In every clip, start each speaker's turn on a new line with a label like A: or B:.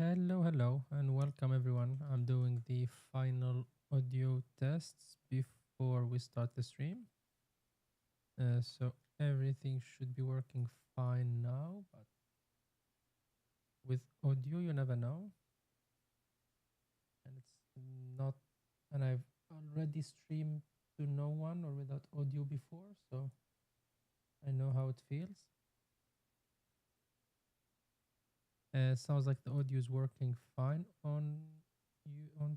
A: Hello, and welcome everyone. I'm doing the final audio tests before we start the stream. So everything should be working fine now, but with audio, you never know. And it's not, and I've already streamed to no one or without audio before, so I know how it feels. Sounds like the audio is working fine on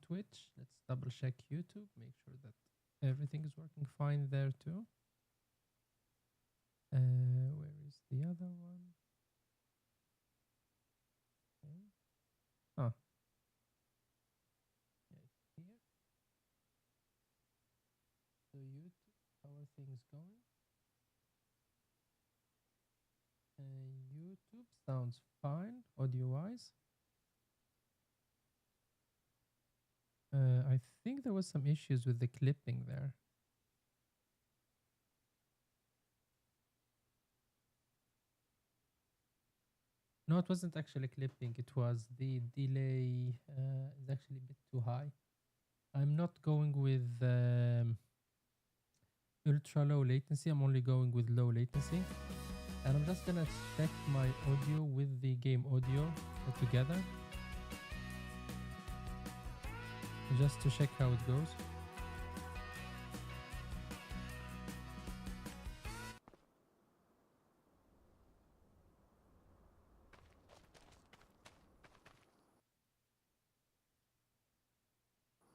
A: Twitch. Let's double check YouTube, make sure that everything is working fine there too. Where is the other one? Okay. Ah, yeah, it's here. So YouTube, how are things going? YouTube sounds fine audio-wise. I think there was some issues with the clipping there. No, it wasn't actually clipping. It was the delay is actually a bit too high. I'm not going with ultra low latency latency I'm only going with low latency. And I'm just gonna check my audio with the game audio together. Just to check how it goes.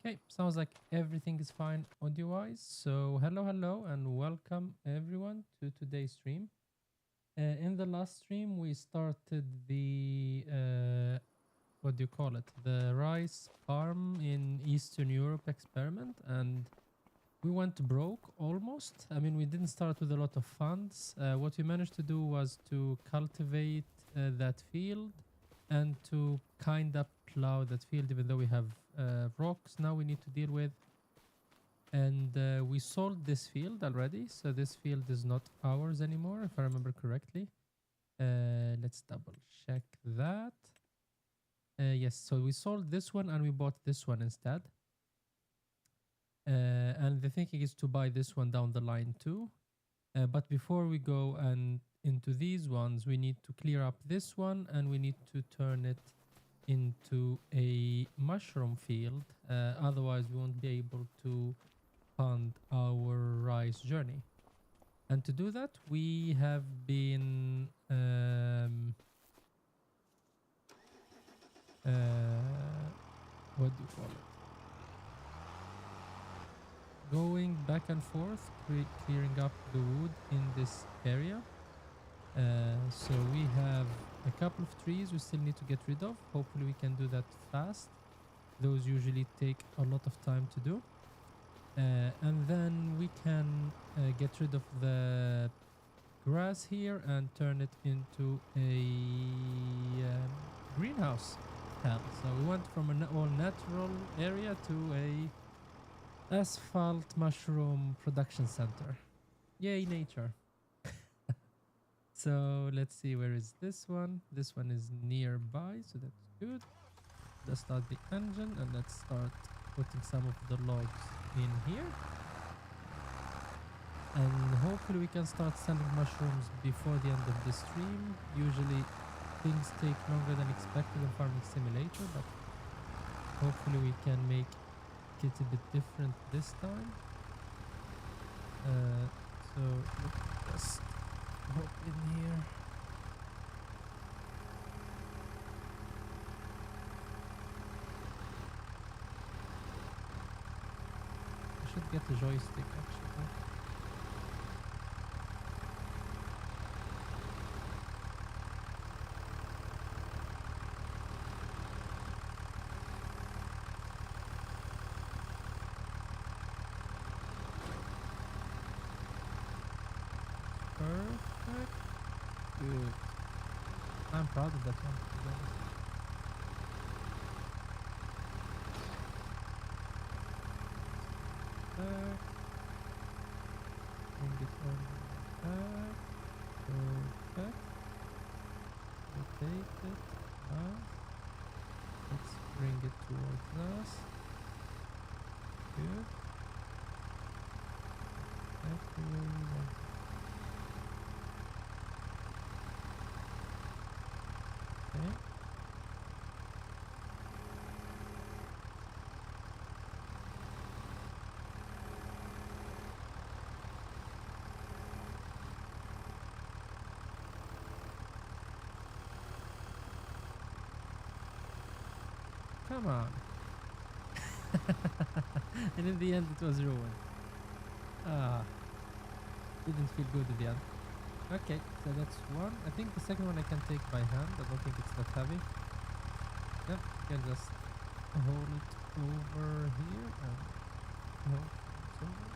A: Okay, sounds like everything is fine audio-wise. So hello, and welcome everyone to today's stream. In the last stream, we started the, what do you call it? The rice farm in Eastern Europe experiment, and we went broke almost. I mean, we didn't start with a lot of funds. What we managed to do was to cultivate that field and to kind of plow that field, even though we have rocks now we need to deal with. And we sold this field already, so this field is not ours anymore, if I remember correctly. Let's double check that. Yes, so we sold this one and we bought this one instead. And the thinking is to buy this one down the line too. But before we go and into these ones, we need to clear up this one and we need to turn it into a mushroom field. Otherwise, we won't be able to fund our rice journey. And to do that, we have been what do you call it? Going back and forth, clearing up the wood in this area. So we have a couple of trees we still need to get rid of. Hopefully we can do that fast. Those usually take a lot of time to do. And then we can get rid of the grass here and turn it into a greenhouse. So we went from an all natural area to a asphalt mushroom production center. Yay, nature. So let's see, where is this one? This one is nearby, so that's good. Let's start the engine and let's start putting some of the logs in here. And hopefully we can start selling mushrooms before the end of the stream. Usually things take longer than expected in Farming Simulator, but hopefully we can make it a bit different this time. So let's just hop in here. I should get the joystick actually. Perfect. Good. I'm proud of that one, to be honest. Back. Bring it all back. Perfect. Rotate it. Nice. bring it towards us. Good. Everywhere we want. Okay. Come on. And in the end it was ruined. Ah, didn't feel good in the end. Okay, so that's one. I think the second one I can take by hand. I don't think it's that heavy. Yep, you can just hold it over here and hold it over.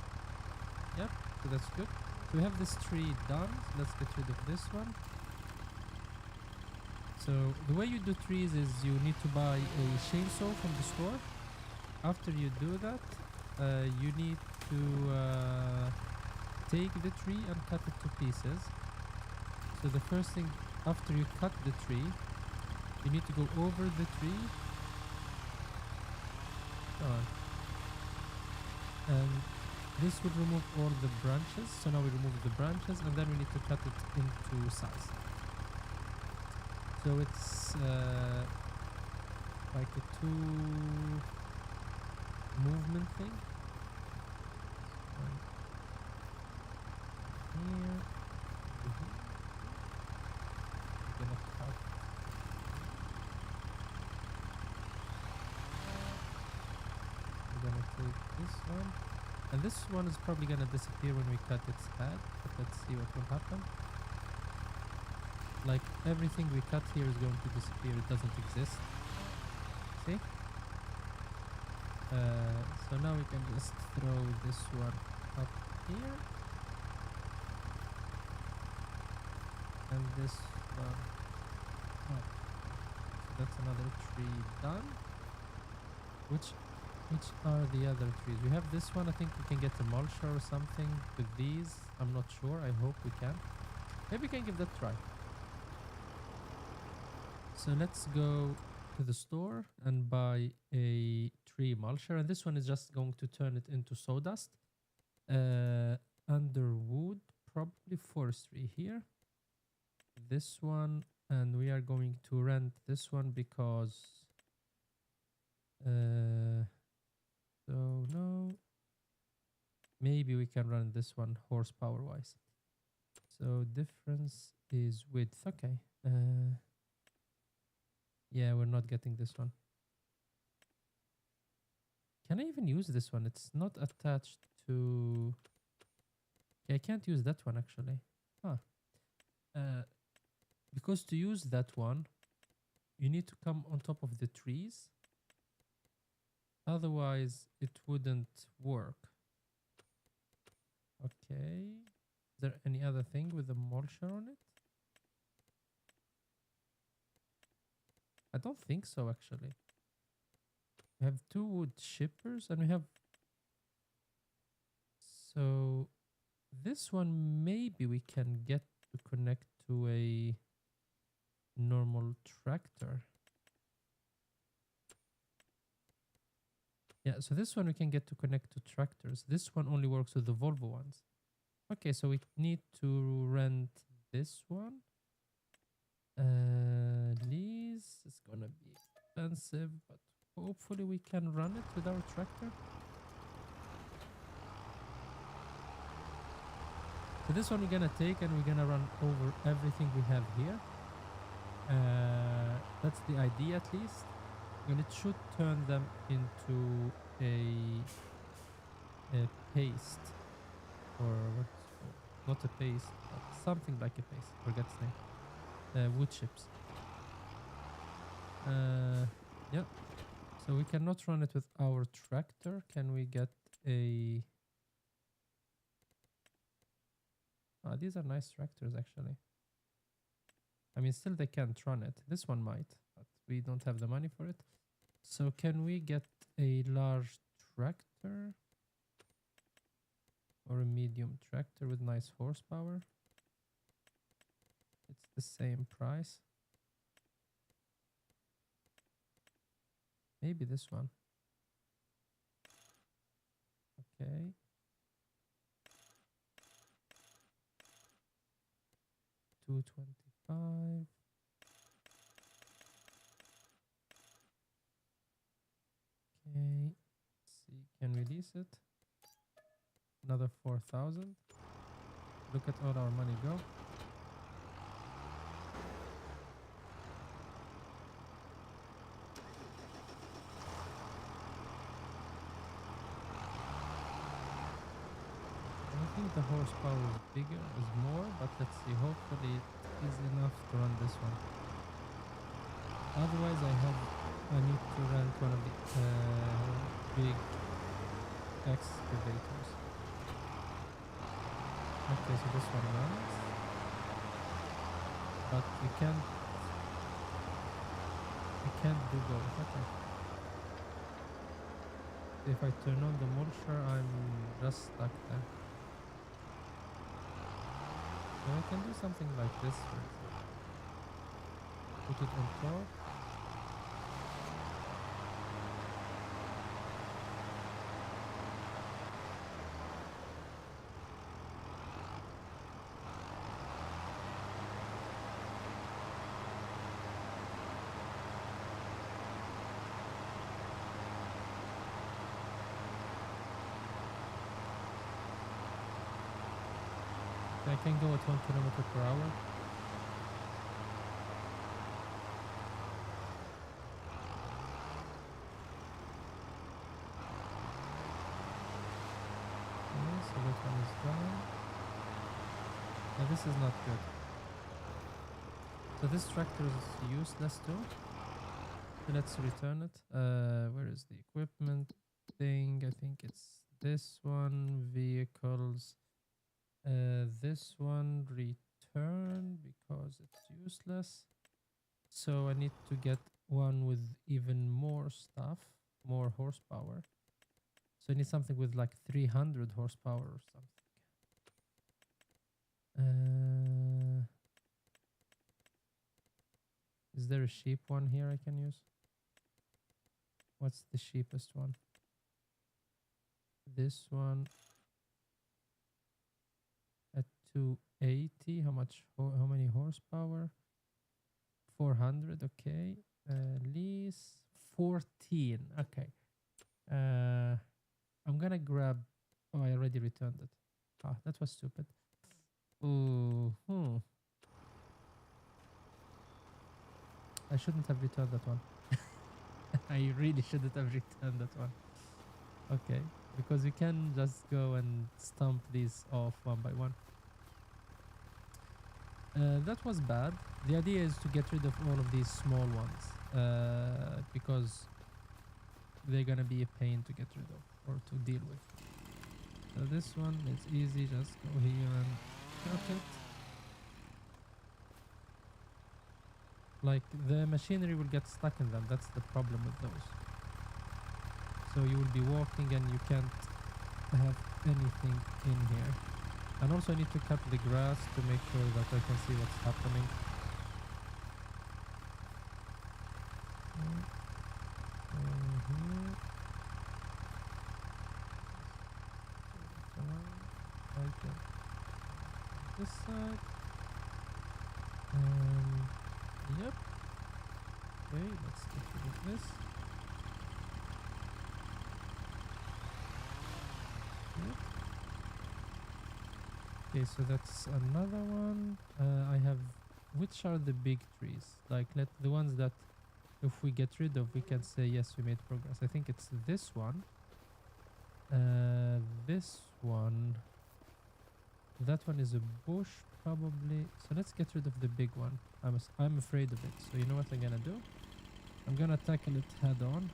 A: Yep, so that's good. So we have this tree done. So let's get rid of this one. So the way you do trees is you need to buy a chainsaw from the store. After you do that, you need to take the tree and cut it to pieces. So the first thing, after you cut the tree, you need to go over the tree. And this will remove all the branches. So now we remove the branches and then we need to cut it into size. So it's like a two movement thing. Here. We're gonna cut. We're gonna take this one. And this one is probably gonna disappear when we cut its head. But let's see what will happen. Like everything we cut here is going to disappear. It doesn't exist. See? So now we can just throw this one up here. And this one up. So that's another tree done. Which are the other trees? We have this one. I think we can get a mulcher or something with these. I'm not sure. I hope we can. Maybe we can give that a try. So let's go to the store and buy a tree mulcher. And this one is just going to turn it into sawdust. Underwood, probably forestry here. This one, and we are going to rent this one because so no, maybe we can run this one horsepower wise. So difference is width. Okay. Yeah, we're not getting this one. Can I even use this one? It's not attached to... Yeah, I can't use that one actually. Huh. Because to use that one, you need to come on top of the trees. Otherwise, it wouldn't work. Okay. Is there any other thing with a mulcher on it? I don't think so, actually. We have two wood chippers and we have... So this one maybe we can get to connect to a normal tractor. Yeah, so this one we can get to connect to tractors. This one only works with the Volvo ones. Okay, so we need to rent this one. Lease is gonna be expensive, but hopefully we can run it with our tractor. So this one we're gonna take and we're gonna run over everything we have here. That's the idea at least. And it should turn them into a paste, or what's it called? Not a paste, but something like a paste. Forget its name. Wood chips. Yeah. So we cannot run it with our tractor. Can we get a... these are nice tractors actually. I mean, still they can't run it. This one might, but we don't have the money for it. So can we get a large tractor? Or a medium tractor with nice horsepower? It's the same price. Maybe this one. Okay. $225. Okay. Let's see. Can release it. Another 4,000. Look at all our money go. I think the horsepower is bigger, is more, but let's see. Hopefully it is enough to run this one. Otherwise, I need to rent one of the big excavators. Okay, so this one runs, but you can't do both. Okay. If I turn on the mulcher, I'm just stuck there. So I can do something like this, for example. Put it on top. I can go at 1 kilometer per hour. Okay, so that one is done. Now this is not good. So this tractor is useless too. So let's return it. Where is the equipment thing? I think it's this one. Vehicles. This one return because it's useless. So I need to get one with even more stuff, more horsepower. So I need something with like 300 horsepower or something. Is there a sheep one here I can use? What's the cheapest one? This one at 280. How much? How many horsepower? 400. Okay. Lease 14. Okay. I'm gonna grab. Oh, I already returned it. Ah, that was stupid. Ooh. I shouldn't have returned that one. I really shouldn't have returned that one. Okay, because we can just go and stomp these off one by one. That was bad. The idea is to get rid of all of these small ones because they're gonna be a pain to get rid of or to deal with. So this one is easy. Just go here and cut it. Like the machinery will get stuck in them. That's the problem with those. So you will be walking and you can't have anything in here. And also I need to cut the grass to make sure that I can see what's happening. Here. Okay. This side. Yep. Okay, let's get rid of this. Yep. Okay, so that's another one. I have. Which are the big trees? Like, let the ones that, if we get rid of, we can say yes, we made progress. I think it's this one. This one. That one is a bush, probably. So let's get rid of the big one. I'm afraid of it. So you know what I'm gonna do? I'm gonna tackle it head on.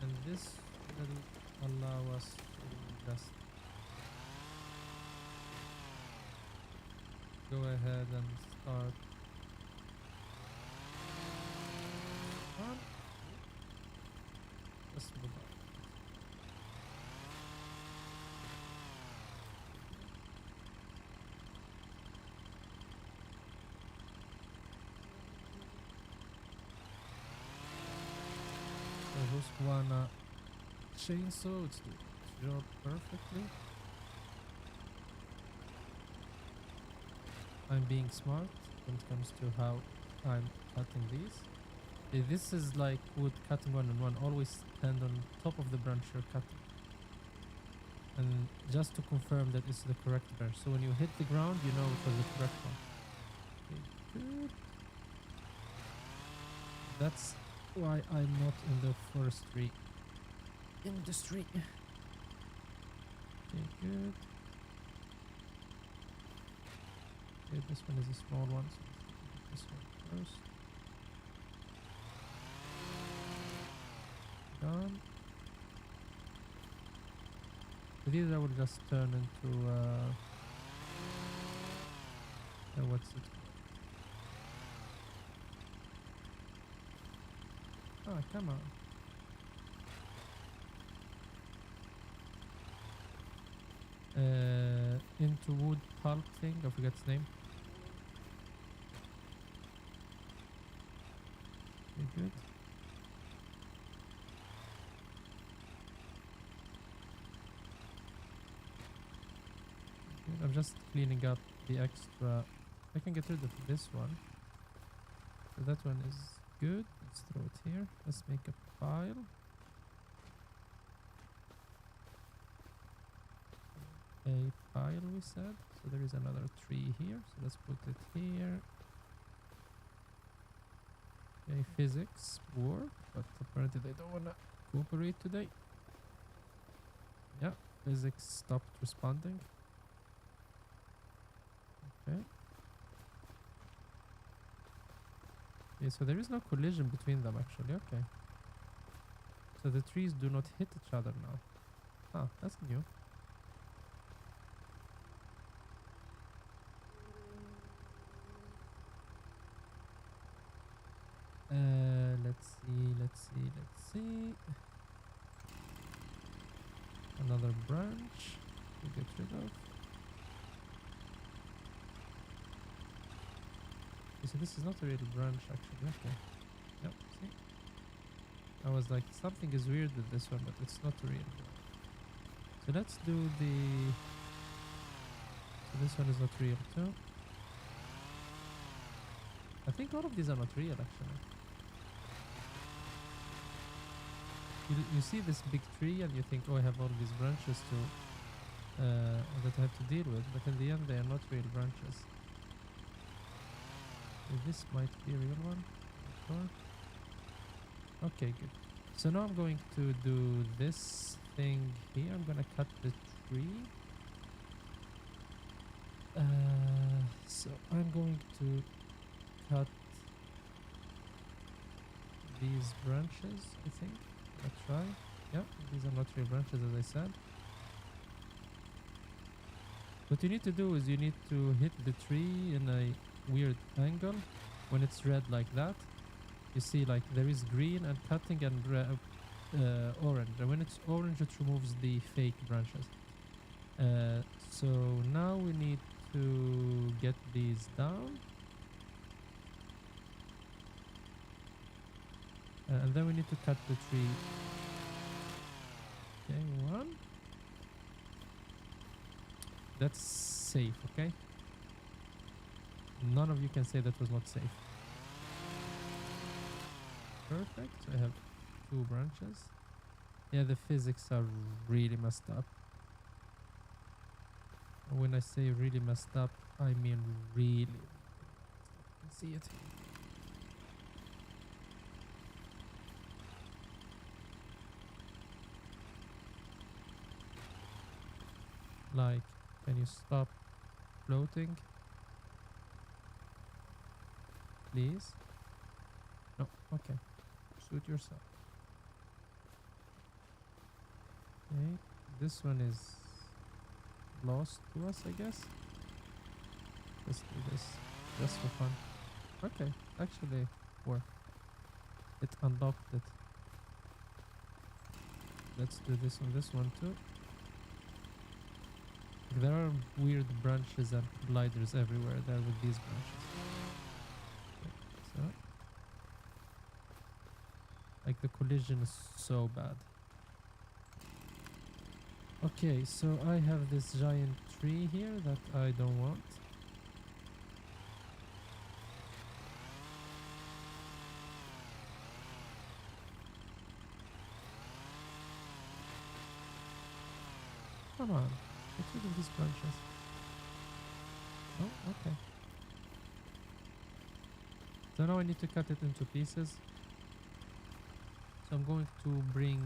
A: And this will allow us to just go ahead and start. Just move on. Husqvarna chainsaw. It's doing its job perfectly. I'm being smart when it comes to how I'm cutting these. This is like wood cutting one on one. Always stand on top of the branch you're cutting. And just to confirm that it's the correct branch. So when you hit the ground, you know it was the correct one. Okay, good. That's why I'm not in the forestry industry. Okay, good. Okay, this one is a small one, so let's do this one first. Done. So these I will just turn into what's it called? Ah, come on. Into wood pulp thing, I forget its name. Okay, good. I'm just cleaning up the extra. I can get rid of this one. So that one is good. Let's throw it here. Let's make a pile. A pile, we said. So there is another tree here. So let's put it here. Okay, physics work, but apparently they don't want to cooperate today. Yeah, physics stopped responding. Okay. Okay, so there is no collision between them actually. Okay. So the trees do not hit each other now. Ah, that's new. Let's see. Another branch to get rid of. Okay, so this is not a real branch actually. Okay. Yep, see? I was like, something is weird with this one, but it's not a real branch. So let's do the... So this one is not real too. I think all of these are not real actually. You see this big tree and you think, oh, I have all these branches to that I have to deal with, but in the end they are not real branches. So this might be a real one. Sure. Okay, good. So now I'm going to do this thing here. I'm gonna cut the tree. So I'm going to cut these branches, I think. Let's try. Yeah, these are not real branches as I said. What you need to do is you need to hit the tree in a weird angle. When it's red like that, you see like there is green and cutting and orange. And when it's orange, it removes the fake branches. So now we need to get these down. And then we need to cut the tree. Okay, one. That's safe, okay? None of you can say that was not safe. Perfect. So I have 2 branches. Yeah, the physics are really messed up. And when I say really messed up, I mean really. You can see it. Like, can you stop floating? Please? No, okay. Suit yourself. Okay, this one is lost to us, I guess. Let's do this just for fun. Okay, actually worked. It unlocked it. Let's do this on this one too. There are weird branches and gliders everywhere there with these branches. Okay, so Like the collision is so bad. Okay, so I have this giant tree here that I don't want. Come on, get rid of these branches. Oh, okay. So now I need to cut it into pieces. So I'm going to bring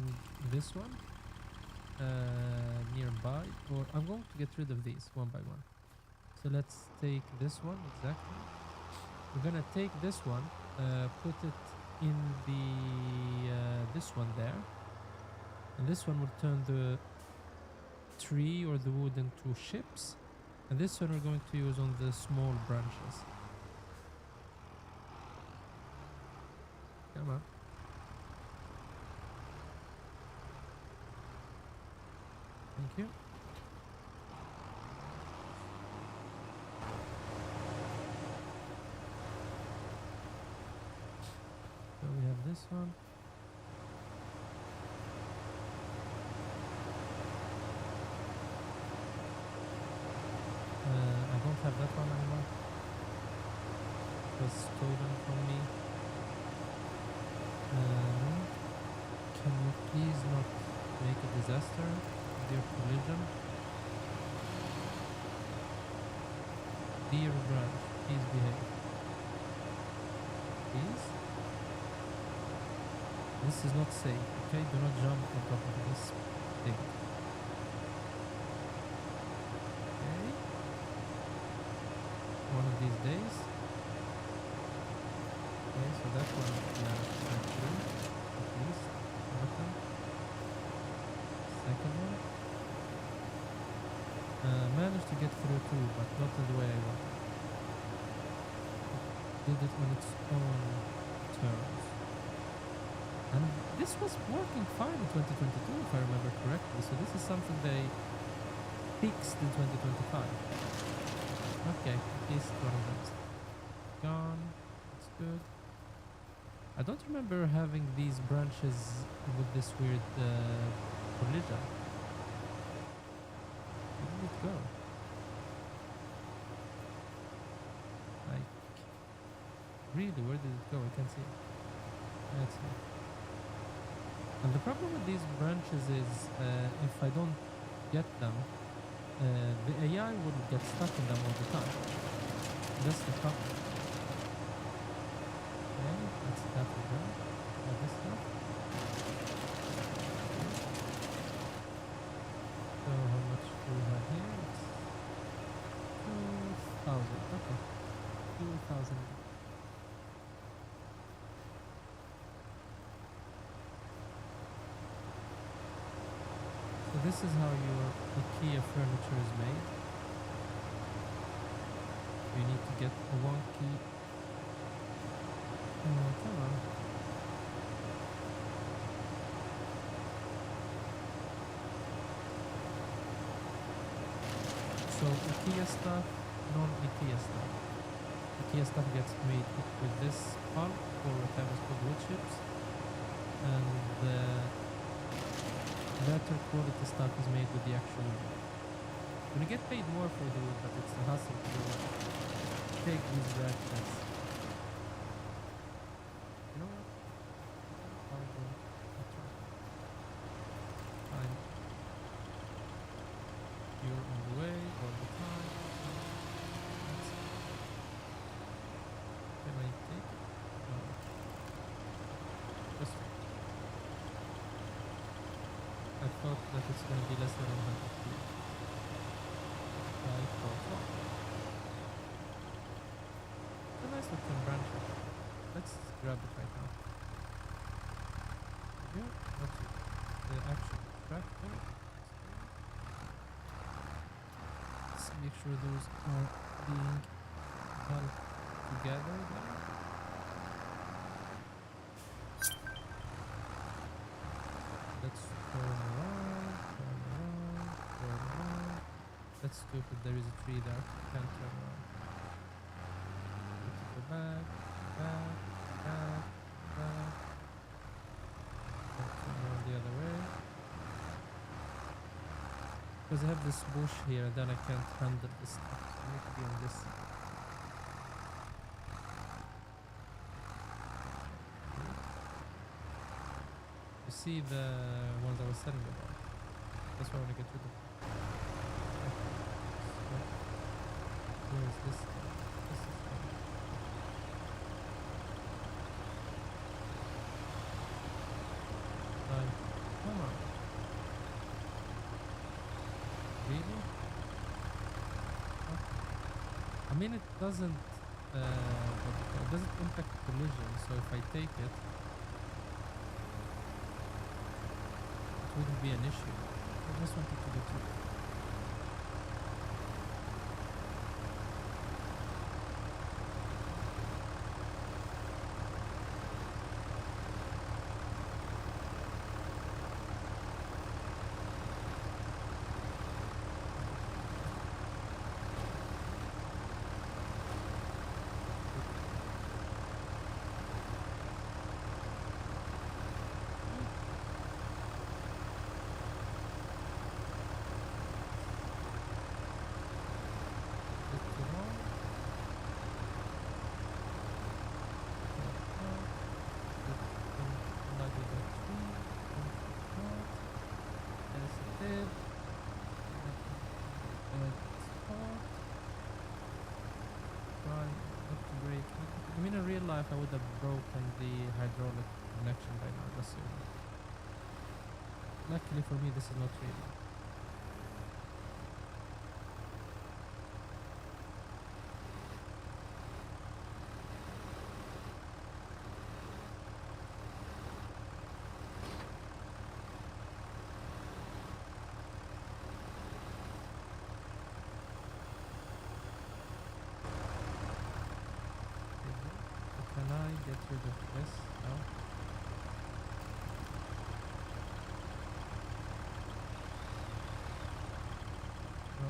A: this one nearby, or I'm going to get rid of these one by one. So let's take this one exactly. We're gonna take this one, put it in the this one there, and this one will turn the tree or the wood into ships, and this one we're going to use on the small branches. Come on. Thank you. So we have this one. I don't have that one anymore. It was stolen from me. Can you please not make a disaster with your collision? Dear branch, please behave. Please? This is not safe, okay? Do not jump on top of this thing. Okay. One of these days. Okay, so that one, yeah, went through, at least, one of them. Second one. Managed to get through too, but not in the way I wanted. Did it on its own terms. And this was working fine in 2022, if I remember correctly, so this is something they fixed in 2025. Okay, at least one of them is gone. That's good. I don't remember having these branches with this weird collision. Where did it go? Like, really, where did it go? I can't see it. Let's see. And the problem with these branches is if I don't get them, the AI will get stuck in them all the time. That's the problem. Okay, that's that again. This stuff. So how much do we have here? It's 2,000. Okay. 2,000. So this is how your IKEA furniture is made. You need to get a wonky. Come on. So IKEA stuff, non-IKEA stuff. IKEA stuff gets made with this pulp or whatever is called wood chips, and the better quality stuff is made with the actual wood. You get paid more for the wood, but it's a hassle to take these branches. You know what? I'll go. Fine. You're on the way all the time. Can I take it? No. Just I thought that it's going to be less than 100 feet. I thought so. It's a nice looking branch. Let's grab it right now. Yeah, that's it. The actual tractor. Let's make sure those are being held together there. Let's turn around, turn around, turn around. That's stupid, there is a tree there. Can't turn around. Let's go back, back, back, back. Because I have this bush here, then I can't handle this stuff. I need to be on this side. You see the ones I was telling you about? That's why I want to get rid of them. Where is this thing? This is like, come on. Really? Okay. I mean, it doesn't impact collision, so if I take it, it wouldn't be an issue. I just wanted to get rid of it. I mean, in real life, I would have broken the hydraulic connection by now, just so you know. Luckily for me, this is not real. Can I get rid of this now? No.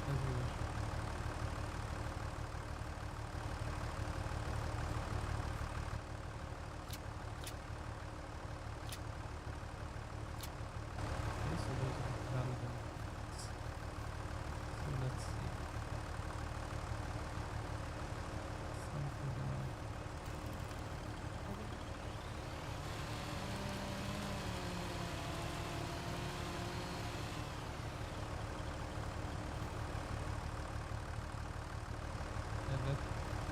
A: As you wish. Okay, so those are valid inputs. So let's see. Something that yeah,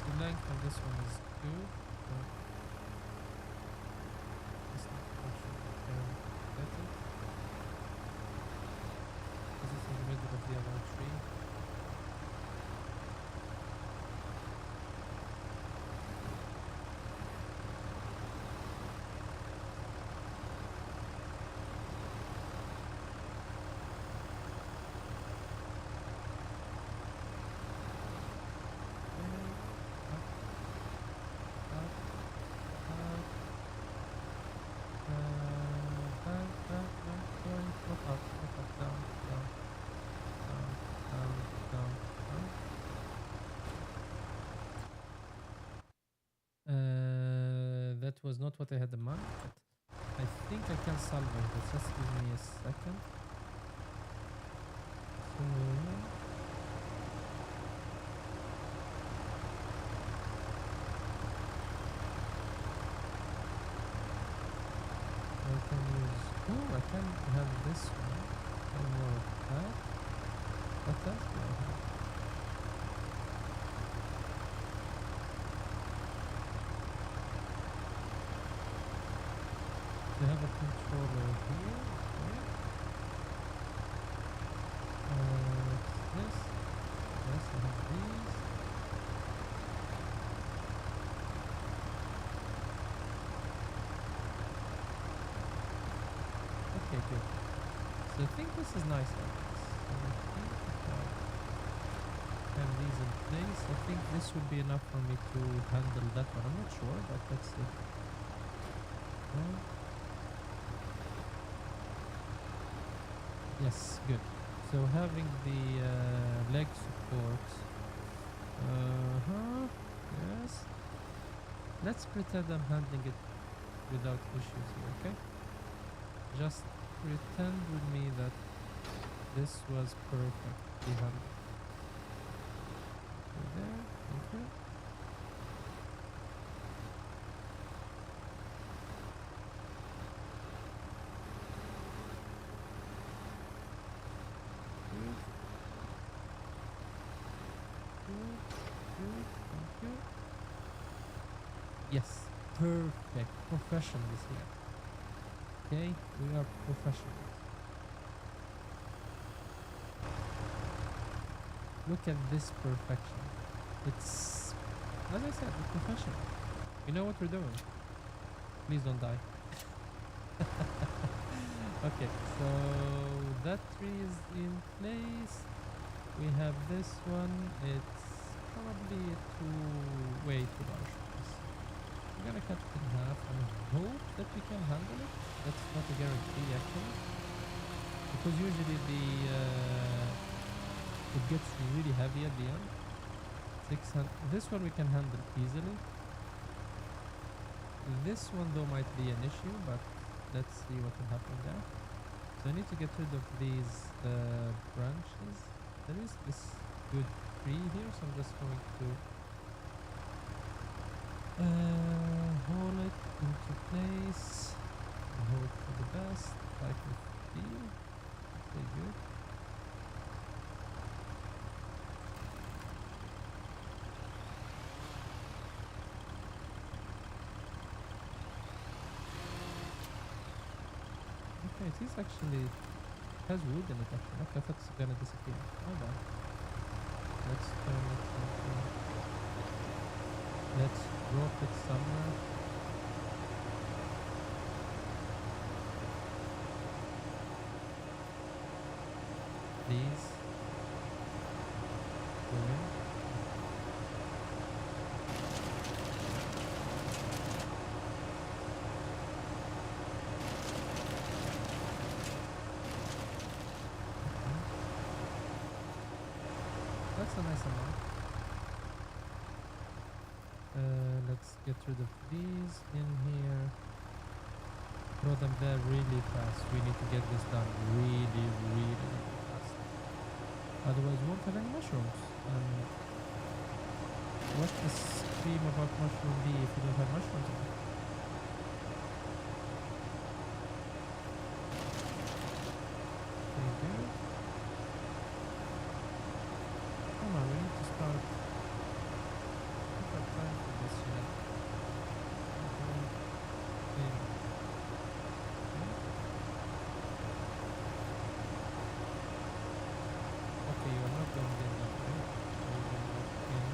A: the length of this one is 2. So it's not actually get it. This is in the middle of the other tree. That was not what I had in mind, but I think I can salvage this. Just give me a second. So, I can use. Oh, I can have this one. One more of that. What else do I have? I have a controller here. Okay. This. Yes, I have these. Okay, good. So I think this is nice like this. So I think if I have these in place, I think this would be enough for me to handle that one. I'm not sure, but let's see. Yes, good. So having the leg support. Yes. Let's pretend I'm handling it without issues here, okay? Just pretend with me that this was perfectly handled. Right there, thank you. Good. Good. Good. Thank you. Yes, perfect. Professionals here. Okay, we are professionals. Look at this perfection. It's, as I said, we're professional. We know what we're doing. Please don't die. Okay, so that tree is in place. We have this one. It's probably way too large for this. I'm gonna cut it in half and hope that we can handle it. That's not a guarantee actually, because usually it gets really heavy at the end. 600. This one we can handle easily. This one though might be an issue, but let's see what will happen there. So I need to get rid of these branches. There is this good tree here, so I'm just going to hold it into place. Hope for the best. Type of feel. Okay, good. Okay, it is actually, it has wood in it actually. Okay, I thought it's gonna disappear. Hold on. Let's turn it into, let's drop it somewhere. Please. Go in. That's a nice amount. Let's get rid of these in here. Throw them there really fast. We need to get this done really fast. Otherwise we won't have any mushrooms. And what the scream about mushroom be if we don't have mushrooms in it? Very good. Come on, we need to start. We've got time for this yet. Okay. Okay, you are not going in that way. You're going to go in.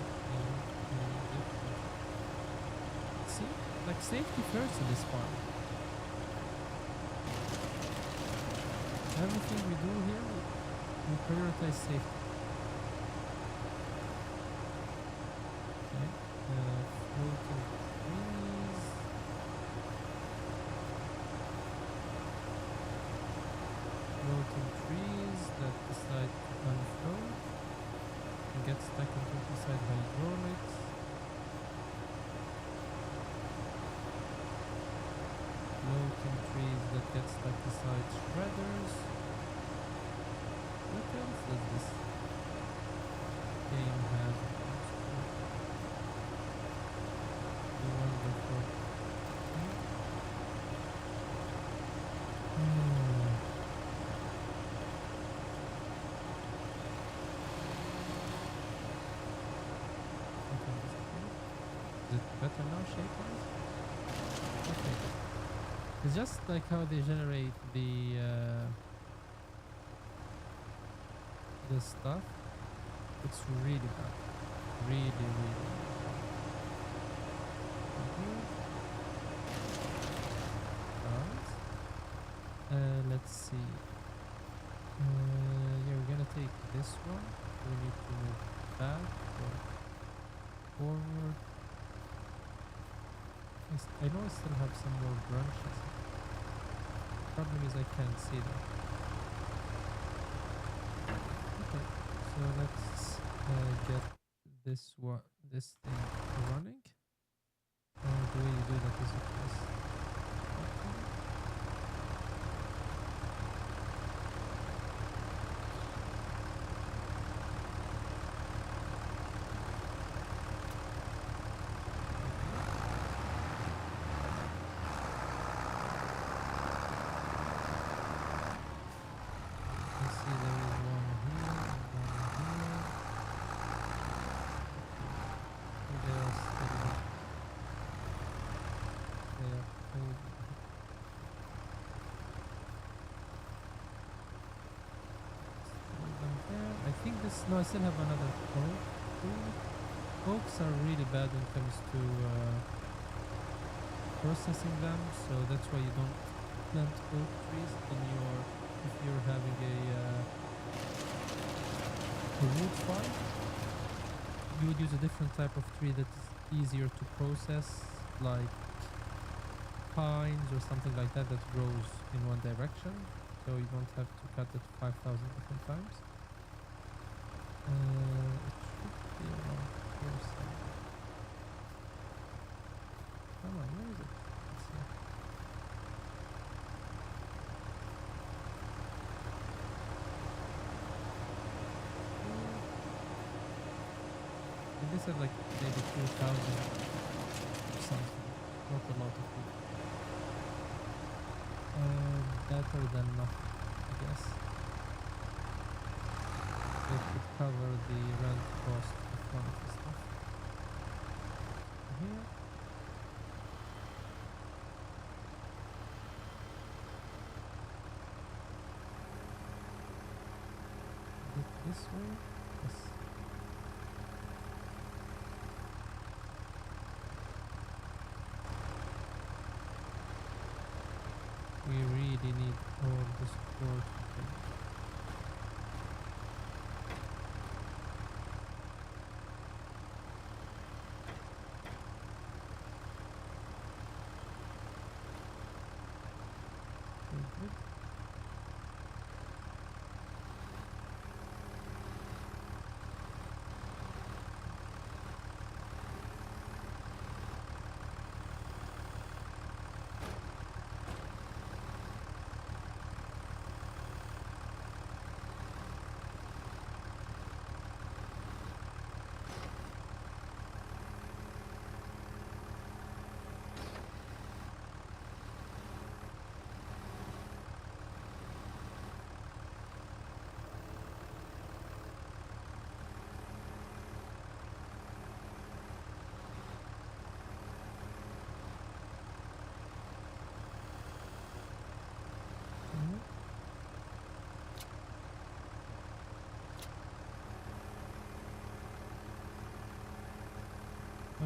A: See? Like safety first in this farm. Everything we do here, we prioritize safety. Okay. Floating trees. Floating trees that decide to unfloat and get stuck into inside hydraulics. Floating trees that get stuck inside shredders. What else does this game have? Wonderful. Is it better now shape-wise? Okay. It's just like how they generate the stuff. It's really bad. Really bad. Alright. Let's see. Yeah, we're gonna take this one. We need to move back or forward. I know I still have some more branches. Problem is I can't see them. Okay, so let's get this thing running. The way you do that is of course. Okay. they are old. Leave them there. I think this. No, I still have another oak tree. Oaks are really bad when it comes to processing them, so that's why you don't plant oak trees in your if you're having a wood farm. You would use a different type of tree that's easier to process, like pines or something like that that grows in one direction, so you don't have to cut it 5,000 different times. It should be around here somewhere. Come on, where is it? Let's see. And this is like maybe 2,000 or something. Not a lot of wood. Better than nothing, I guess. It would cover the rent cost of one of the stuff. Here. This way? Yes. We really need all the support we can. Very good.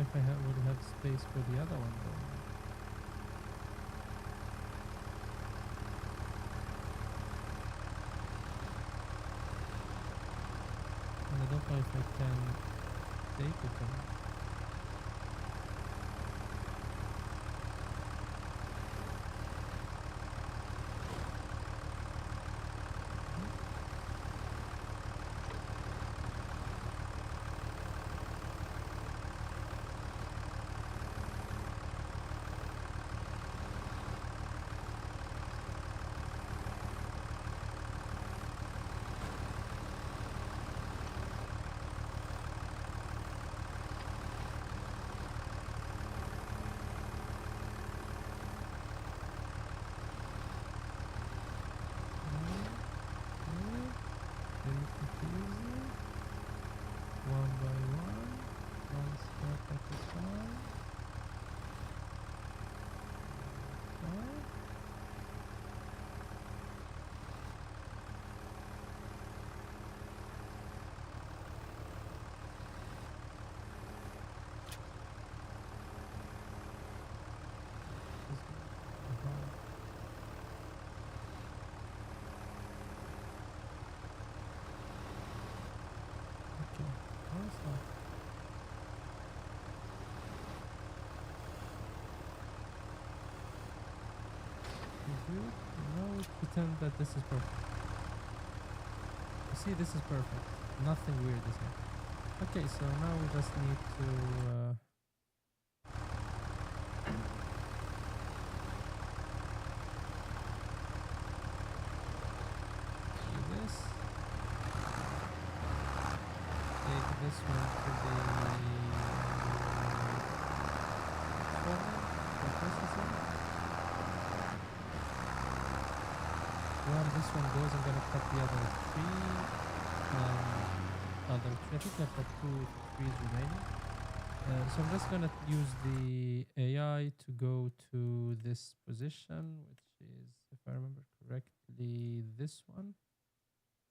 A: If I would have space for the other one though. And I don't know if I can take it or not. One by one step at a time. Okay. Good. Now we pretend that this is perfect. You see, this is perfect. Nothing weird is here. Okay, so now we just need to do this. Take this one to the folder for processing. While this one goes, I'm gonna cut the other tree. I think I've got 2 trees remaining. So I'm just gonna use the AI to go to this position, which is, if I remember correctly, this one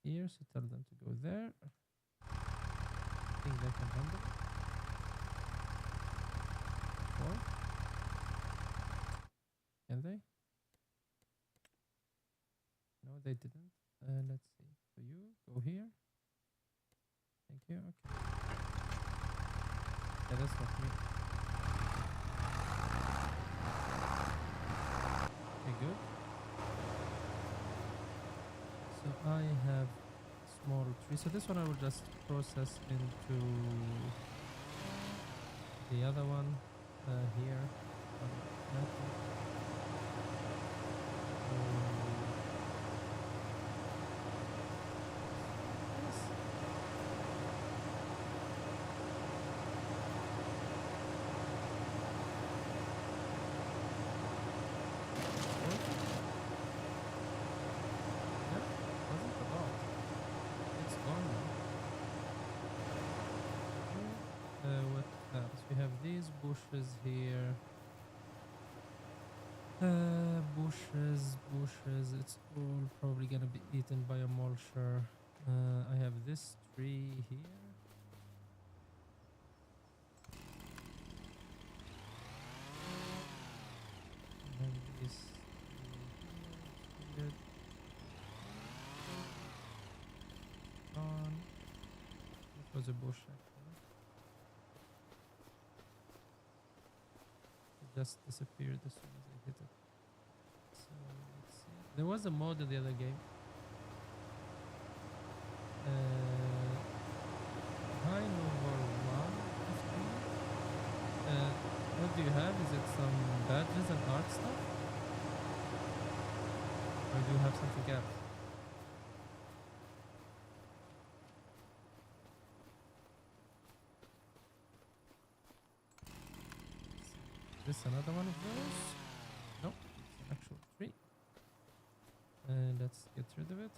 A: here. So tell them to go there. I think they can handle it. Or can they? No, they didn't. Let's see. So you go here. Thank you. Okay. Yeah, that's not me. Okay, good. So I have small tree. So this one I will just process into the other one here. Yes. Yeah, wasn't a lot. It's gone now. What else? We have these bushes here. Bushes. It's all probably gonna be eaten by a mulcher. I have this tree here. I have this tree here. Gone. It was a bush actually. It just disappeared as soon as I hit it. So let's see. There was a mod in the other game. High number 115. What do you have? Is it some badges and art stuff? Or do you have something else? Is this another one of those? Nope, it's an actual tree. And let's get rid of it.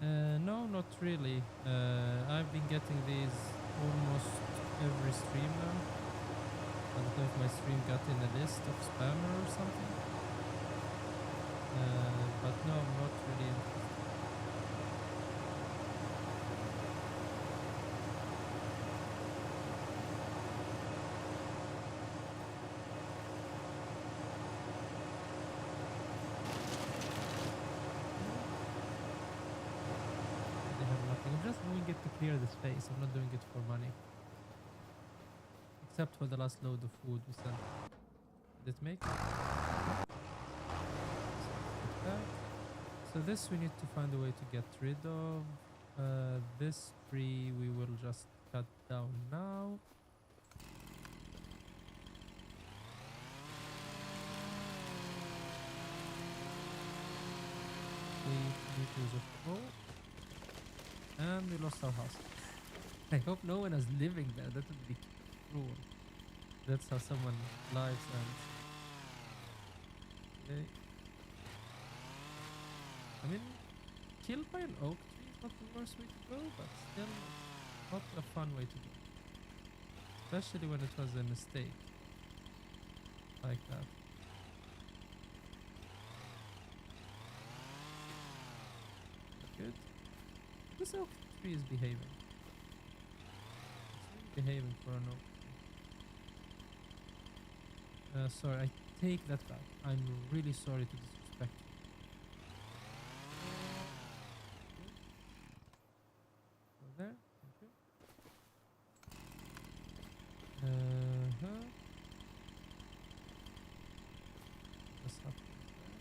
A: No, not really. I've been getting these almost every stream now. I don't know if my stream got in a list of spammer or something. But no, I'm not really interested. They have nothing. I'm just doing it to clear the space. I'm not doing it for money. Except for the last load of food we sent. Did it make it? So this we need to find a way to get rid of. This tree we will just cut down now. 8 meters of coal. And we lost our house. I hope no one is living there. That would be cruel. That's how someone lives ends. Okay. I mean, killed by an oak tree is not the worst way to go, but still not a fun way to go. Especially when it was a mistake. Like that. Good. This oak tree is behaving. It's really behaving for an oak tree. Sorry, I take that back. I'm really sorry to disrespect you. Go there. Thank you. This happened there.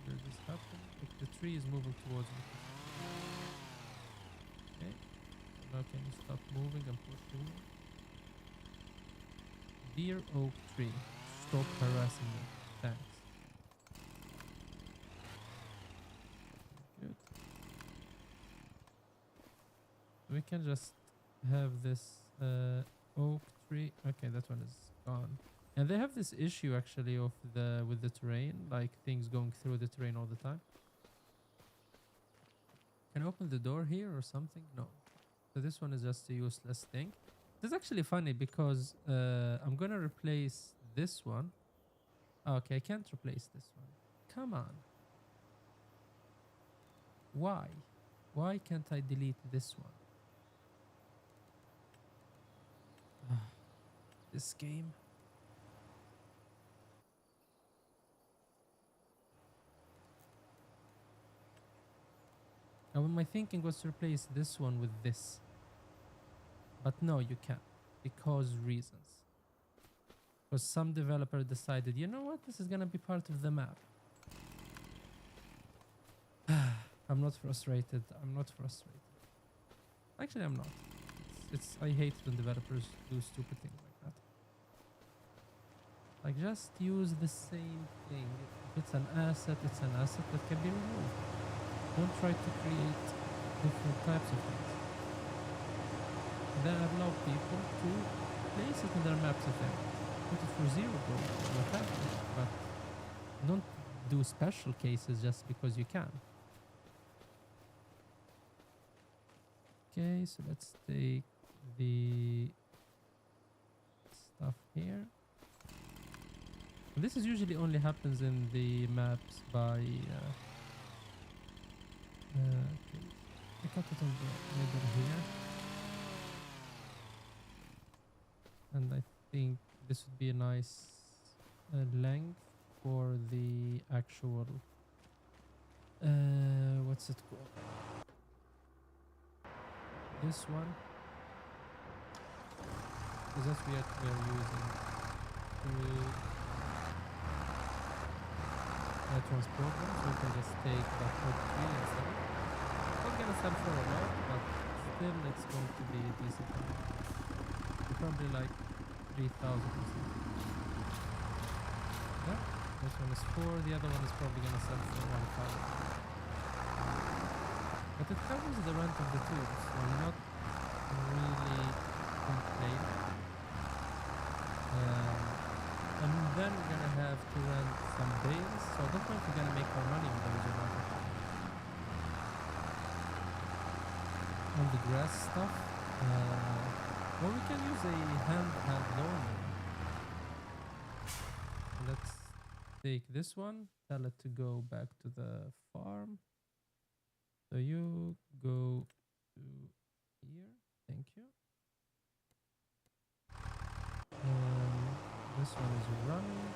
A: Did this happen? Look, the tree is moving towards me. Okay. Now can you stop moving and pushing me? Dear oak tree, stop harassing me. Thanks. Good. We can just have this oak tree. Okay, that one is gone. And they have this issue actually of with the terrain, like things going through the terrain all the time. Can I open the door here or something? No. So this one is just a useless thing. This is actually funny because I'm gonna replace this one. Okay, I can't replace this one. Come on. Why? Why can't I delete this one? This game. And my thinking was to replace this one with this. But no, you can't. Because reasons. Because some developer decided, you know what, this is gonna be part of the map. I'm not frustrated. I'm not frustrated. Actually, I'm not. I hate when developers do stupid things like that. Like, just use the same thing. If it's an asset that can be removed. Don't try to create different types of things. Then allow people to place it in their maps if they want. Put it for 0 gold or whatever. But don't do special cases just because you can. Okay, so let's take the stuff here. This is usually only happens in the maps by okay. I cut it in the middle here, and I think this would be a nice length for the actual what's it called? This one, because that's what we're using to transport them, so we can just take that wood tree and sell it. Not gonna sell for a lot, but still it's going to be a decent amount. Probably like 3,000 or something. Yeah, this one is 4, the other one is probably gonna sell for 1,000. But it covers the rent of the tools, so I'm not really complaining. And then we're gonna have to rent some bales, so I don't know if we're gonna make more money with those or not. On the grass stuff, well, we can use a handheld lawnmower. Let's take this one, tell it to go back to the farm. So you go to here, thank you. This one is running.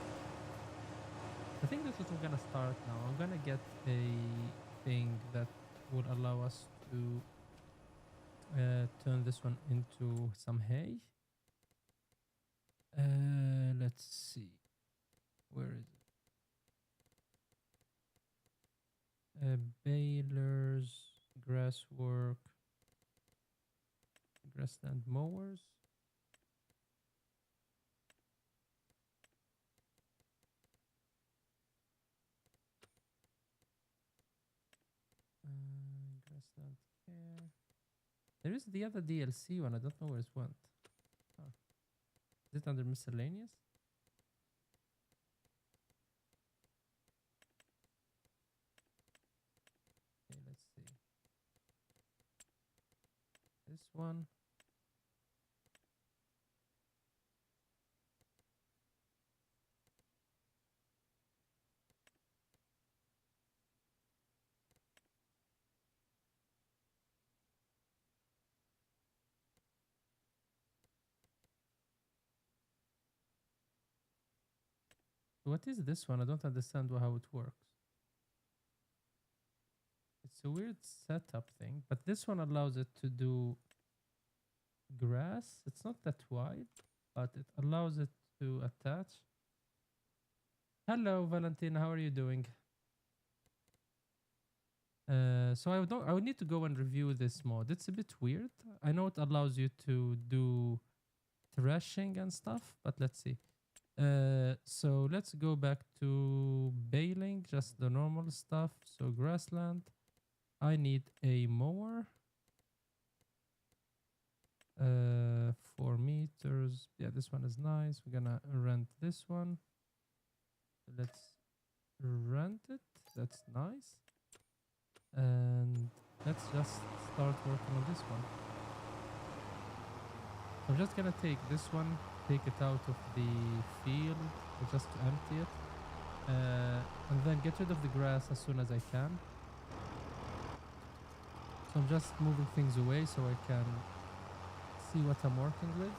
A: I think that's what we're gonna start now. I'm gonna get a thing that would allow us to turn this one into some hay. Let's see. Where is it? Balers, grass work, grassland mowers. Grassland care. There is the other DLC one. I don't know where it went. Oh. Is it under miscellaneous? Okay, let's see. This one. What is this one? I don't understand how it works. It's a weird setup thing, but this one allows it to do grass. It's not that wide, but it allows it to attach. Hello, Valentina. How are you doing? So I would need to go and review this mod. It's a bit weird. I know it allows you to do threshing and stuff, but let's see. So let's go back to baling, just the normal stuff. So grassland. I need a mower. 4 meters. Yeah, this one is nice. We're gonna rent this one. Let's rent it. That's nice. And let's just start working on this one. I'm just gonna take this one, take it out of the field, just to empty it, and then get rid of the grass as soon as I can. So I'm just moving things away so I can see what I'm working with.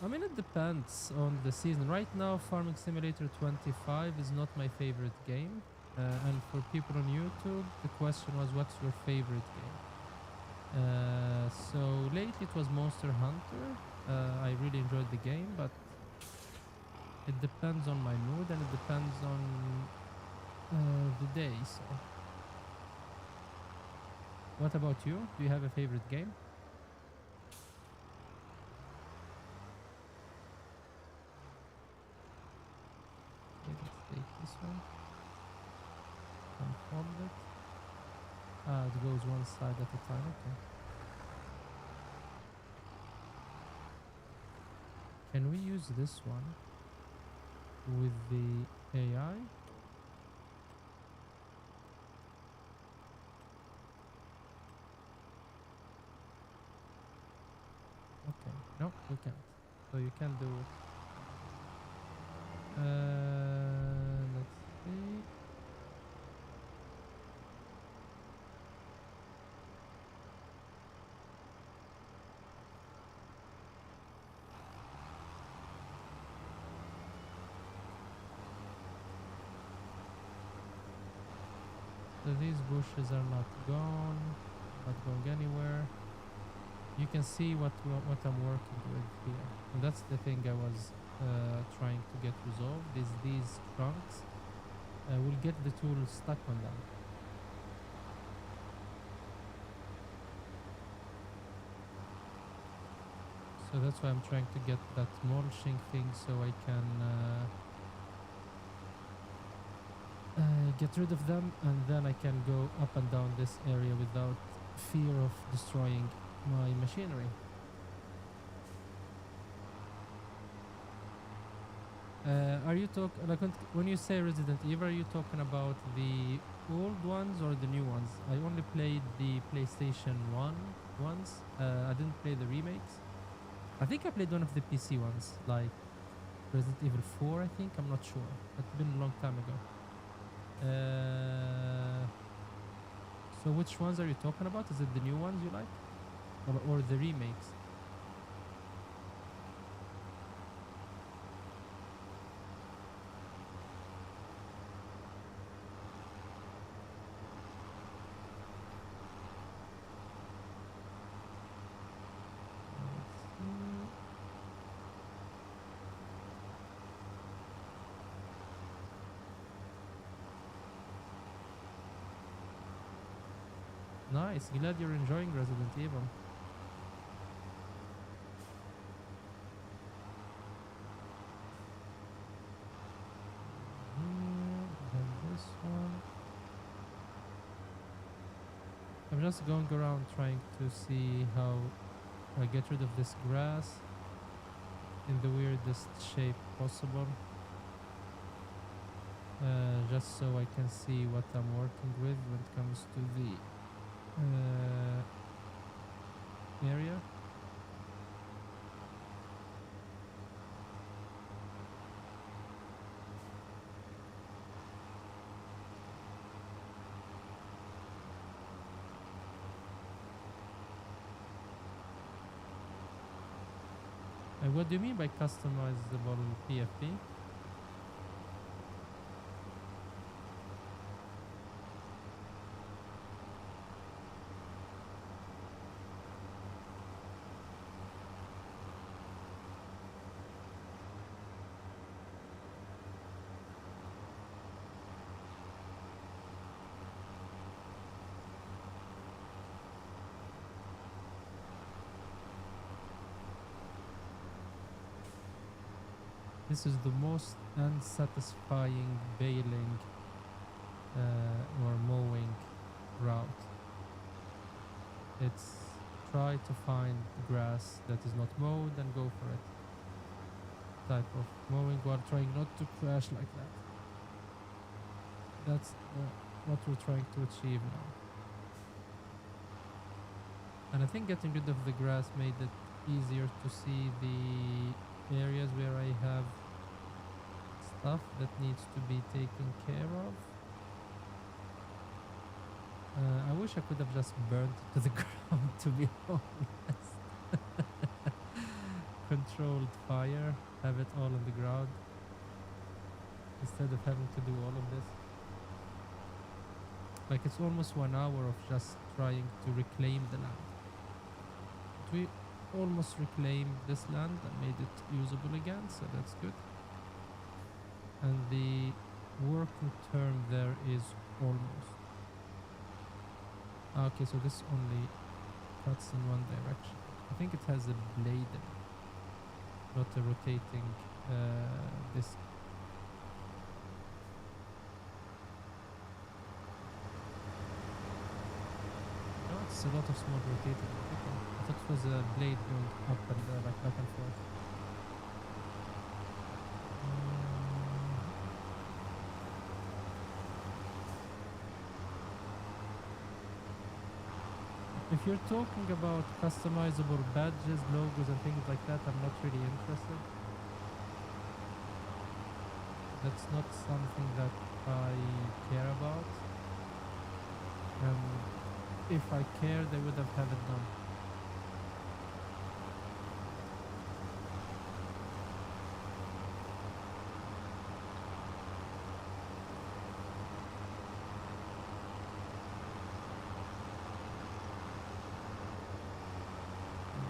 A: I mean, it depends on the season. Right now, Farming Simulator 25 is not my favorite game. And for people on YouTube, the question was, what's your favorite game? So lately it was Monster Hunter. I really enjoyed the game, but it depends on my mood and it depends on the day. So, what about you? Do you have a favorite game? Okay, let's take this one and hold it. Ah, it goes one side at a time. Okay. Can we use this one with the AI? Okay. No, we can't. So you can do it. Let's see. So these bushes are not gone, not going anywhere. You can see what I'm working with here, and that's the thing I was trying to get resolved. Is these trunks will get the tool stuck on them. So that's why I'm trying to get that mulching thing so I can get rid of them, and then I can go up and down this area without fear of destroying my machinery. Are you talking like when you say Resident Evil? Are you talking about the old ones or the new ones? I only played the PlayStation 1 ones. I didn't play the remakes. I think I played one of the PC ones, like Resident Evil 4. I think I'm not sure. It's been a long time ago. So which ones are you talking about? Is it the new ones you like, or the remakes? Nice. Glad you're enjoying Resident Evil. Then this one. I'm just going around trying to see how I get rid of this grass in the weirdest shape possible. Just so I can see what I'm working with when it comes to the area. And what do you mean by customizable PFP? This is the most unsatisfying baling or mowing route. It's try to find grass that is not mowed and go for it. Type of mowing while trying not to crash like that. That's what we're trying to achieve now. And I think getting rid of the grass made it easier to see the areas where I have stuff that needs to be taken care of. I wish I could have just burnt it to the ground, to be honest. Controlled fire, have it all on the ground, instead of having to do all of this. Like, it's almost 1 hour of just trying to reclaim the land. But we almost reclaimed this land and made it usable again, so that's good. And the working term there is almost. Okay, so this only cuts in one direction. I think it has a blade in it, not a rotating disc. No, it's a lot of small rotating. Okay. I thought it was a blade going up and like back and forth. If you're talking about customizable badges, logos and things like that, I'm not really interested. That's not something that I care about. If I cared, they would have had it done.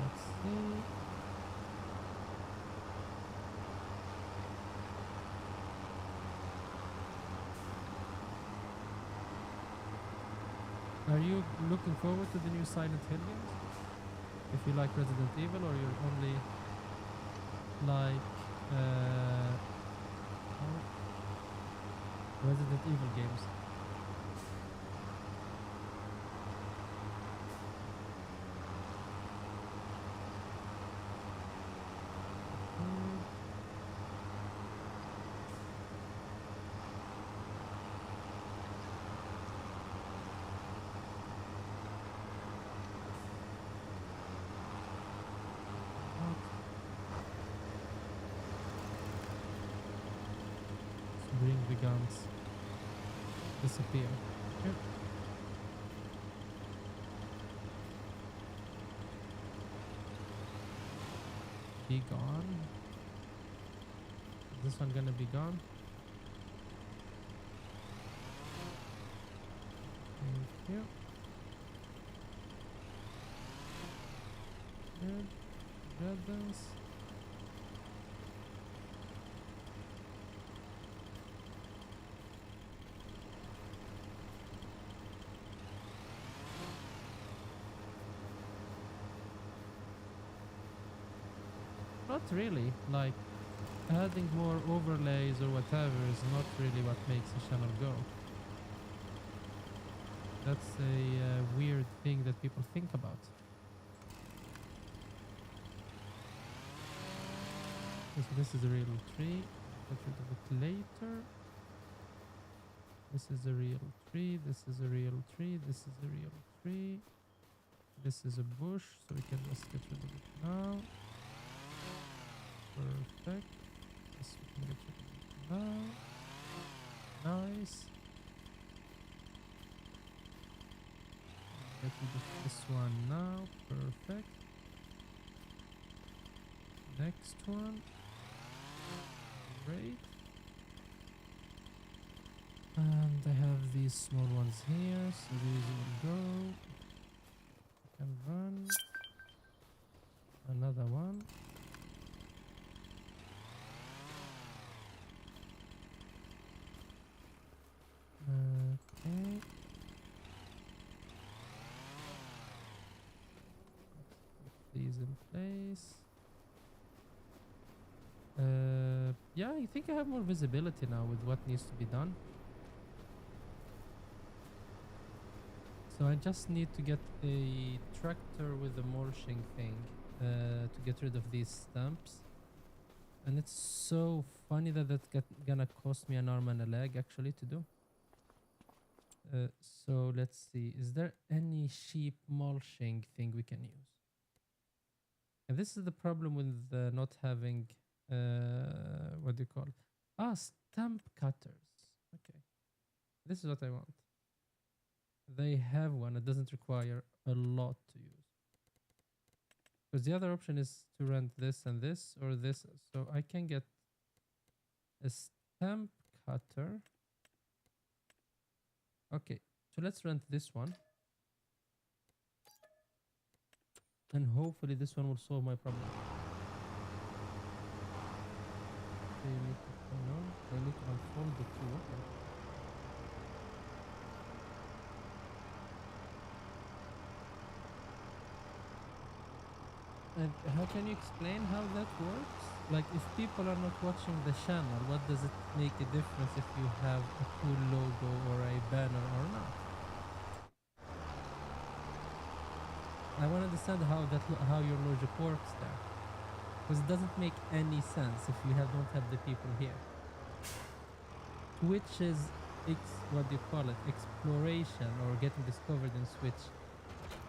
A: Let's see. Are you looking forward to the new Silent Hill games? If you like Resident Evil, or you're only like Resident Evil games? Bring the guns. Disappear. Yep. Be gone. Is this one gonna be gone? Thank you. Good. Ribbons. Not really. Like, adding more overlays or whatever is not really what makes a channel go. That's a weird thing that people think about. Okay, so this is a real tree. Get rid of it later. This is a real tree. This is a real tree. This is a real tree. This is a bush, so we can just get rid of it now. Perfect. This we can get rid of it now. Nice. Get rid of this one now. Perfect. Next one. Great. And I have these small ones here, so these will go. I can run. Another one. Okay. Put these in place. Yeah, I think I have more visibility now with what needs to be done. So I just need to get a tractor with a mulching thing to get rid of these stumps. And it's so funny that that's gonna cost me an arm and a leg actually to do. So let's see. Is there any sheep mulching thing we can use? And this is the problem with not having what do you call it? Ah, stump cutters. Okay, this is what I want. They have one. It doesn't require a lot to use. Because the other option is to rent this and this or this. So I can get a stamp cutter. Okay, so let's rent this one. And hopefully this one will solve my problem. Okay, you need to turn on. I need to unfold the two. Okay. And how can you explain how that works? Like, if people are not watching the channel, what does it make a difference if you have a cool logo or a banner or not? I want to understand how your logic works there, because it doesn't make any sense if you don't have the people here. Twitch is what do you call it? Exploration or getting discovered in Switch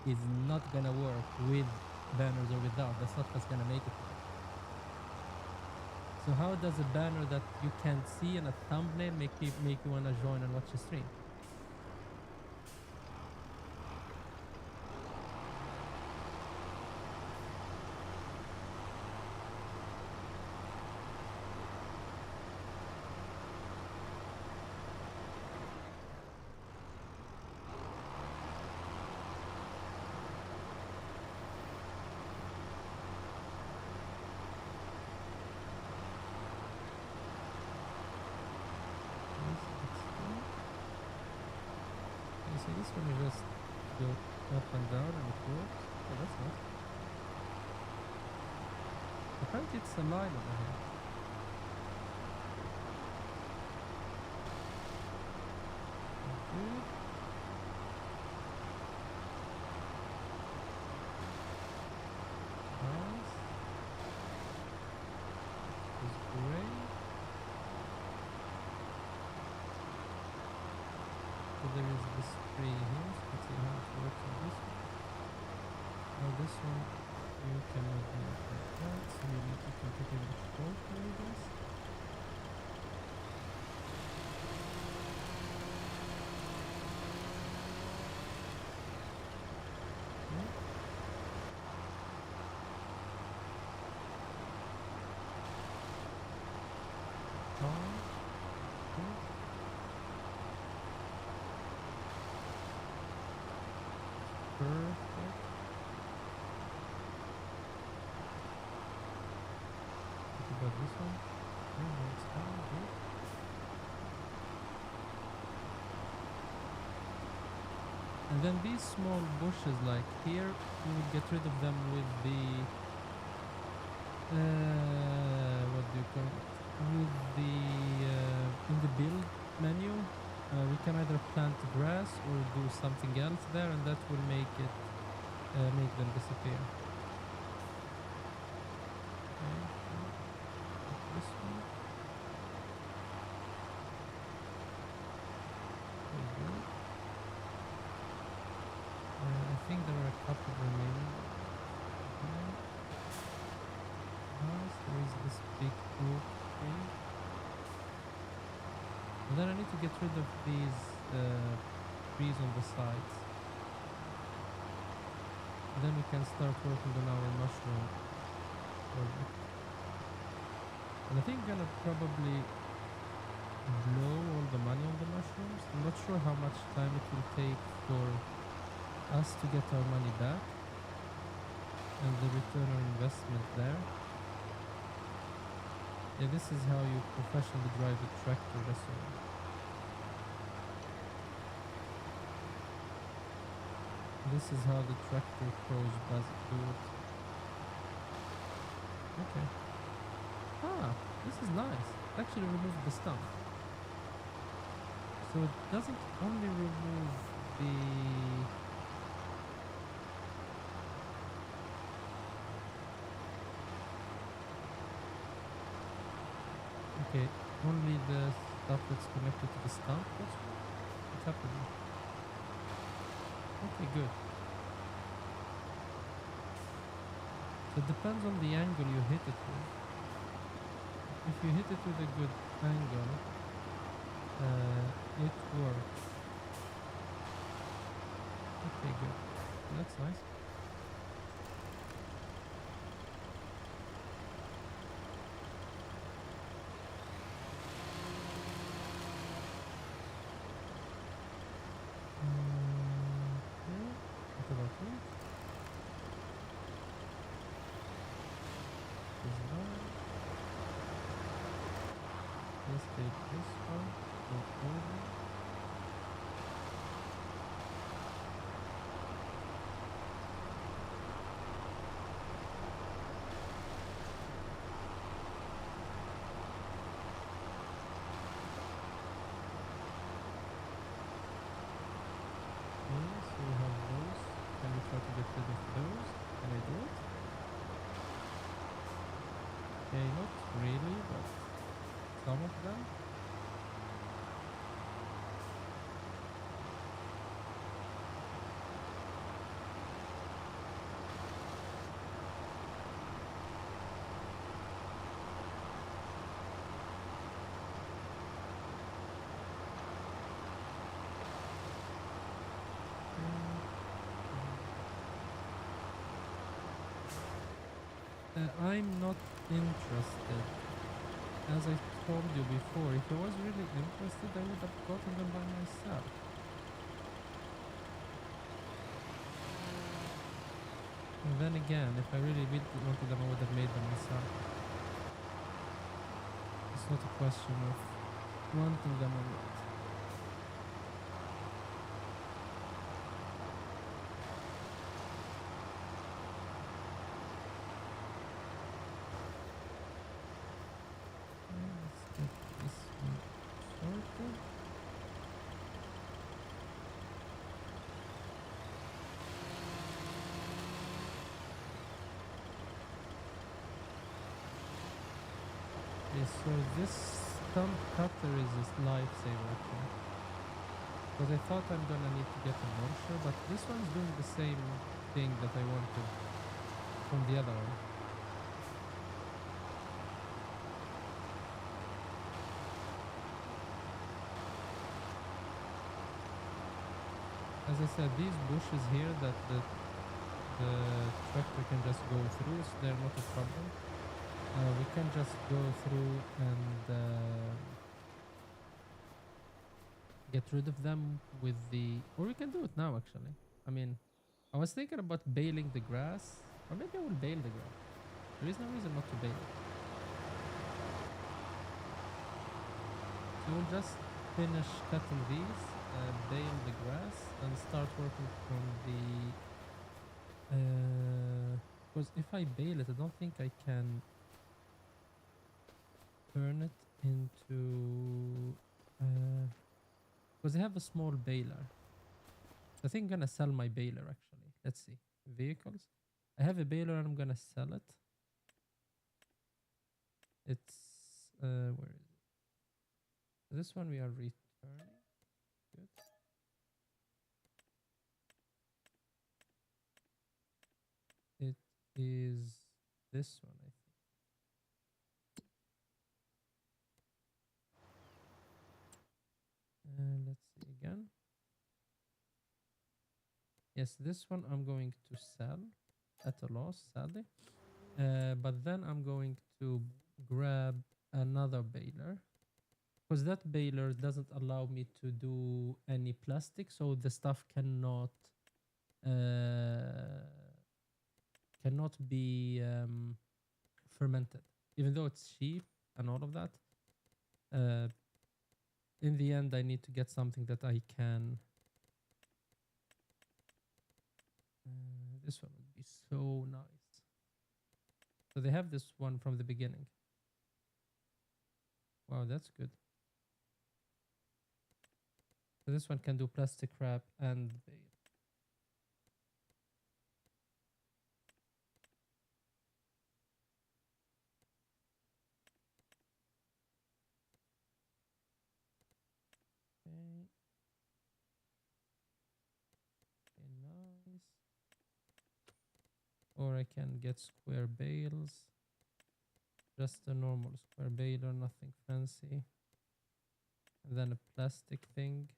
A: is not gonna work with banners or without. That's not what's gonna make it work. So how does a banner that you can't see and a thumbnail make you wanna join and watch a stream? So this one you just go up and down and it works. Oh, that's nice. Apparently it's a line over here. Good. Nice. This is great. So there is this tree here, so let's see how it works on this one. Now this one you cannot do it like that, so you need to put it in the short way, I guess. Okay. Fine. Good. Perfect. What about this one? Oh, no, it's fine. Good. And then these small bushes like here, you would get rid of them with the what do you call it? With the in the build menu, we can either plant grass or do something else there, and that will make them disappear. Okay, this one. Very good. I think there are a couple remaining. Okay. Nice. There is this big oak tree. And then I need to get rid of these trees on the sides. And then we can start working on our mushroom project. And I think I'm gonna probably blow all the money on the mushrooms. I'm not sure how much time it will take for us to get our money back and the return on investment there. Yeah, this is how you professionally drive a tractor, that's all. This is how the tractor pros does do it. Okay. Ah, this is nice. It actually removed the stump. So it doesn't only remove the... Okay, only the stuff that's connected to the stump. What's happening? Okay, good. So it depends on the angle you hit it with. If you hit it with a good angle, it works. Okay, good. That's nice. Okay. What about you? Is that? Let's take this one. Go over. Okay, so we have those. Can we try to get rid of those? Can I do it? Okay, not really, but some of them. I'm not interested. As I told you before, if I was really interested, I would have gotten them by myself. And then again, if I really wanted them, I would have made them myself. It's not a question of wanting them or not. Let's get this one sorted. Okay, so this stump cutter is a lifesaver actually. Because I thought I'm gonna need to get a launcher, but this one's doing the same thing that I wanted from the other one. As I said, these bushes here that the tractor can just go through, so they're not a problem. We can just go through and get rid of them with the... Or we can do it now, actually. I mean, I was thinking about baling the grass. Or maybe I will bale the grass. There is no reason not to bale it. So we'll just finish cutting these, bale the grass, and start working on the... Because if I bale it, I don't think I can turn it into... Because I have a small baler. I think I'm gonna sell my baler actually. Let's see. Vehicles. I have a baler and I'm gonna sell it. It's where is it? This one we are returning. Good. It is this one, I think. Let's see again. Yes, this one I'm going to sell at a loss, sadly. But then I'm going to grab another baler because that baler doesn't allow me to do any plastic, so the stuff cannot be fermented, even though it's cheap and all of that. In the end, I need to get something that I can. This one would be so nice. So they have this one from the beginning. Wow, that's good. So this one can do plastic wrap and bale. Okay. Okay, or I can get square bales. Just a normal square baler, nothing fancy. And then a plastic thing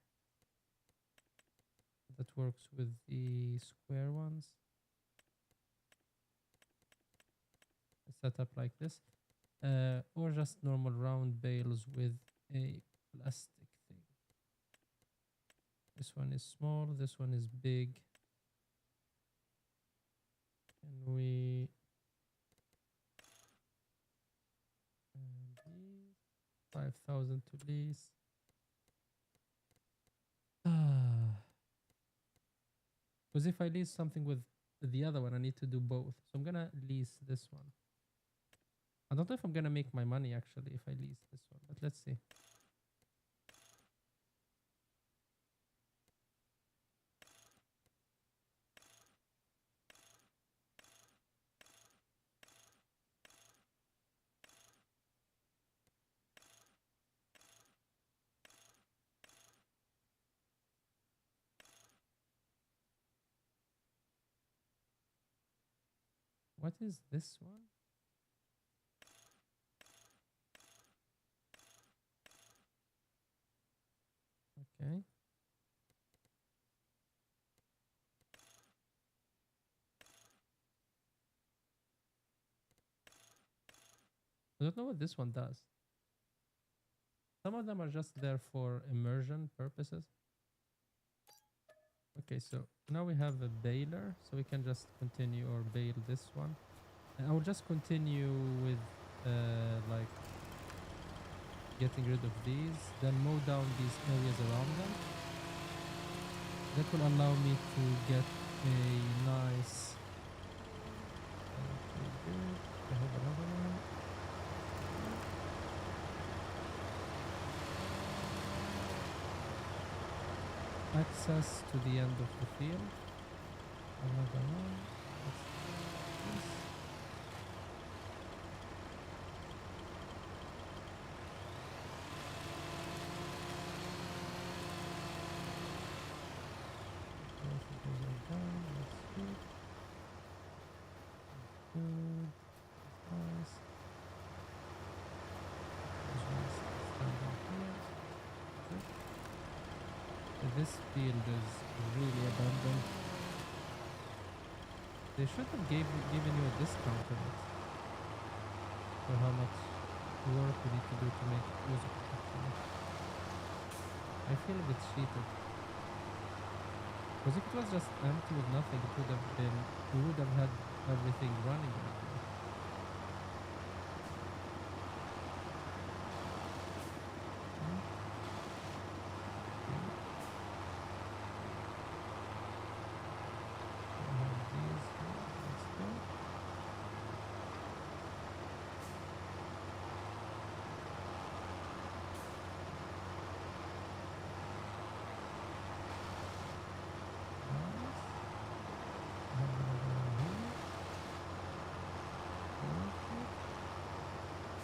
A: that works with the square ones. Set up like this. Or just normal round bales with a plastic thing. This one is small, this one is big. Can we 5,000 to lease. Because if I lease something with the other one, I need to do both. So I'm gonna lease this one. I don't know if I'm gonna make my money actually if I lease this one, but let's see. What is this one? Okay. I don't know what this one does. Some of them are just there for immersion purposes. Okay, so now we have a baler, so we can just continue or bale this one. And I will just continue with like getting rid of these, then mow down these areas around them. That will allow me to get a nice. Okay, good. I have another one. Access to the end of the field. Another one. Let's do this. Both of those are done. That's good. Good. Nice. Those ones stand down here. Good. This field is really abandoned. They should have given you a discount on it for how much work we need to do to make it usable. Actually, I feel a bit cheated. Because if it was just empty with nothing, it would have been. We would have had everything running right now.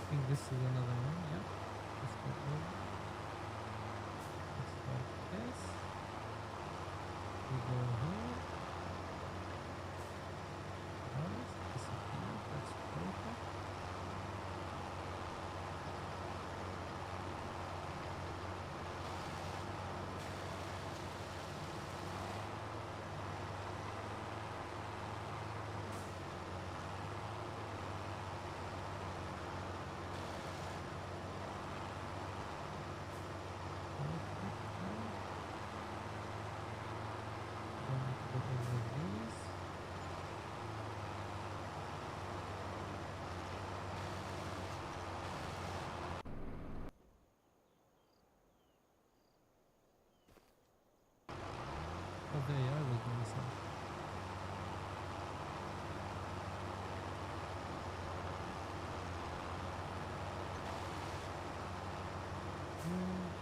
A: I think this is another one, yeah. Let's go over. Let's start this. We go here. Nice. Disappear. That's perfect. Oh, the AI was doing something. Nice.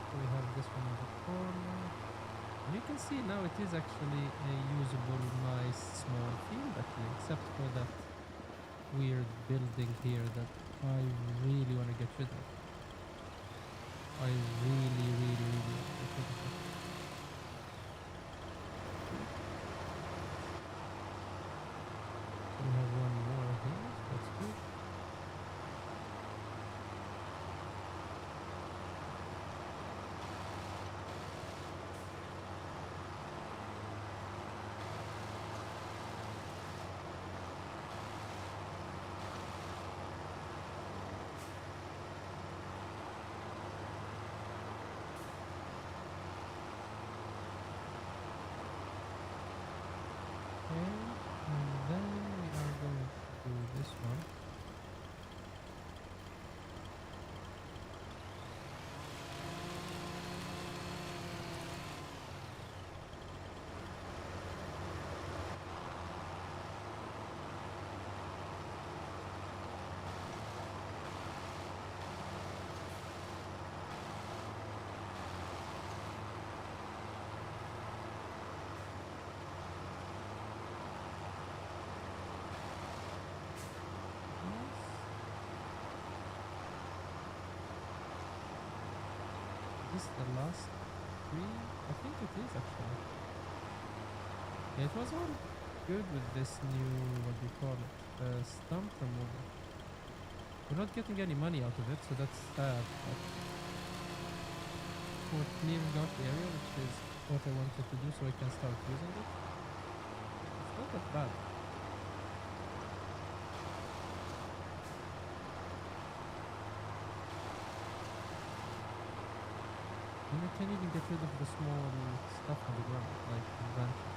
A: So we have this one in the corner. I need can see now it is actually a usable, nice, small field actually, except for that weird building here that I really want to get rid of. I really, really, really want to get rid of it. So we have one more here, so that's good. And then we are going to do this one. Is this the last tree? I think it is actually. Yeah, it was all good with this new, what do you call it, stump removal. We're not getting any money out of it, so that's sad. But for clearing out the area, which is what I wanted to do, so I can start using it, it's not that bad. And you can even get rid of the small stuff on the ground, like branches.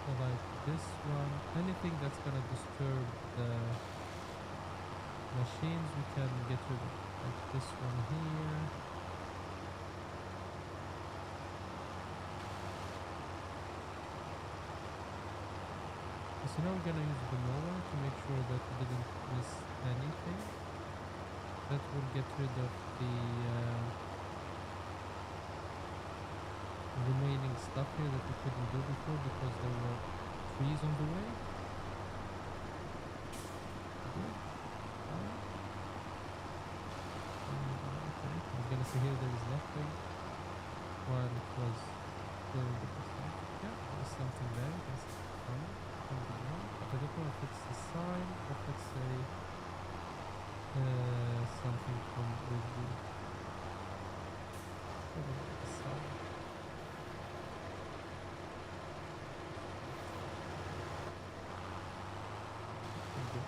A: So like this one, anything that's gonna disturb the machines, we can get rid of. Like this one here. So now we're gonna use the mower to make sure that we didn't miss anything. That will get rid of the remaining stuff here that we couldn't do before because there were trees on the way. Good. Okay. I was gonna say here there is nothing while it was still the percent. Yeah, there's something there. There's some on the ground. But I don't know if it's a sign or if it's something from review. Probably a sign. Okay.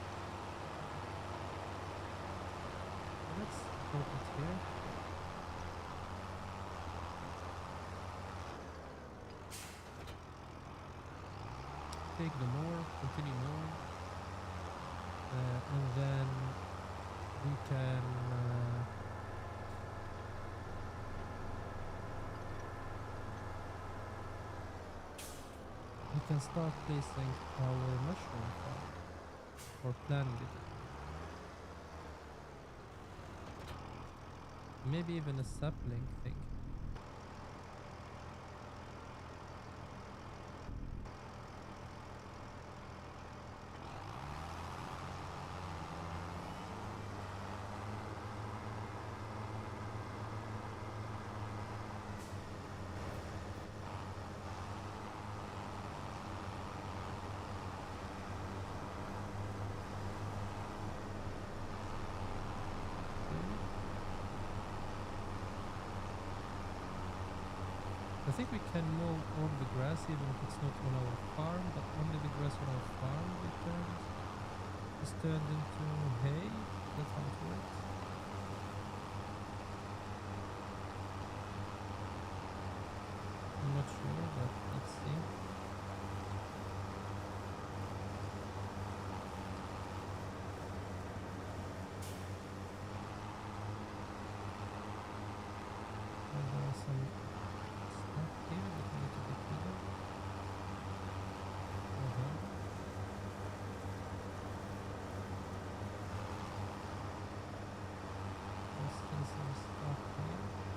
A: Let's put it here. Take the mower, continue mowing, and then we can start placing our mushroom farm or planning it. Maybe even a sapling thing. I think we can mow all the grass even if it's not on our farm, but only the grass on our farm is turned into hay. That's how it works. I'm not sure, but let's see. There are some stuff here that we need to get rid of. There's still some stuff here.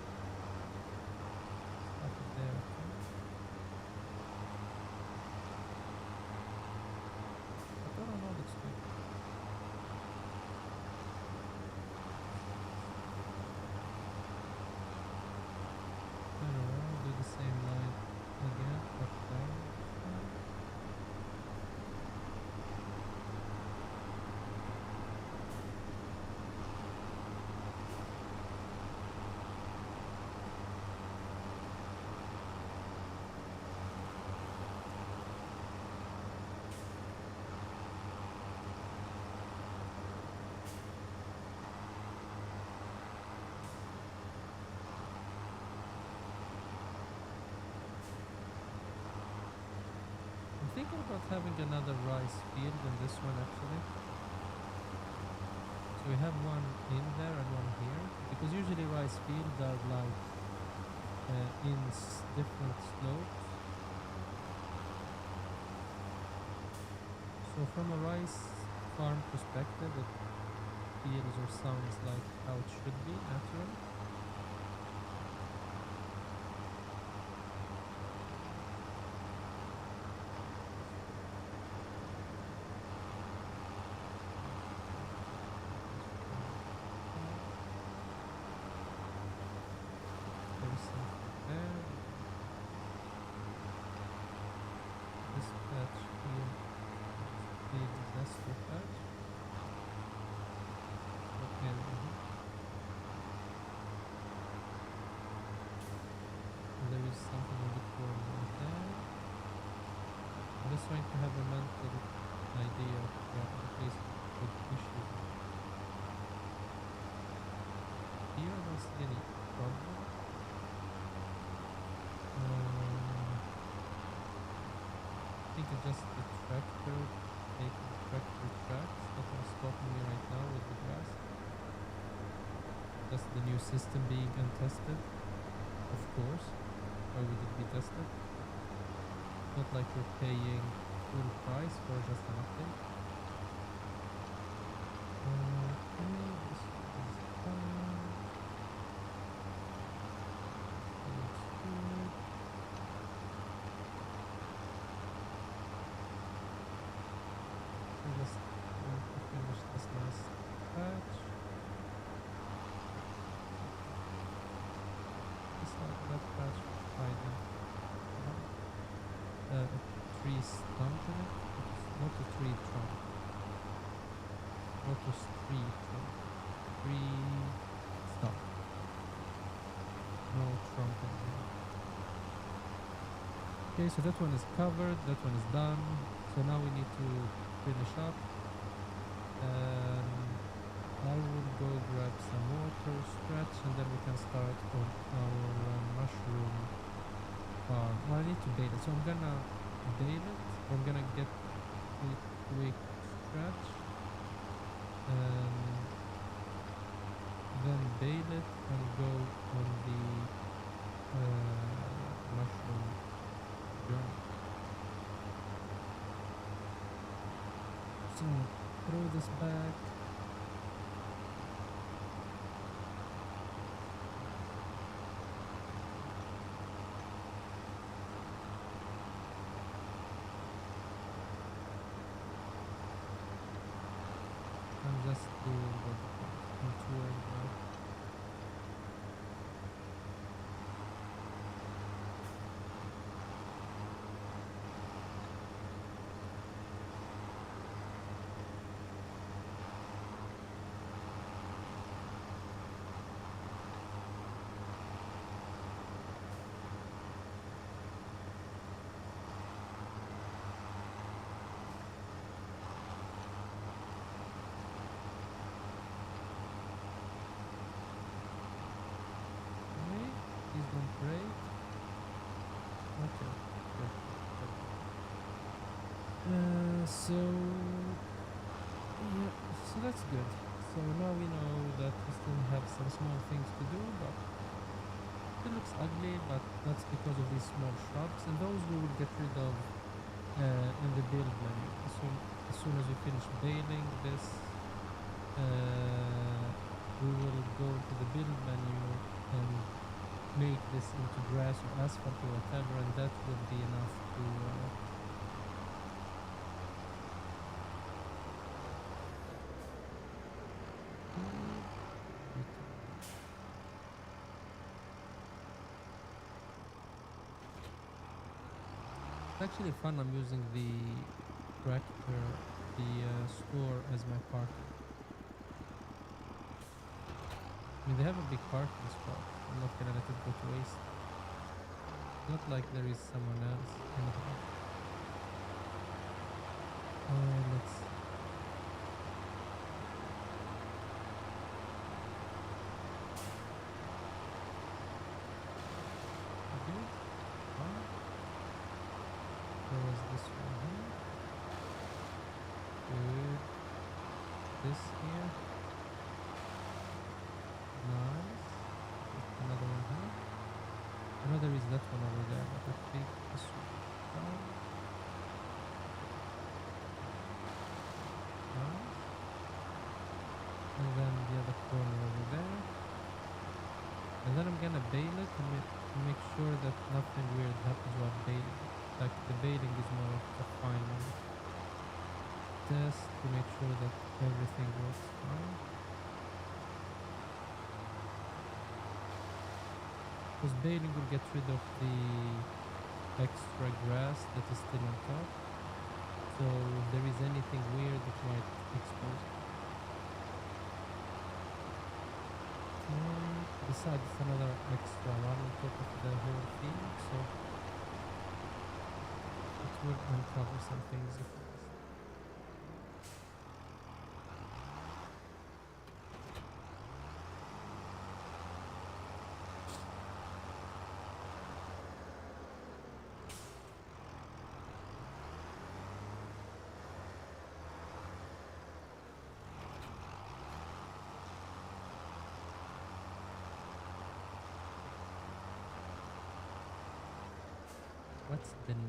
A: thinking about having another rice field in this one actually. So we have one in there and one here, because usually rice fields are like different slopes. So from a rice farm perspective, it feels or sounds like how it should be naturally. There's something there. This patch here is the disaster patch. Okay. There is something in the corner right there. I'm just trying to have a mental idea of where the place would issue. Here I don't see any problem. I think it's just the tractor taking tractor tracks that are stopping me right now with the grass. Just the new system being untested, of course. Why would it be tested? Not like you're paying full price for just an update. Okay, this is fine. Looks good. I just want to finish this last patch. That patch hiding a tree stump in it. It's not a tree trunk. Not a tree trunk. Tree stump. No trunk in here. Okay, so that one is covered, that one is done. So now we need to finish up. I will go grab some water, stretch, and then we can start on our mushroom farm. Well, I need to bale it, so I'm gonna bale it. I'm gonna get a quick stretch, and then bale it and go on the mushroom journey. So throw this back. I'm just doing what I'm touring now. Please don't break. Okay, good. So yeah, so that's good. So now we know that we still have some small things to do, but it looks ugly, but that's because of these small shrubs, and those we will get rid of in the build menu. So as soon as we finish baling this, we will go to the build menu and make this into grass or asphalt or whatever, and that will be enough to it's actually fun. I'm using the tractor, the store as my parking. I mean, they have a big parking spot. I'm not gonna let it go to waste. Not like there is someone else. Anyhow. Let's see. Okay. Fine. There was this one here. that one over there, but let's take this one down. Nice. And then the other corner over there. And then I'm gonna bale it to make sure that nothing weird happens while baling. Like the baling is more of a final test to make sure that everything works fine. Because baling will get rid of the extra grass that is still on top. So if there is anything weird, it might expose it. And besides, it's another extra one on top of the whole field, so it will uncover some things if it is. What's the net?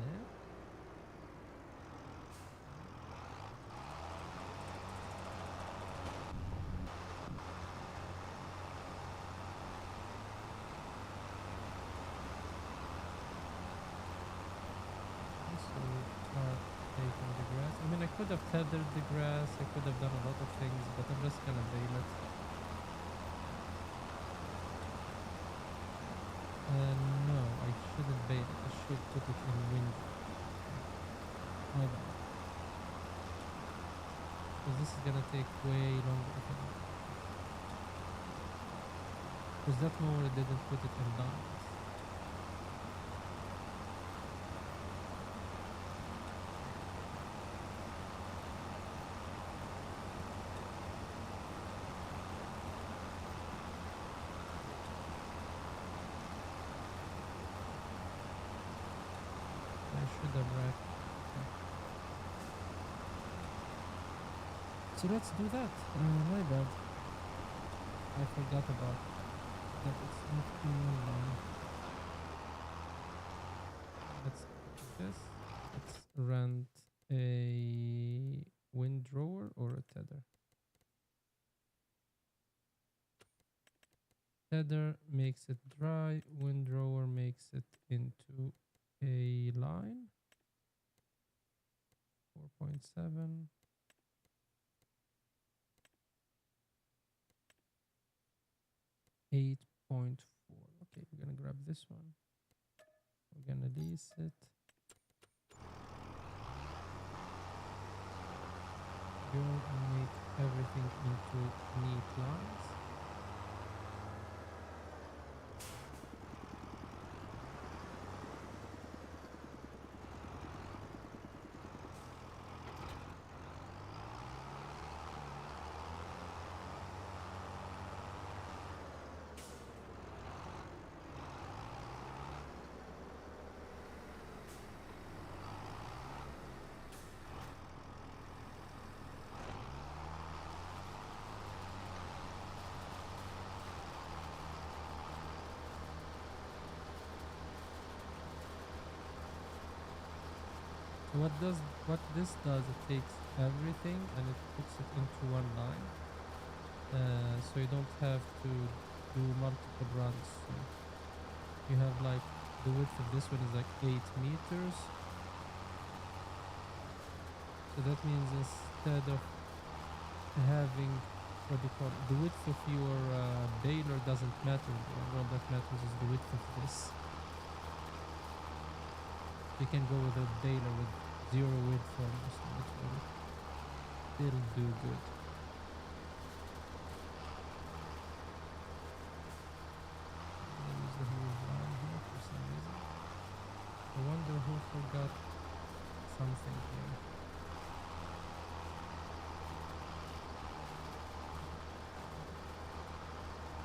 A: So we are taking the grass. I mean, I could have tethered the grass, I could have done a lot of things, but I'm just gonna bale it. No, I shouldn't bale it. I should put it in wind. My bad. Because this is gonna take way longer. Because that mower didn't put it in lines. I should have racked. So let's do that. My bad. I forgot about that. It's not in line. Let's do this. Let's rent a windrower or a tether. Tether makes it dry. Windrower makes it into a line. 4.7. 8.4. Okay, we're gonna grab this one. We're gonna lease it. Go and make everything into neat lines. So what this does, it takes everything and it puts it into one line. So you don't have to do multiple runs. So you have like the width of this one is like 8 meters. So that means instead of having what do you call it, the width of your baler doesn't matter. All that matters is the width of this. You can go with a baler with 0 width almost, and it will still do good. I'll use the whole line here for some reason. I wonder who forgot something here.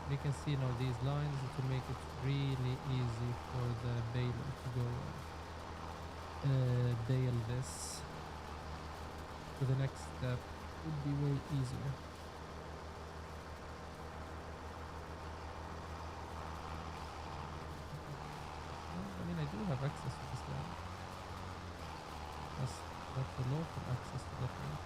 A: You can see now these lines to make it really easy for the baler to go bale this. So the next step would be way easier. but the local access to that meat.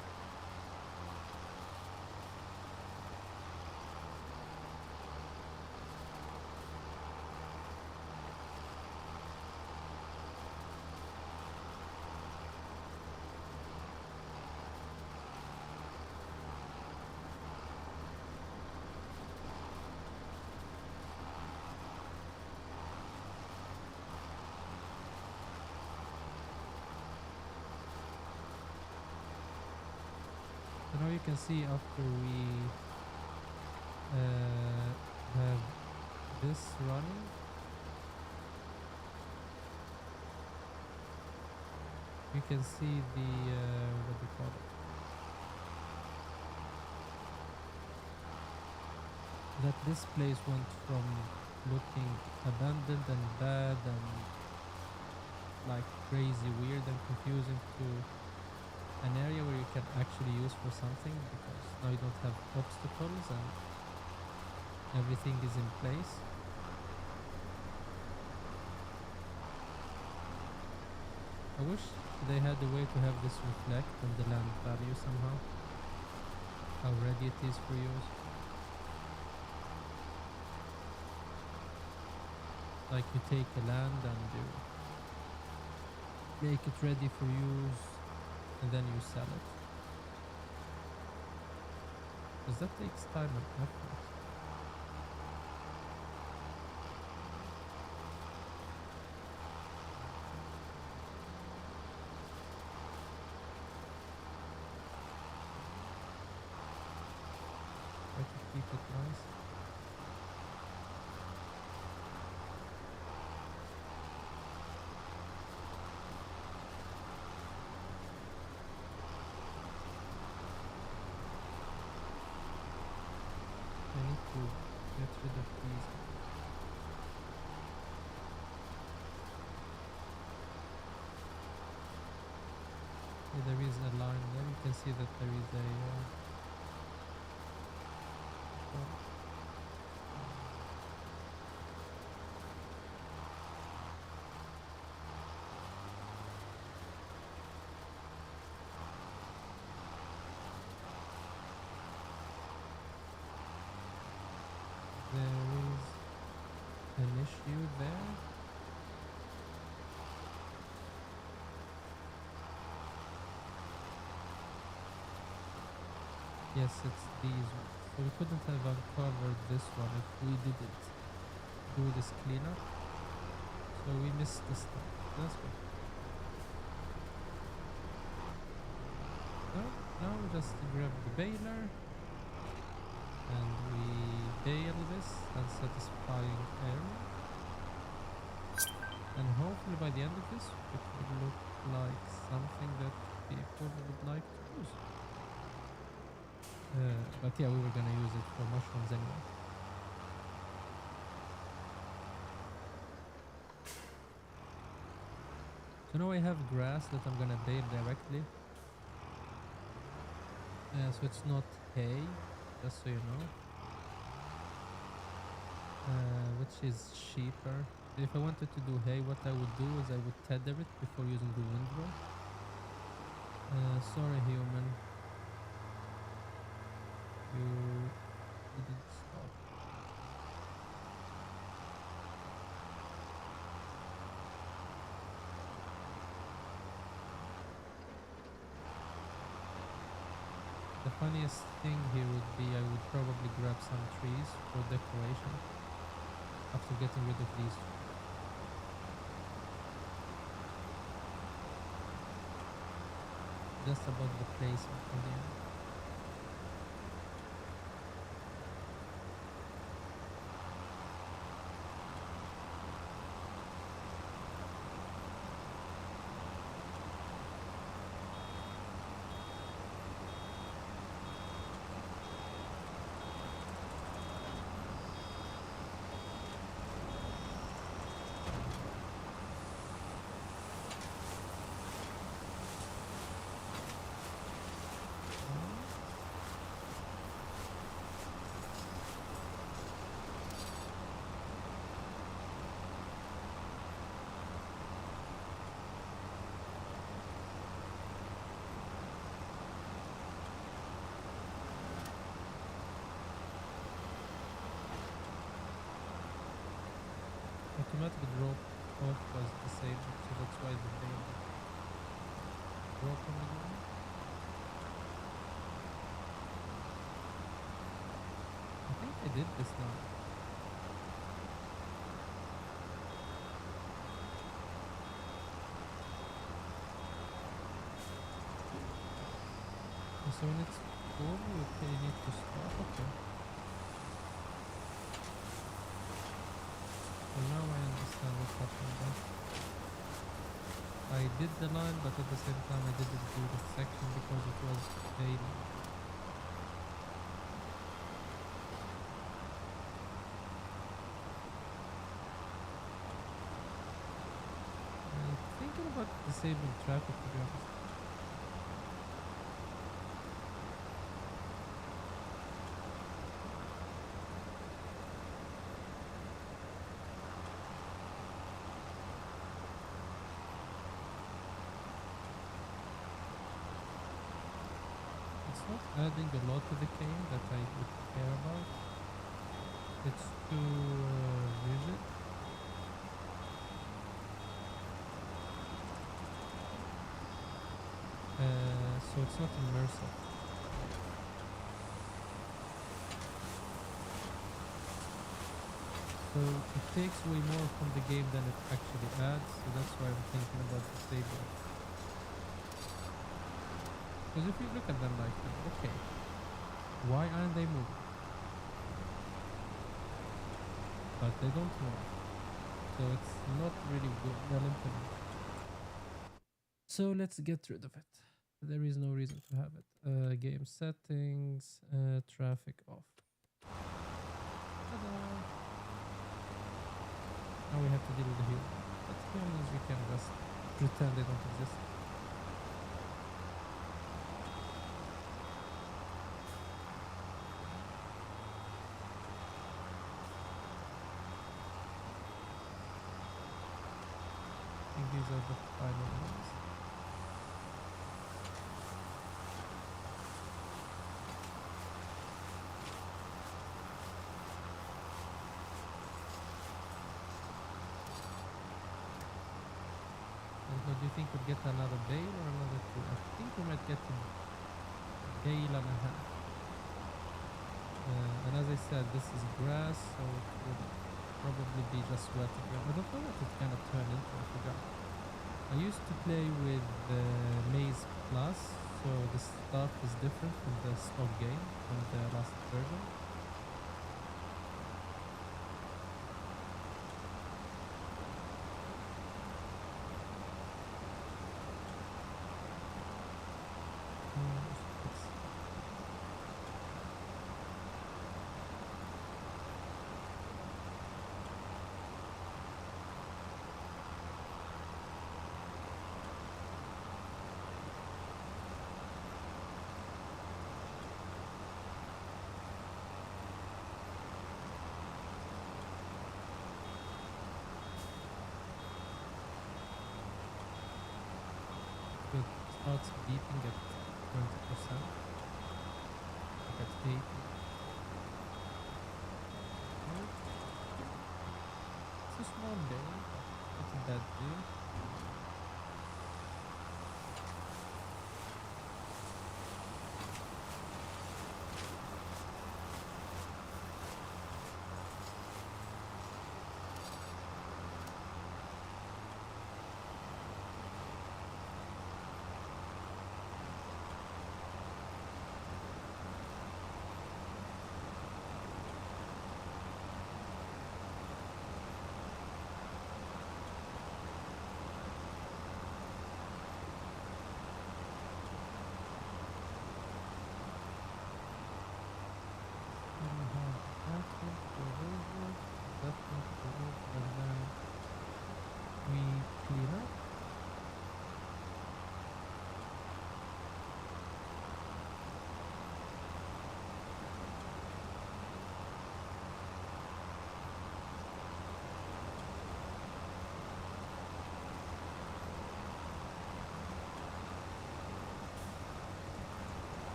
A: So now you can see after we have this running, you can see the what do you call it? That this place went from looking abandoned and bad and like crazy, weird and confusing to an area where you can actually use for something, because now you don't have obstacles and everything is in place. I wish they had a way to have this reflect on the land value somehow, how ready it is for use. Like you take a land and you make it ready for use and then you sell it. Because that takes time and effort. Try to keep it nice. I need to get rid of these. Yeah, there is a line there. You can see that there is a there is an issue there. Yes, it's these ones. So we couldn't have uncovered this one if we didn't do this cleanup. So we missed the stuff. That's good. So now we just grab the baler and we bale this unsatisfying area. And hopefully by the end of this it will look like something that people would like to use. But yeah, we were gonna use it for mushrooms anyway. So now I have grass that I'm gonna bale directly. So it's not hay, just so you know. Which is cheaper. If I wanted to do hay, what I would do is I would tether it before using the windrow. Sorry human. You didn't stop. The funniest thing here would be I would probably grab some trees for decoration after getting rid of these. Just about the placement in the end. automatic drop off was disabled, so that's why the bale dropped on the ground. I think I did this now. So when it's full, you need to stop. Okay. So now I understand what's happening there. I did the line, but at the same time I didn't do the section because it was failing. I'm thinking about disabling traffic, to be honest. It's not adding a lot to the cane that I would care about. It's too rigid. So it's not immersive. So it takes way more from the game than it actually adds, so that's why I'm thinking about disabling. Because if you look at them like that, okay, why aren't they moving? But they don't move. So it's not really well implemented. So let's get rid of it. There is no reason to have it. Game settings, traffic off. Ta-da! Now we have to deal with the hill. But humans, we can just pretend they don't exist. I think these are the final ones. Do you think we'll get another bale or another two? I think we might get a bale and a half. And as I said, this is grass, so it would probably be just wet ground. I don't know what it's gonna turn into, I forgot. I used to play with Maize Plus, so the stuff is different from the stock game, from the last version. It starts beeping at 20%, like at 80. It's a small bale, not a bad deal.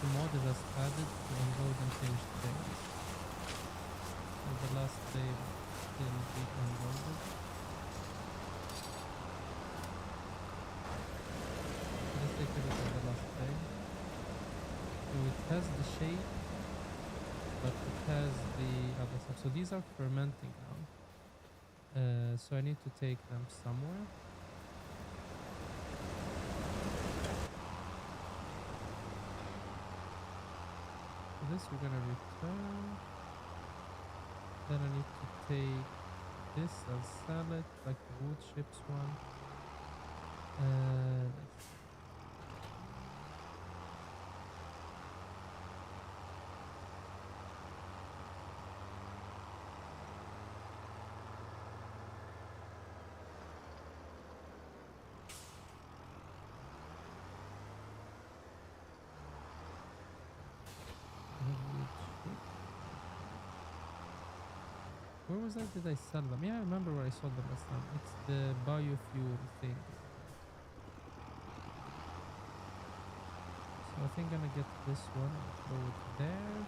A: to mod, I just added to unload and change trains. So the last day still be unloaded. Let's take a look at the last day. So it has the shape, but it has the other stuff. So these are fermenting now. So I need to take them somewhere. So this we're gonna return. Then I need to take this, I'll sell it, like the wood chips one. Let's see. Where was I? Did I sell them? Yeah, I remember where I sold them last time. It's the biofuel thing. So I think I'm gonna get this one, throw it there.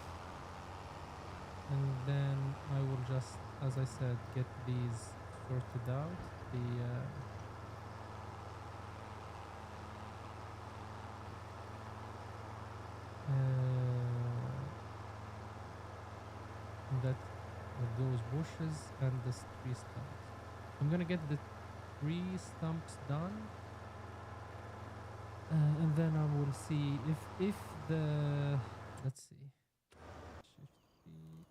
A: And then I will just, as I said, get these sorted out. The that those bushes and the tree stumps. I'm gonna get the tree stumps done, and then I will see if the let's see. Shift key,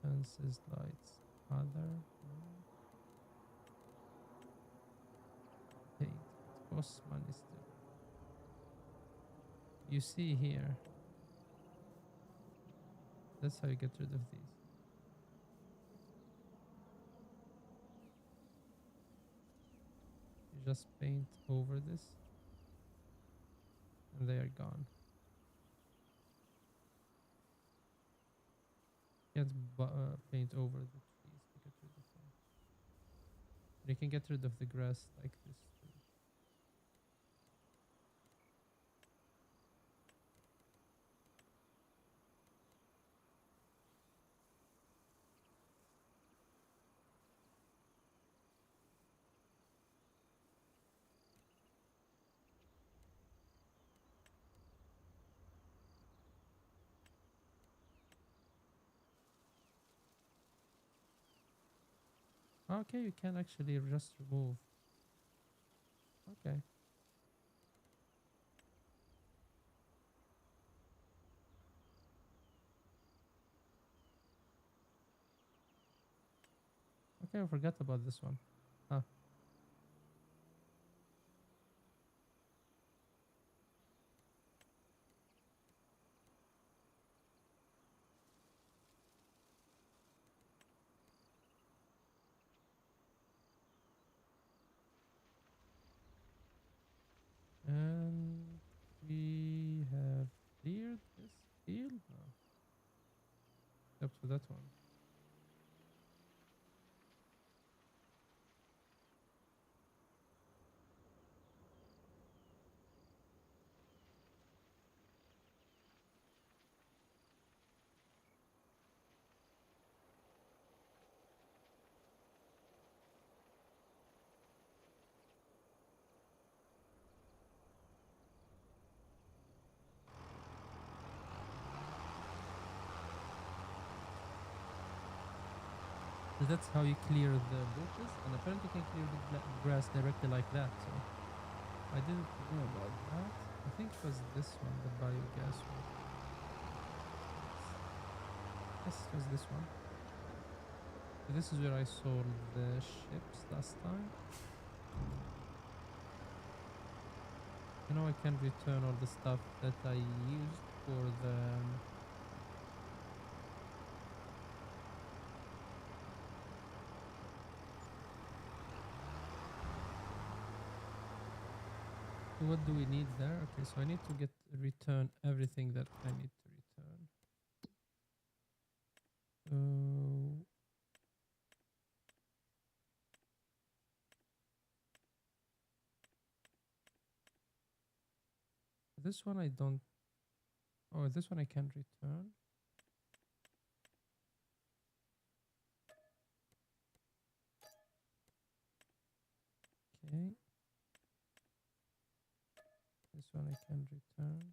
A: fences, lights, other, no. Paint. It costs money still. You see here. That's how you get rid of these. You just paint over this, and they are gone. Can't paint over the trees to get rid of them. You can get rid of the grass like this too. Okay, you can actually just remove. Okay. Okay, I forgot about this one. Huh. And we have cleared this field. No, except for that one. So that's how you clear the bushes, and apparently you can clear the grass directly like that. So I didn't know about that. I think it was this one, the biogas one. Yes, it was this one. So this is where I sold the ships last time. You know, I can return all the stuff that I used for the so what do we need there? Okay, so I need to get return everything that I need to return. So This one I don't. Oh, this one I can return. Okay. This one I can return.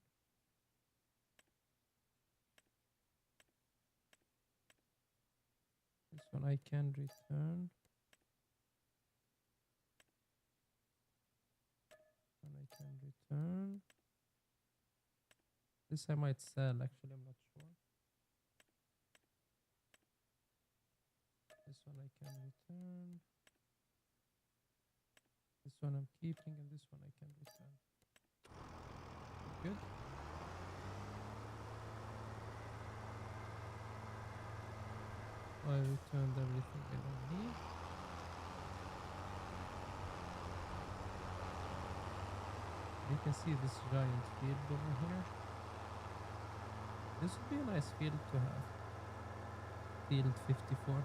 A: This one I can return. And I can return. This I might sell, actually, I'm not sure. This one I can return. This one I'm keeping, and this one I can return. Good. I returned everything I don't need. You can see this giant field over here. This would be a nice field to have. Field 54.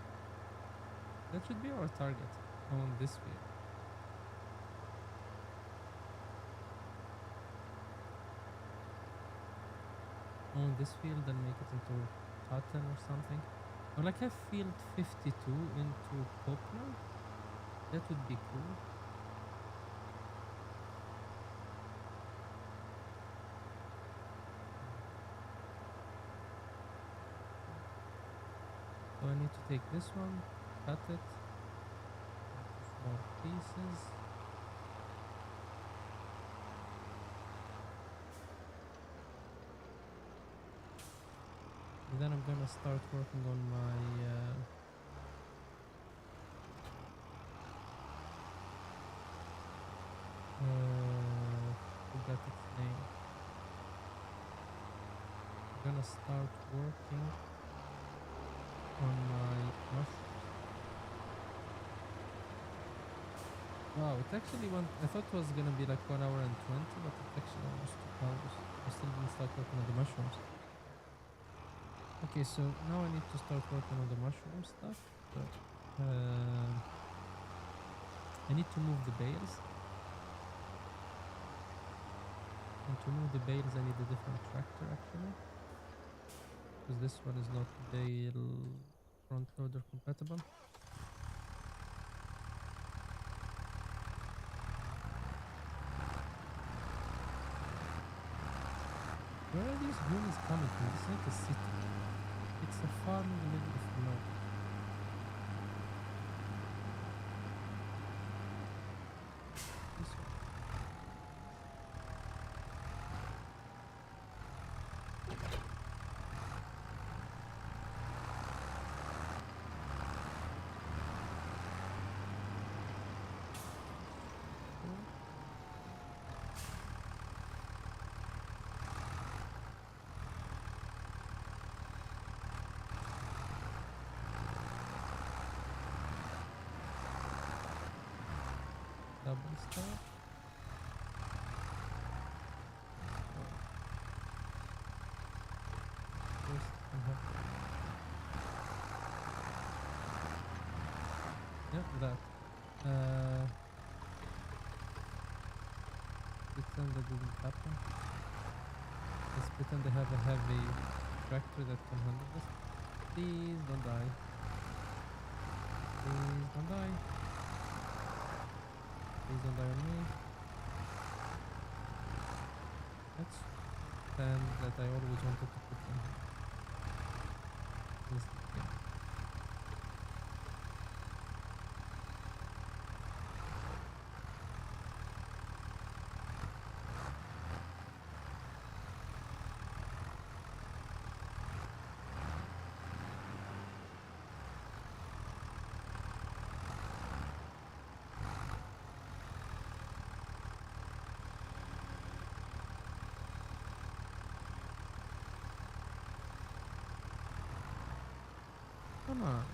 A: That should be our target on this field. Own this field and make it into cotton or something. Or like have field 52 into poplar. That would be cool. So I need to take this one, cut it into small pieces. And then I'm gonna start working on my forgot its name. I'm gonna start working on my mushrooms. Wow, it actually went. I thought it was gonna be like 1 hour and 20, but it's actually almost 2 hours. I still didn't start working on the mushrooms. Okay, so now I need to start working on the mushroom stuff. But, I need to move the bales. And to move the bales, I need a different tractor actually. Because this one is not bale front loader compatible. Where are these humans coming from? It's not a city. It's a farm in the middle of nowhere. This one. Double stop. First, I have that. Pretend that didn't happen. Let's pretend they have a heavy tractor that can handle this. Please don't die. Please don't die. Please don't die on me. Let's pretend that I always wanted to put them here. Just, yeah. Come on.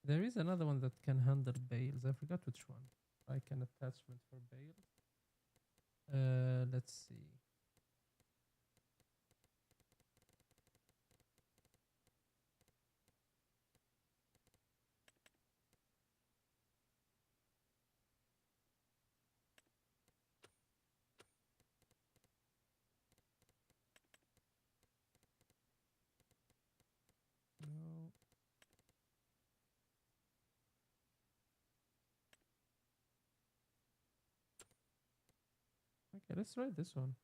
A: There is another one that can handle bales. I forgot which one. Like an attachment for bales. Let's see. Okay, let's try this one.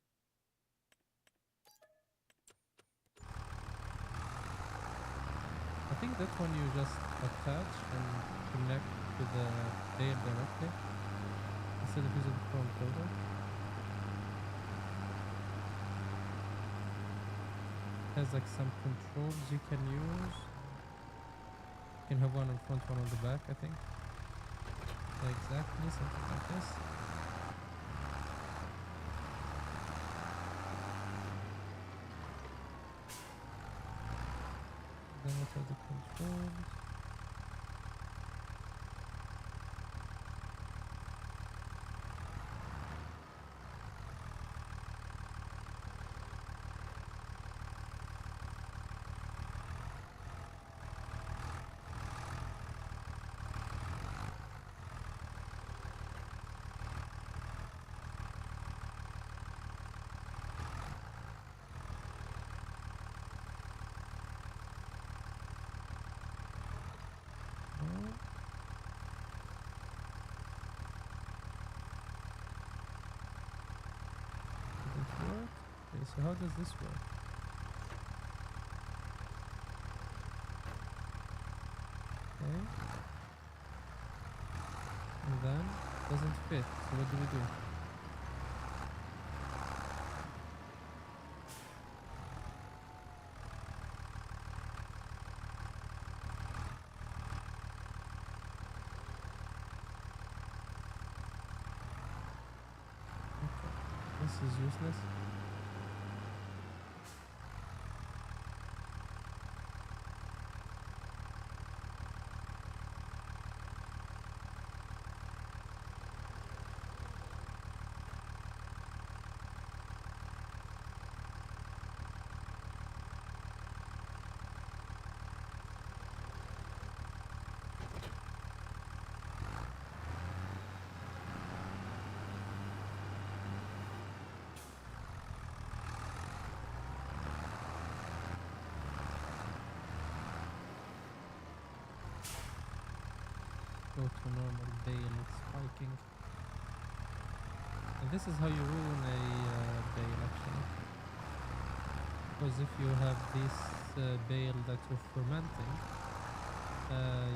A: I think that one you just attach and connect to the bale directly instead of using the front loader. Has like some controls you can use. You can have one on front, one on the back, I think. Exactly, something like this. Then what are the controls? No. Didn't work. Okay, so how does this work? Okay. And then doesn't fit. So what do we do? Okay. This is useless. Go to normal bale, it's spiking. And this is how you ruin a bale actually. Because if you have this bale that you're fermenting,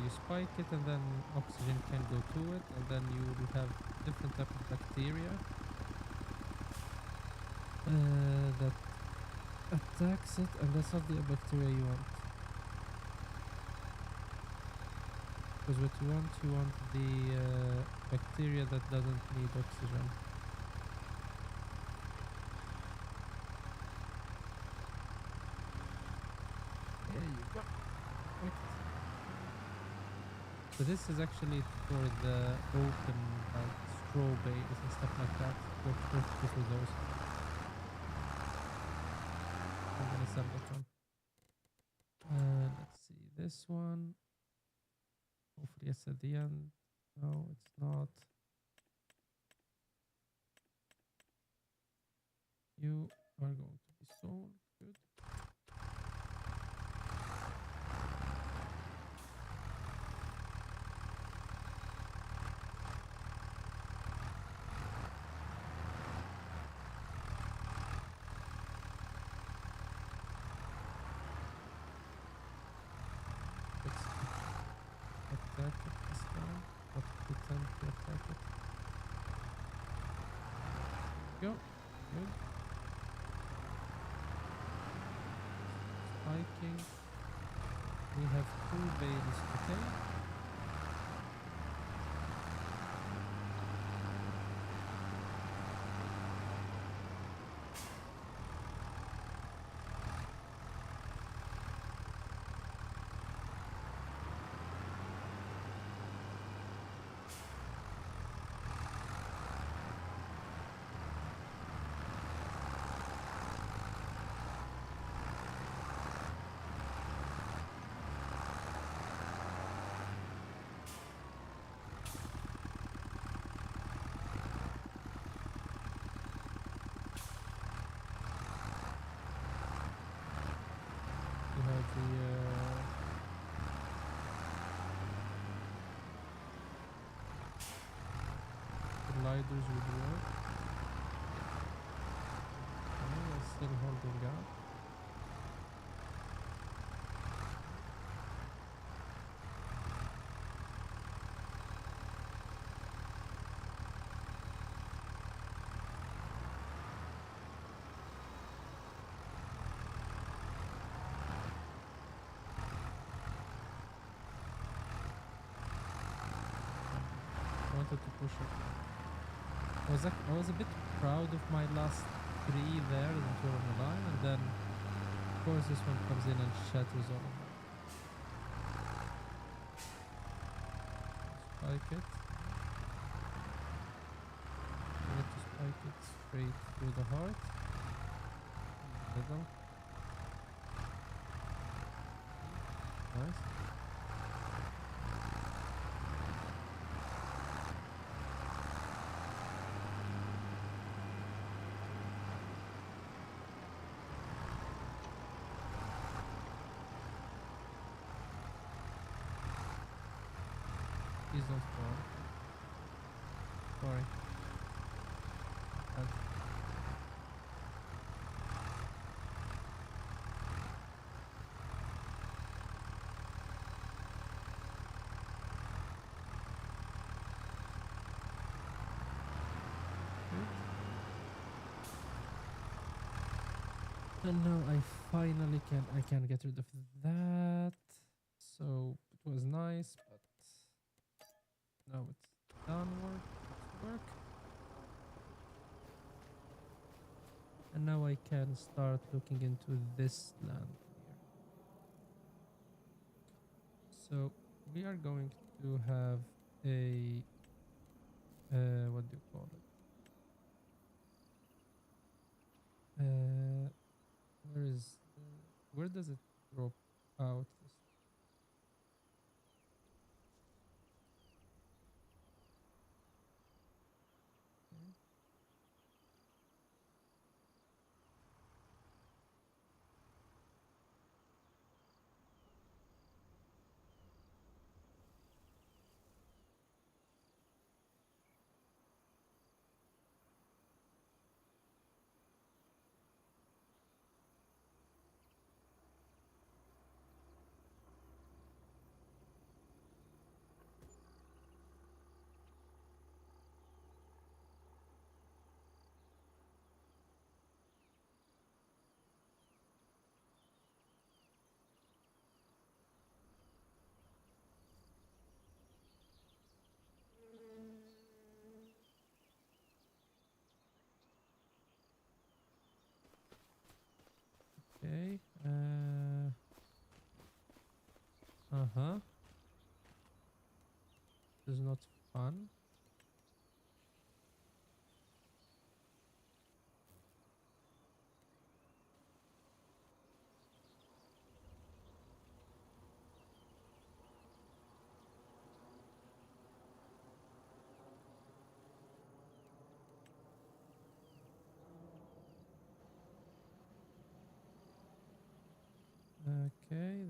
A: you spike it and then oxygen can go to it, and then you will have different type of bacteria that attacks it, and that's not the bacteria you want. Because what you want the bacteria that doesn't need oxygen. There you go. Perfect. So this is actually for the open like straw bales and stuff like that. Works perfectly for those. I'm gonna sell that one. Let's see this one. Hopefully it's at the end. No, it's not. You are going to be sold. Good. Let's attack it this time. Or pretend to attack it. Go. Good. Spiking. We have 2 bales to take. You have the gliders would work. still holding out. I wanted to push it. I was a bit proud of my last 3 there in the tour of the line, and then of course this one comes in and shatters all of them. Spike it. I want to spike it straight through the heart. Middle. Nice. Please don't fall. Sorry. And now I finally can get rid of that. So it was nice, but now it's downward. It's work. And now I can start looking into this land here. So we are going to have a what do you call it? Where does it drop out this? Okay. Okay. Uh-huh. This is not fun. Okay,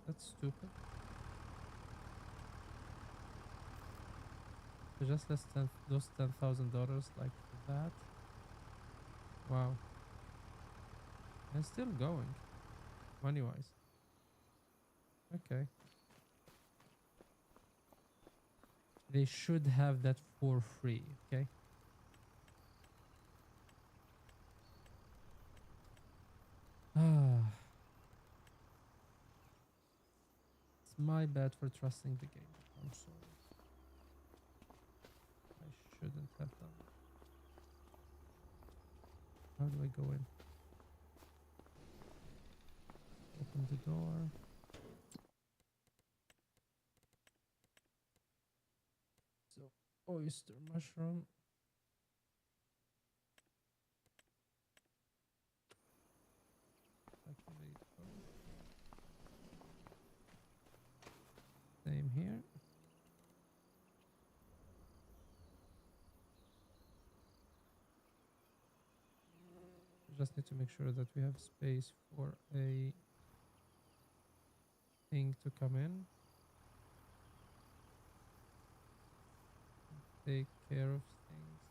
A: that's stupid. So just less than those $10,000 like that. Wow. And still going, money wise. Okay. They should have that for free, okay? Ah. It's my bad for trusting the game. I'm sorry. I shouldn't have done that. How do I go in? Open the door. So, oyster mushroom. Activate code. Same here. Just need to make sure that we have space for a thing to come in. Take care of things.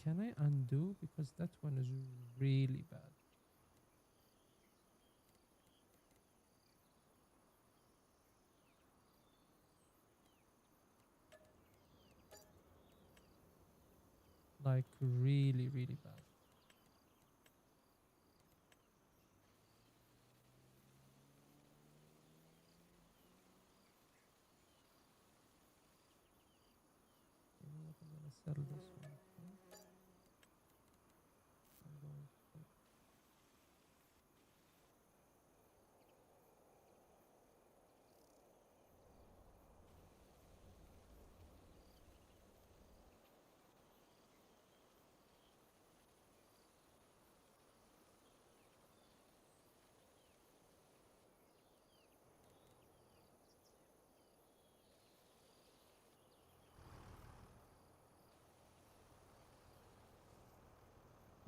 A: Can I undo? Because that one is really bad. Like really, really bad. You know what? I'm gonna sell this one. Okay? I'm going to.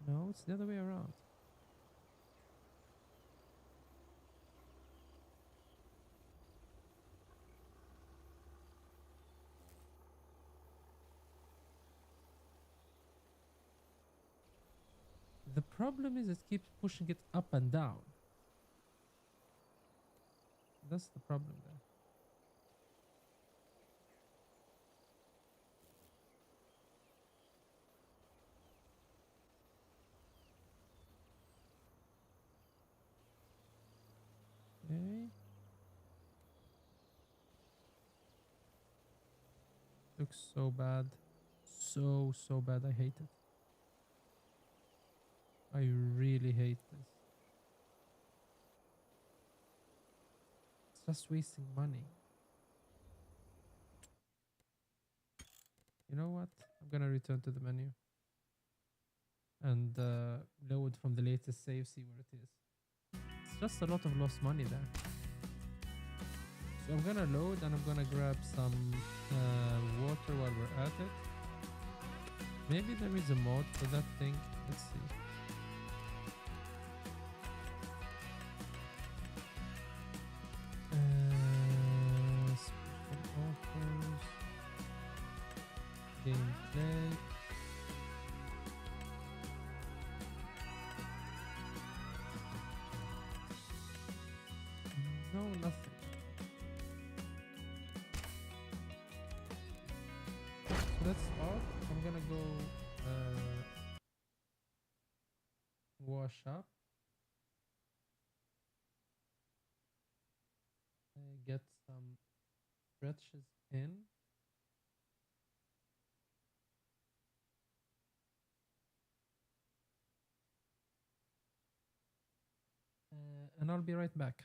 A: No, it's the other way around. The problem is it keeps pushing it up and down. That's the problem there. Okay. Looks so bad. So bad. I hate it. I really hate this. It's just wasting money. You know what? I'm gonna return to the menu and load from the latest save, see where it is. It's just a lot of lost money there. So I'm gonna load and I'm gonna grab some water while we're at it. Maybe there is a mod for that thing. Let's see. Special offers. Gameplay. No, nothing. So let's start. I'm gonna go wash up, get some stretches in. And I'll be right back.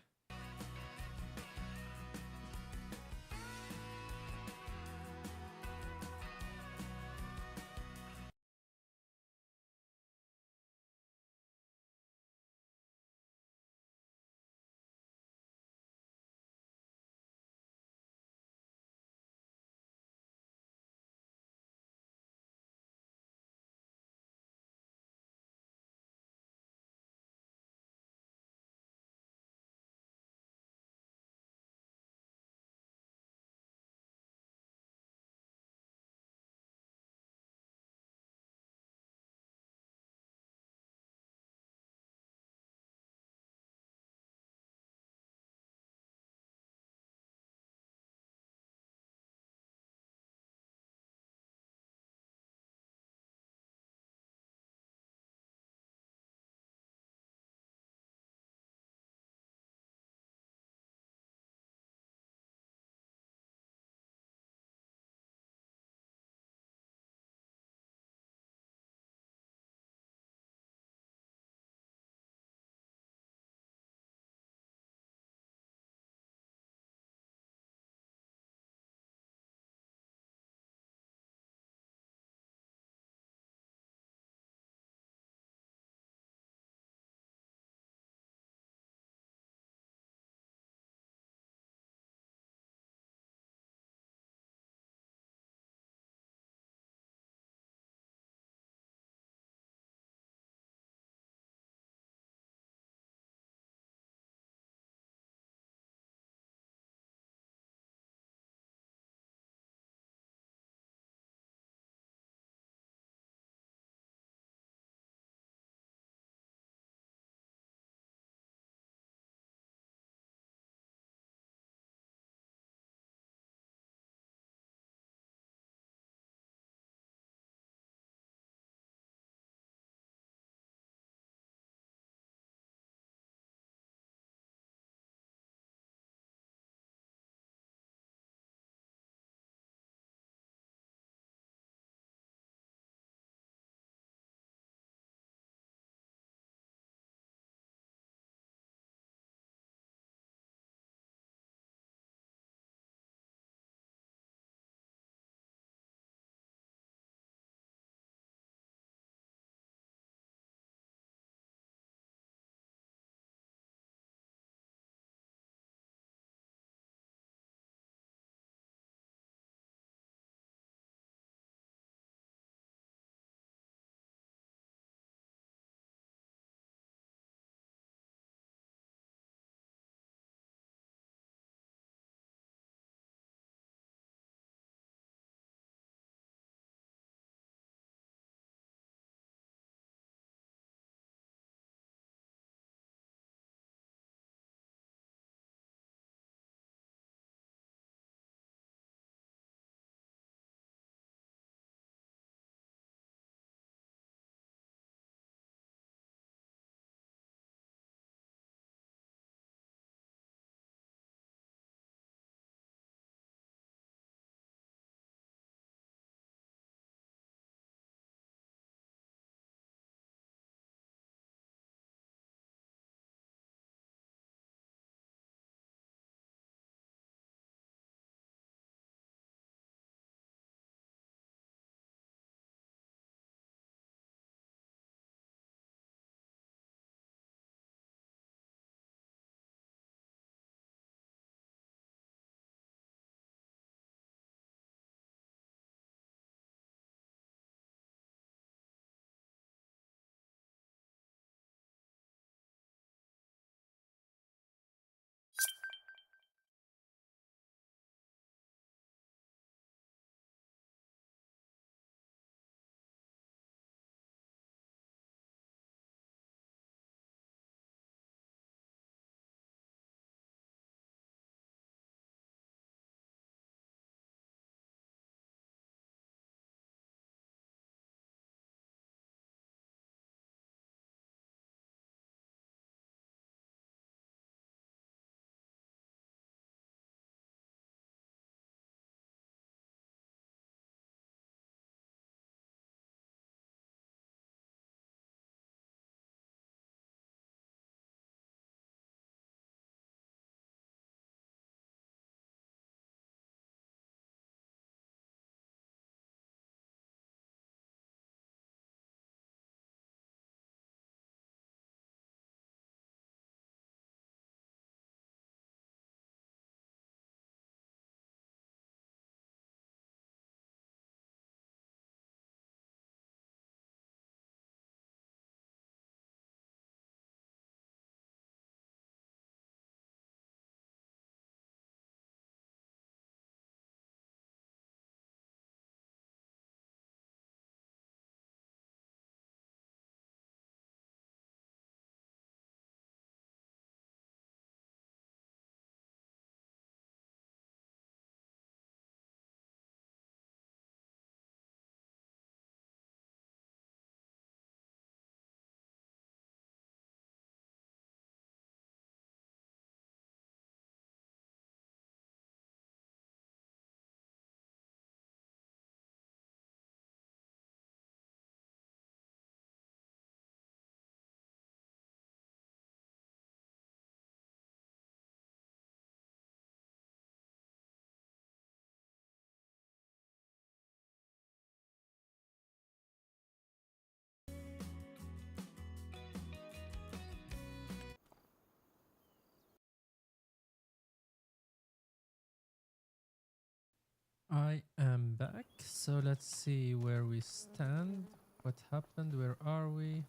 A: I am back. So let's see where we stand. What happened? Where are we?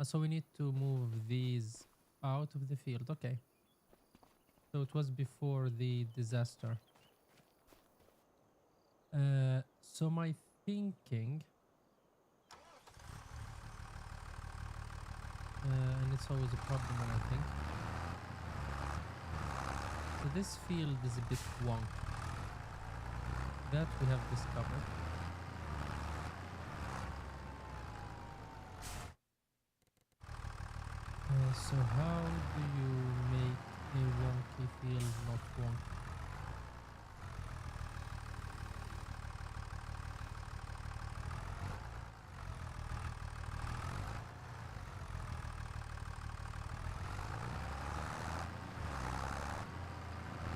A: So we need to move these out of the field. Okay. So it was before the disaster. So my thinking, and it's always a problem when I think. So this field is a bit wonky. That we have discovered. So how do you make a wonky field not wonky?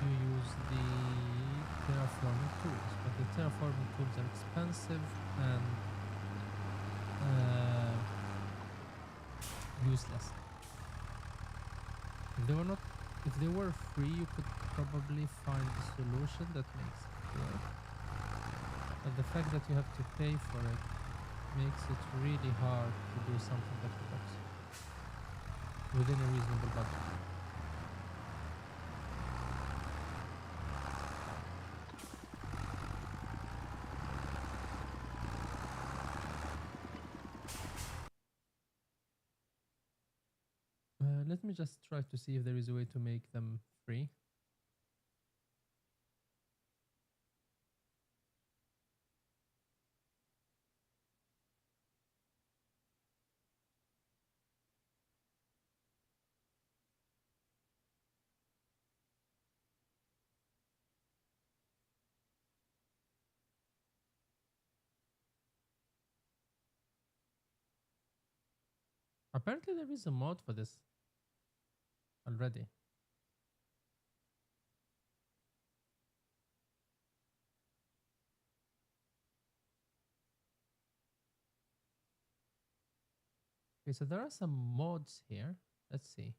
A: You use the terraforming tools, but the terraforming tools are expensive and uh, useless. If they were not, if they were free, you could probably find a solution that makes it work. But the fact that you have to pay for it makes it really hard to do something that works within a reasonable budget. Let me just try to see if there is a way to make them free. Apparently there is a mod for this already. Okay, so there are some mods here. Let's see.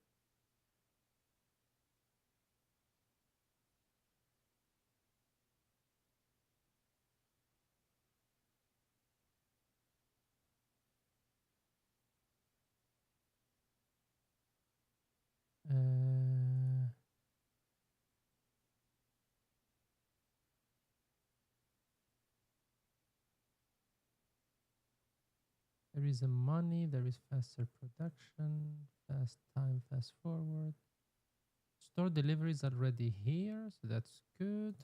A: Uh, there is a money, there is faster production, fast time, fast forward. Store delivery is already here, so that's good.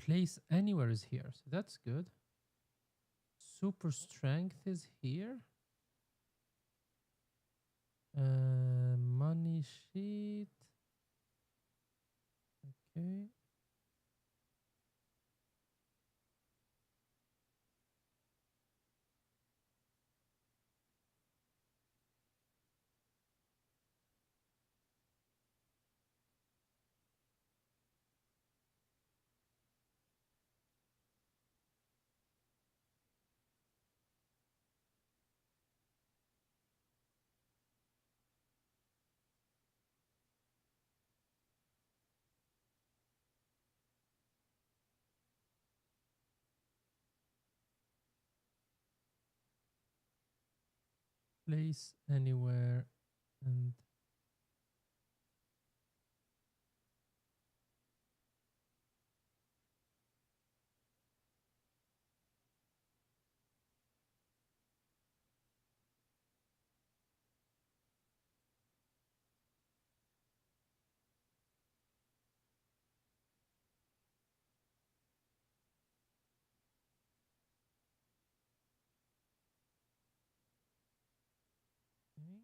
A: Place anywhere is here, so that's good. Super strength is here. Money sheet. Okay. Place anywhere and okay.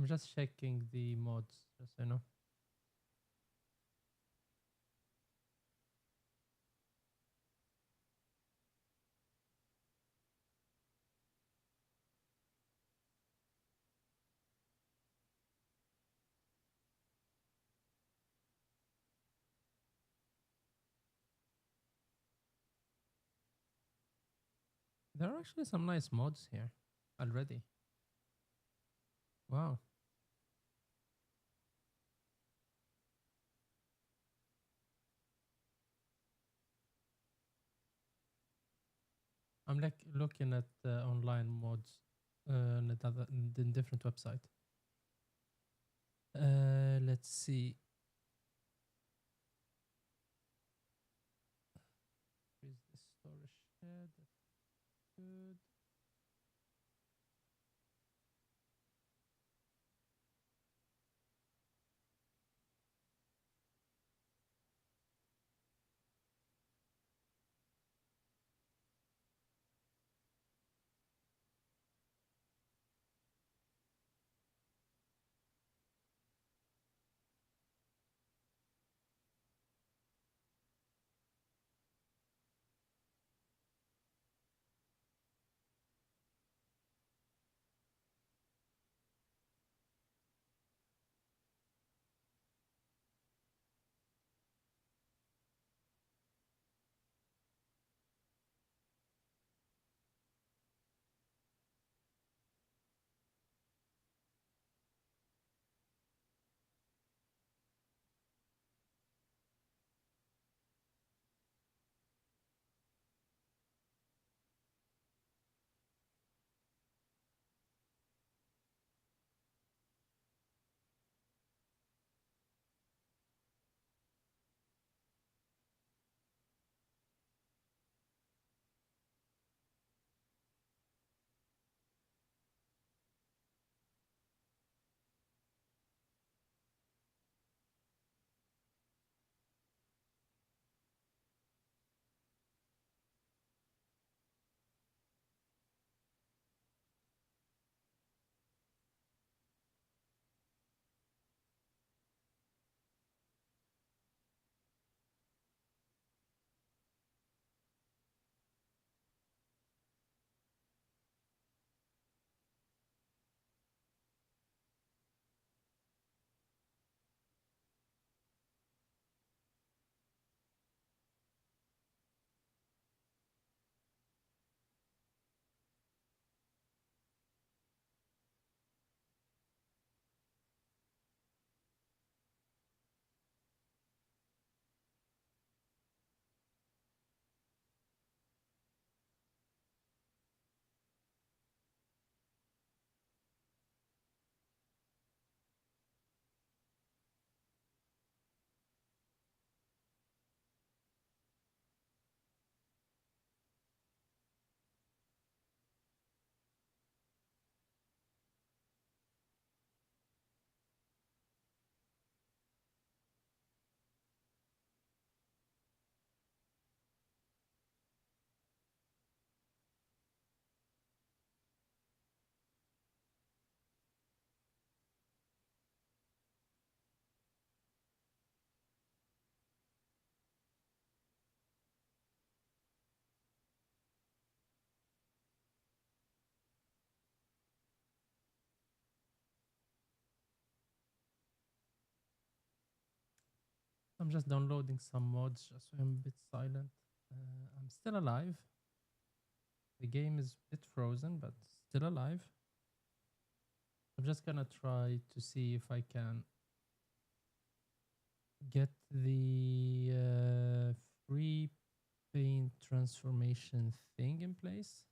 A: I'm just checking the mods, just so you know. There are actually some nice mods here already. Wow. I'm like looking at online mods in different website. Let's see. Is the storage shed? That's good. I'm just downloading some mods just so I'm a bit silent. I'm still alive. The game is a bit frozen, but still alive. I'm just gonna try to see if I can get the free paint transformation thing in place.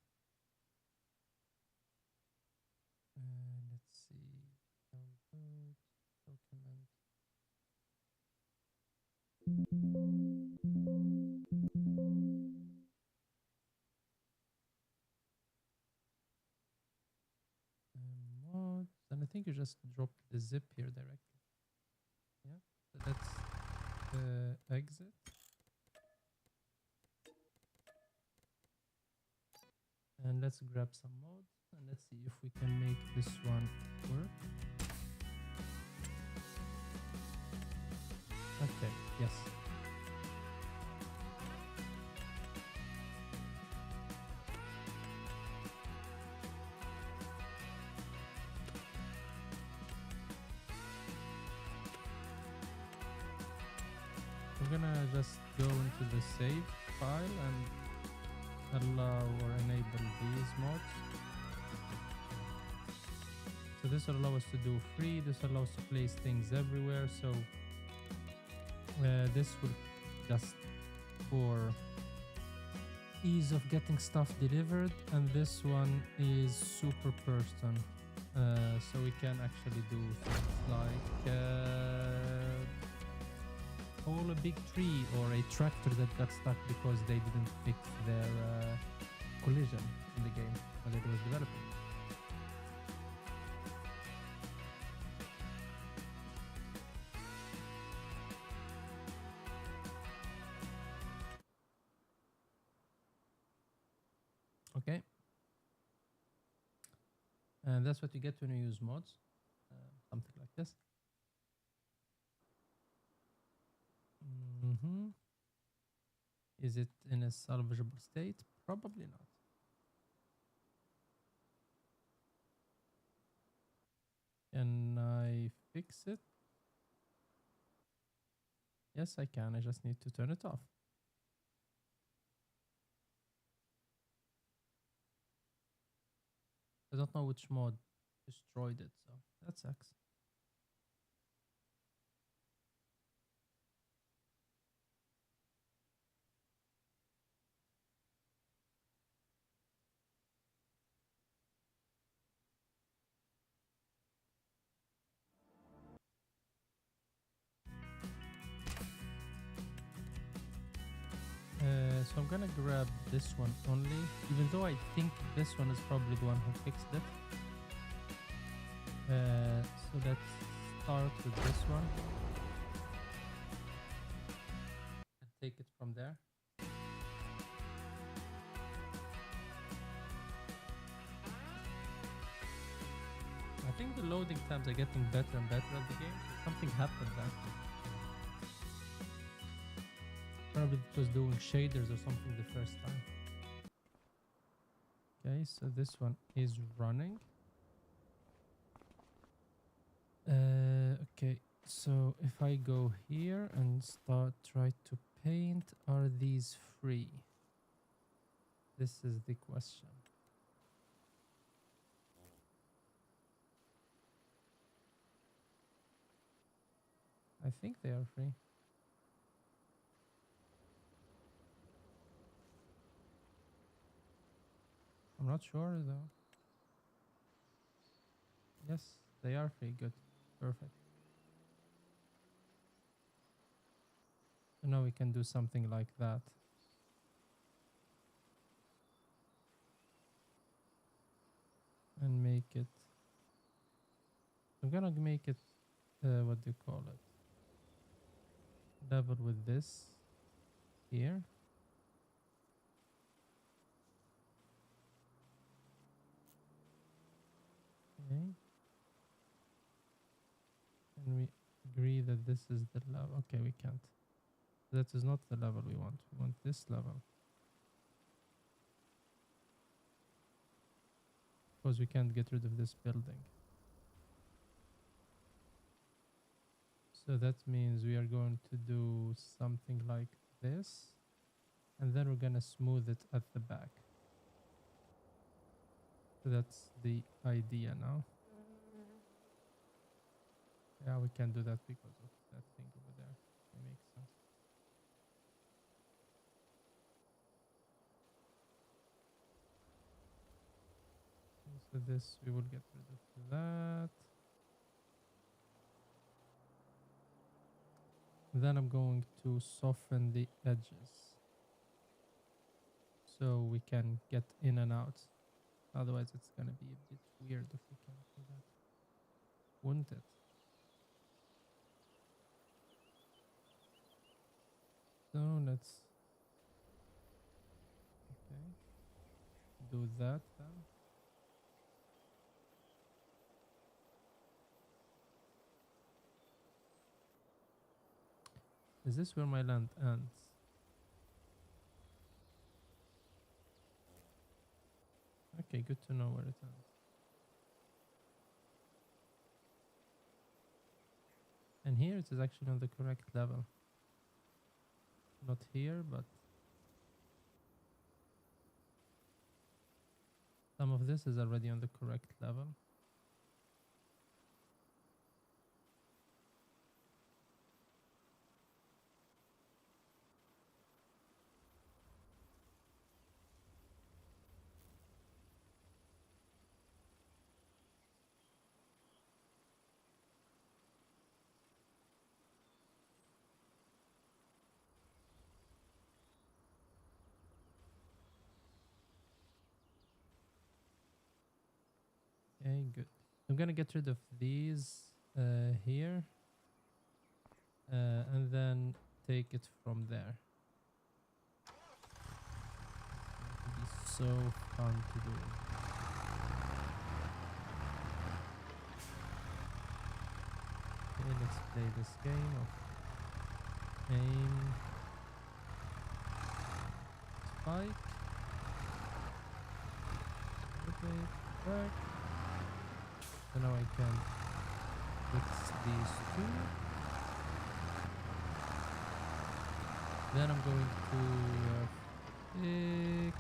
A: Let's see. Download document. Mods. And I think you just drop the zip here directly. Yeah. So let's exit. And let's grab some mods and let's see if we can make this one work. I'm gonna just go into the save file and allow or enable these mods. So this will allow us to do free. This will allow us to place things everywhere. So this will just for ease of getting stuff delivered, and this one is super person. So we can actually do things like haul a big tree or a tractor that got stuck because they didn't fix their collision in the game when it was developing. Okay. And that's what you get when you use mods. Something like this. Is it in a salvageable state? Probably not. Can I fix it? Yes, I can. I just need to turn it off. I don't know which mod destroyed it, so that sucks. So I'm gonna grab this one only, even though I think this one is probably the one who fixed it. So let's start with this one and take it from there. I think the loading times are getting better and better at the game. Something happened there. Probably it was doing shaders or something the first time. Okay, so this one is running. Okay, so if I go here and try to paint, are these free? This is the question. I think they are free. I'm not sure though. Yes, they are free. Good. Perfect. So now we can do something like that. And make it. I'm gonna make it, what do you call it? Level with this here. Okay. And we agree that this is the level. Okay, we can't. That is not the level we want. We want this level. Because we can't get rid of this building. So that means we are going to do something like this. And then we're going to smooth it at the back. So that's the idea now. Yeah, we can't do that because of that thing over there. It makes sense. Okay, so this, we will get rid of that. Then I'm going to soften the edges so we can get in and out. Otherwise, it's going to be a bit weird if we can't do that. Wouldn't it? So let's do that then. Is this where my land ends? Okay, good to know where it ends. And here it is actually on the correct level. not here, but some of this is already on the correct level. Okay, good. I'm gonna get rid of these here, and then take it from there. It'll be so fun to do. Okay, let's play this game of aim, spike, rotate, back. So now I can fix these two. Then I'm going to fix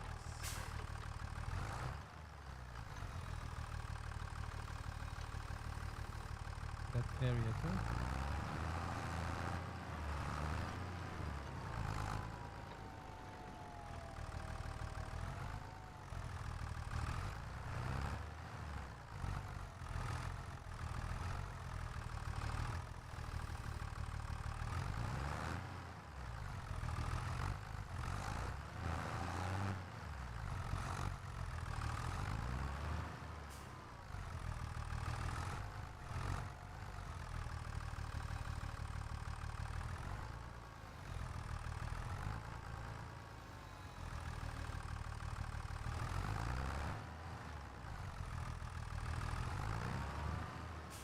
A: that area too.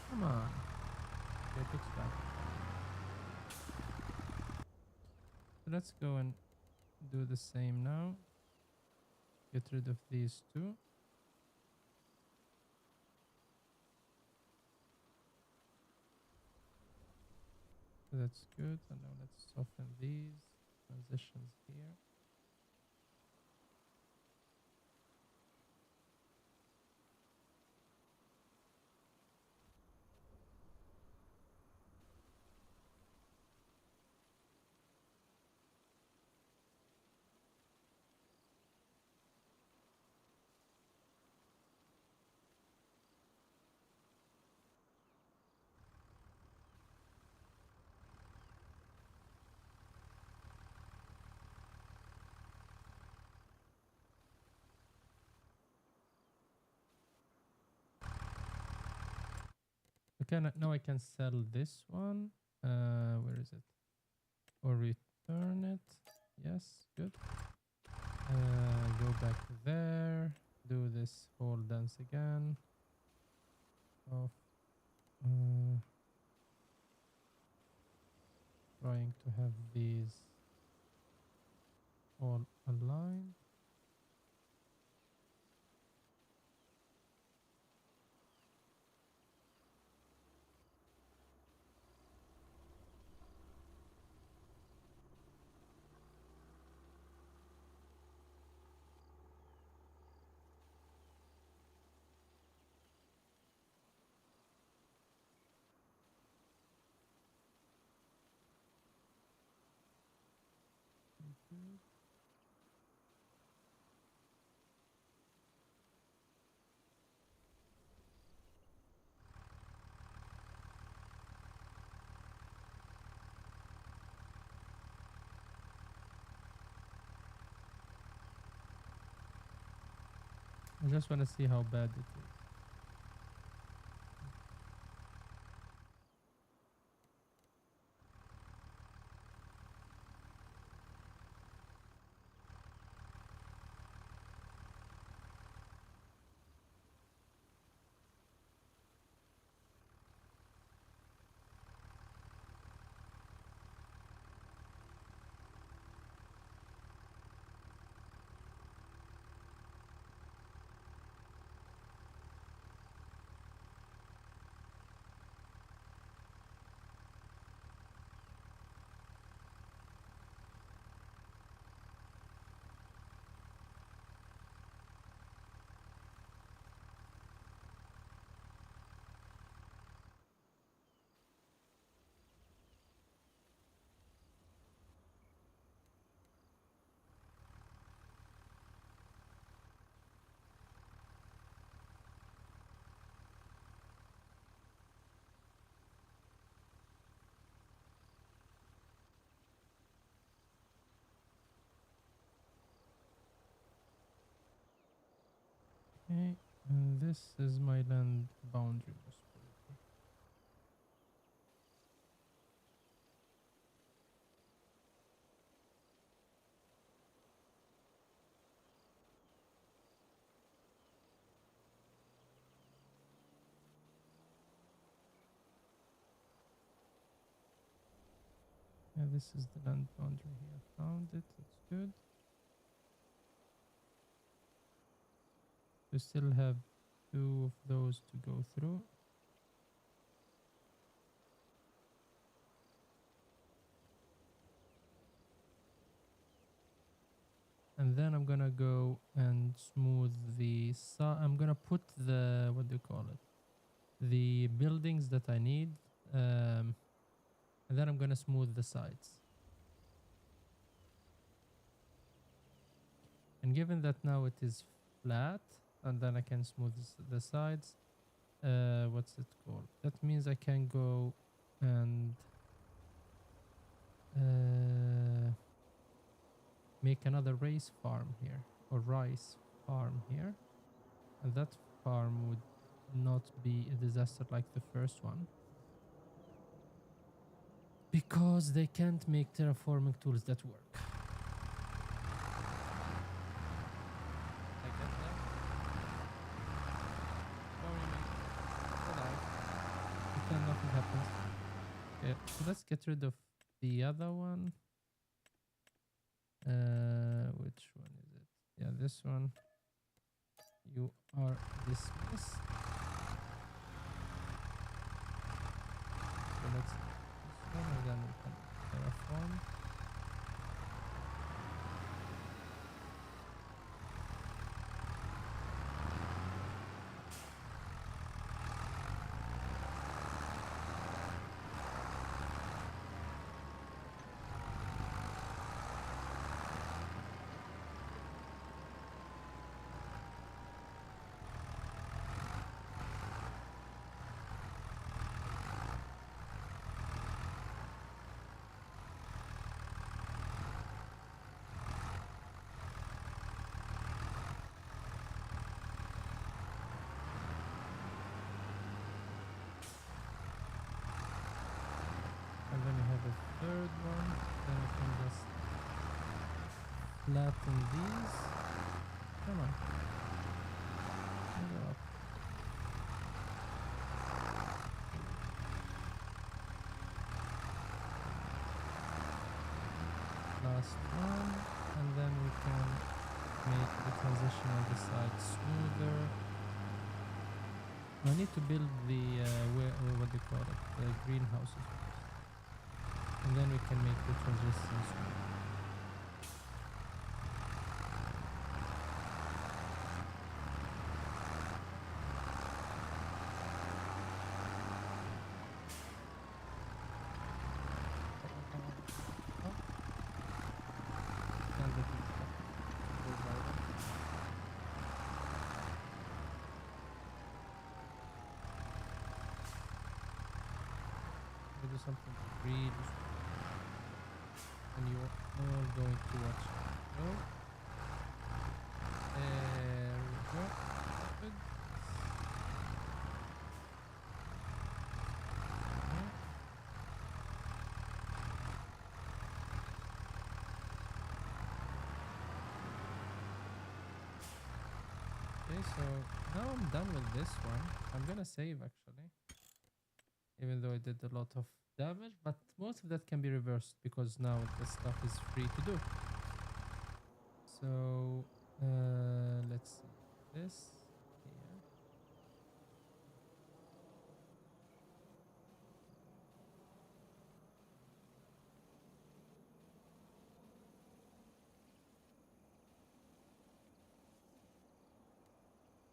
A: Come on. Okay, fix that. So let's go and do the same now. Get rid of these two. So that's good. And now let's soften these transitions here. Okay, now I can sell this one. Where is it? Or return it. Yes, good. Go back there. Do this whole dance again. Of trying to have these all aligned. Good. I just want to see how bad it is. Okay, and this is my land boundary most probably. Yeah, this is the land boundary here. Found it. That's good. We still have two of those to go through. And then I'm gonna go and smooth the I'm gonna put the, what do you call it? The buildings that I need. And then I'm gonna smooth the sides. And given that now it is flat, and then I can smooth the sides, what's it called? That means I can go and uh, make another rice farm here, or rice farm here. And that farm would not be a disaster like the first one, because they can't make terraforming tools that work. I get that. Pretend nothing happens. Okay, so let's get rid of the other one. Which one is it? Yeah, this one. You are dismissed. So let's do this one, and then we can terraform. And then we have a third one. Then we can just flatten these. Come on. Go up. Last one. And then we can make the transition on the side smoother. I need to build the, what do you call it? The greenhouses first. And then we can make the transition smooth. We do something really smooth. And you're all going to watch it. Go. There we go. Good. Yeah. Okay, so now I'm done with this one. I'm gonna save actually, even though I did a lot of damage, but most of that can be reversed because now the stuff is free to do. So let's see this here.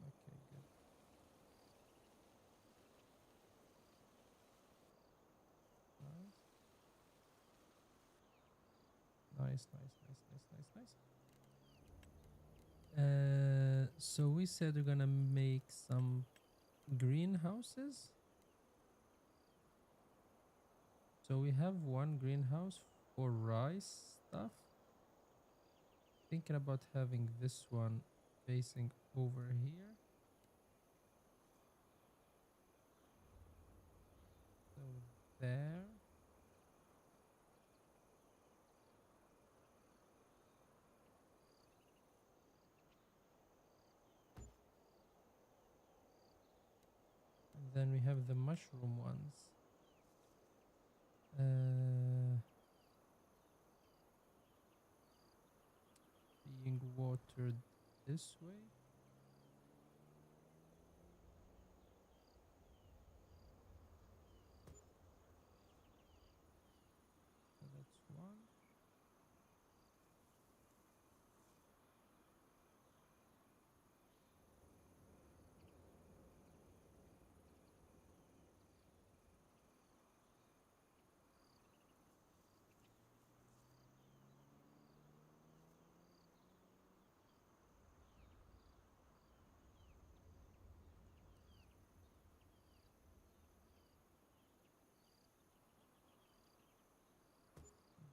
A: Okay, good. Nice. Nice, nice, nice, nice, nice, nice. So we said we're gonna make some greenhouses. So we have one greenhouse for rice stuff. Thinking about having this one facing over here. there. And then we have the mushroom ones. Being watered this way. So that's one.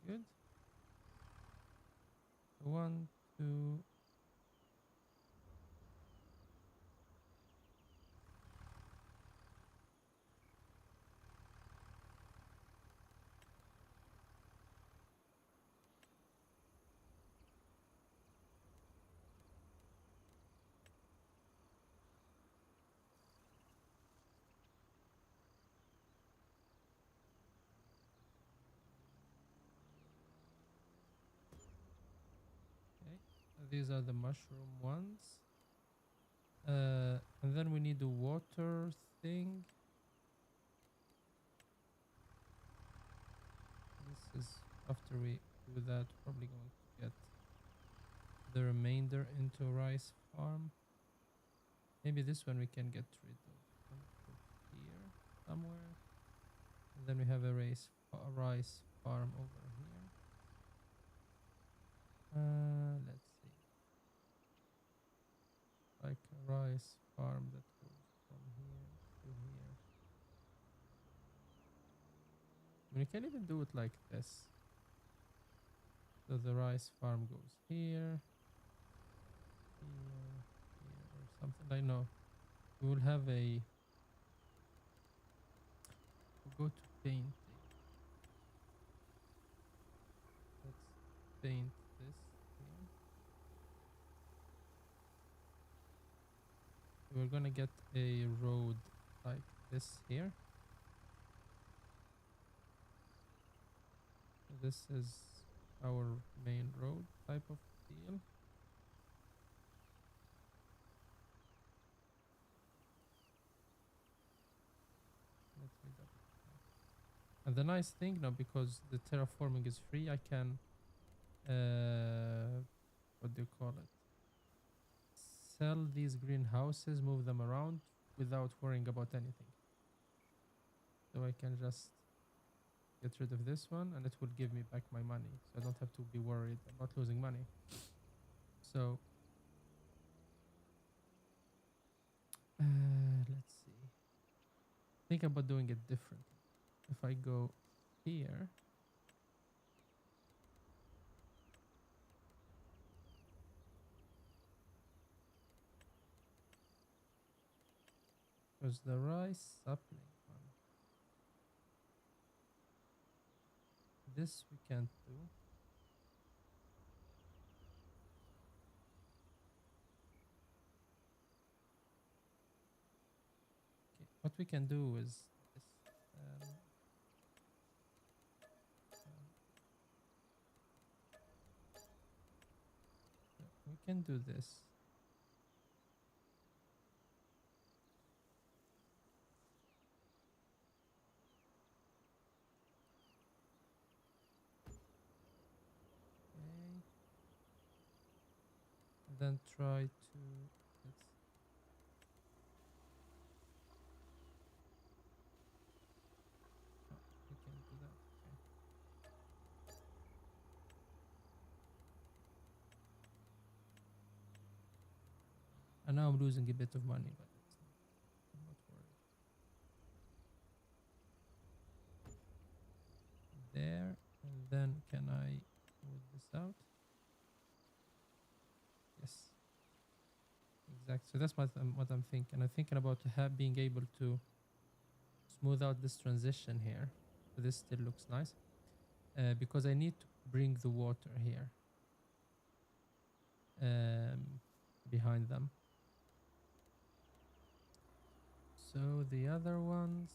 A: Good. One, two. Okay. These are the mushroom ones. And then we need a water thing. This is after we do that, probably going to get the remainder into rice farm. Maybe this one we can get rid of and put here somewhere. And then we have a rice farm over here. Let's see. Like a rice farm that goes from here to here. I mean, you can even do it like this. So the rice farm goes here, here, here, or something. I know. We will have a. We'll go to painting. Let's paint this here. We're gonna get a road like this here. This is our main road type of deal. Let me double check. And the nice thing now, because the terraforming is free, I can what do you call it? Sell these greenhouses, move them around without worrying about anything. So I can just get rid of this one and it will give me back my money. So I don't have to be worried about losing money. So let's see. Think about doing it differently. If I go here, because the rice sapling one, this we can't do. Okay, what we can do is this. We can do this. Okay. And then try to let's oh, we can't do that. Okay. And now I'm losing a bit of money, but it's not, I'm not worried. There, and then can I move this out? Yes, exactly. So that's what I'm thinking. I'm thinking about being able to smooth out this transition here. This still looks nice because I need to bring the water here behind them. So the other ones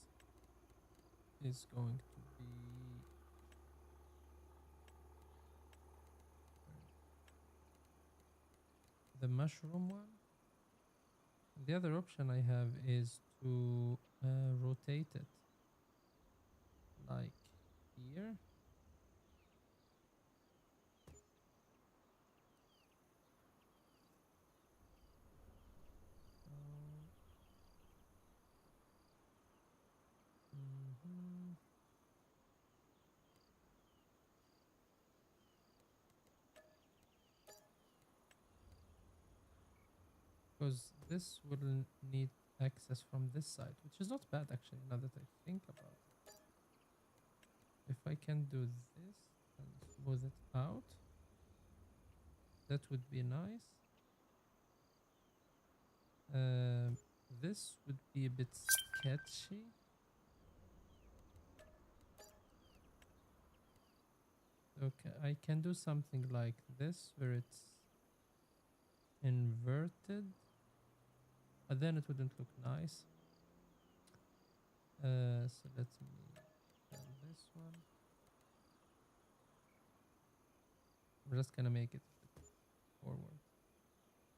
A: is going to be the mushroom one. The other option I have is to rotate it like here. So, because this will need access from this side, which is not bad actually, now that I think about it. If I can do this and smooth it out, that would be nice. This would be a bit sketchy. Okay, I can do something like this where it's inverted, but then it wouldn't look nice. So let me tell this one. I'm just gonna make it a bit forward.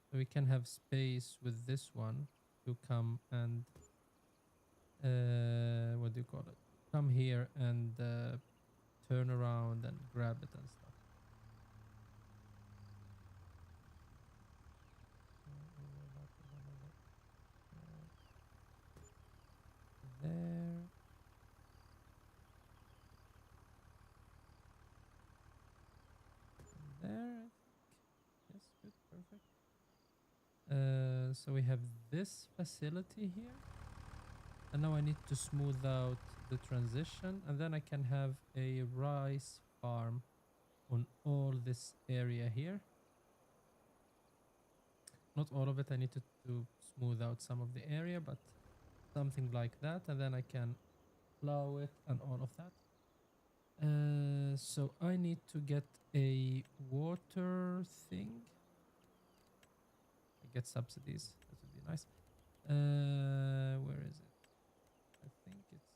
A: So we can have space with this one to come and what do you call it? Come here and turn around and grab it and stuff. Overlap, overlap, there. And there, I think. Yes, good, perfect. So we have this facility here. And now I need to smooth out the transition. And then I can have a rice farm on all this area here. Not all of it, I need to smooth out some of the area, but something like that. And then I can plow it and all of that. So I need to get a water thing. I get subsidies. That would be nice. Where is it? I think it's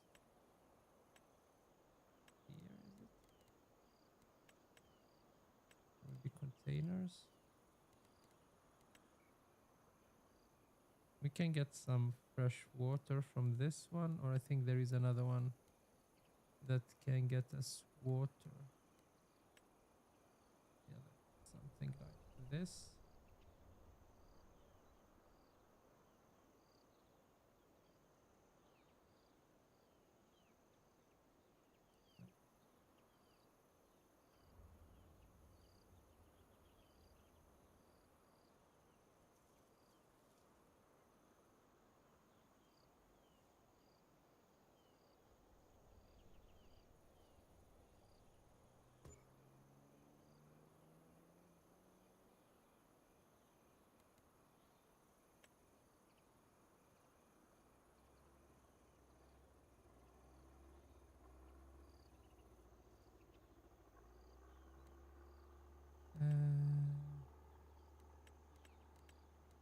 A: here, is it? Maybe containers. We can get some fresh water from this one, or I think there is another one that can get us water. Yeah, like something like this.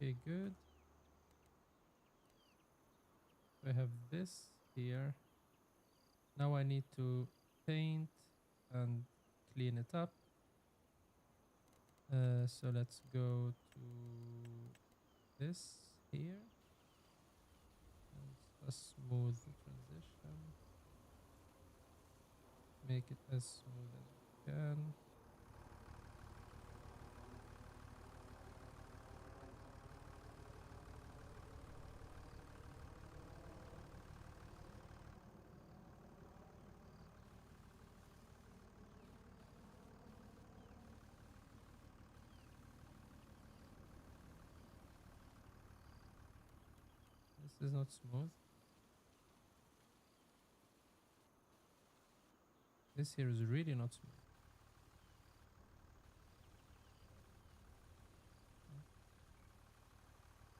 A: Okay, good. I have this here. Now I need to paint and clean it up. So let's go to this here. And just smooth the transition. Make it as smooth as we can. This is not smooth. This here is really not smooth.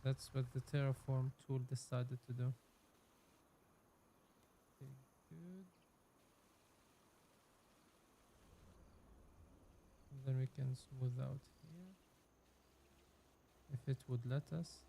A: That's what the Terraform tool decided to do. Okay, good. Then we can smooth out here if it would let us.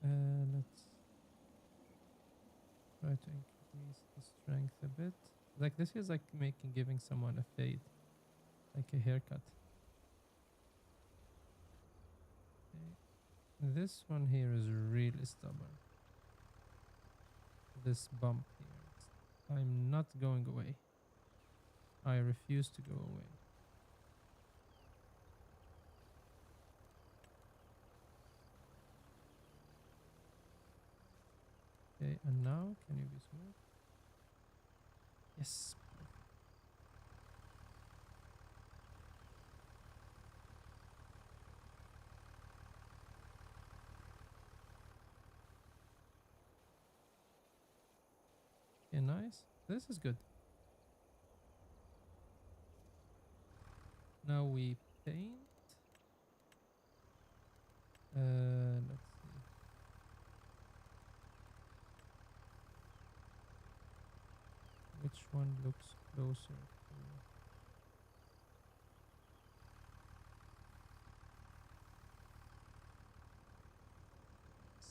A: Okay. Let's try to increase the strength a bit. Like this is like giving someone a fade, like a haircut. Okay. This one here is really stubborn. This bump here. I'm not going away. I refuse to go away. Okay, and now can you be smooth? Yes. Okay, nice. This is good. Now we paint. Let's see. Which one looks closer to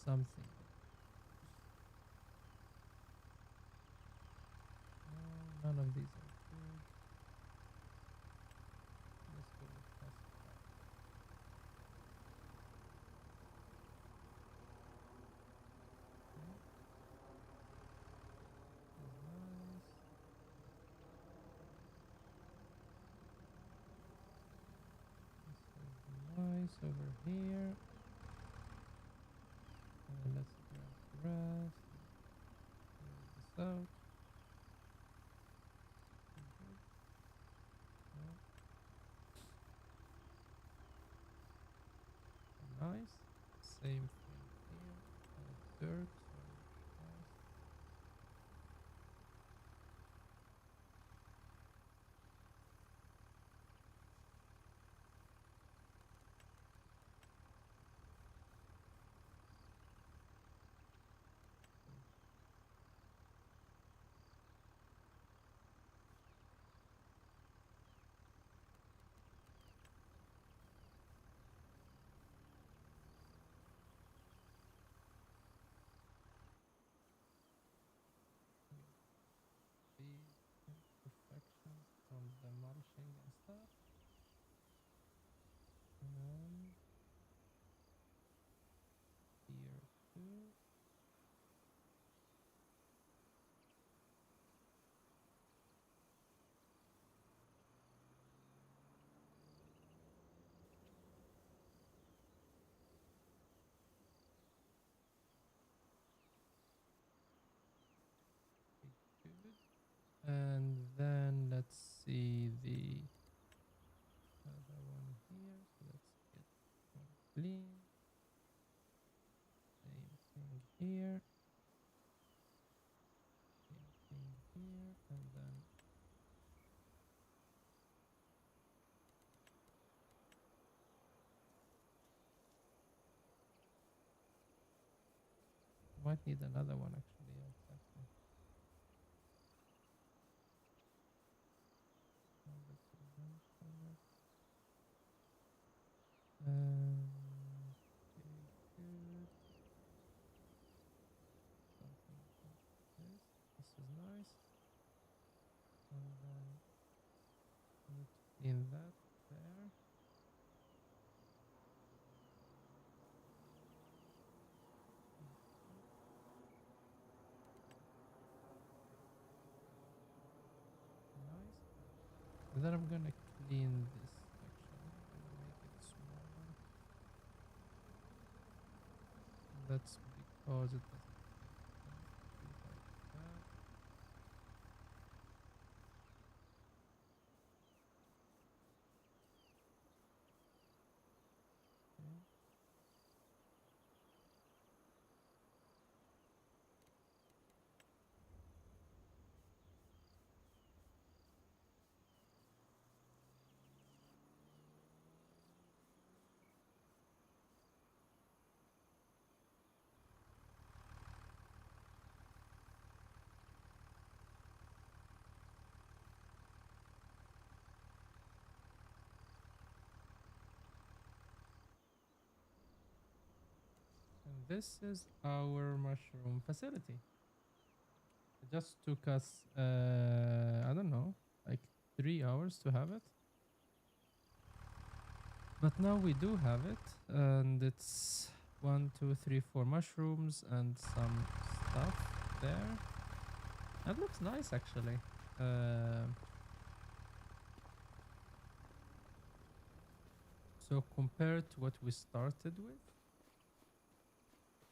A: something? No, none of these are good. Let's go with pacify. Okay. This is nice. This is nice over here. Let's grab grass. Clear this out. Good. No. Nice. Same thing here. Dirt. So nice. The imperfections from the mulching and stuff. And here too. Okay, good. And then let's see the other one here. So let's get one clean. Same thing here. Same thing here. And then might need another one actually. I'll check that. Oh, that's a bunch of it. Okay, good. Something like this. This is nice. And then need to clean that there. Nice. And then I'm gonna clean this section. I'm gonna make it smaller. That's because it doesn't fit perfectly like that. Okay. And this is our mushroom facility. It just took us, I don't know, like 3 hours to have it. But now we do have it, and it's 1, 2, 3, 4 mushrooms and some stuff there. That looks nice, actually. So compared to what we started with,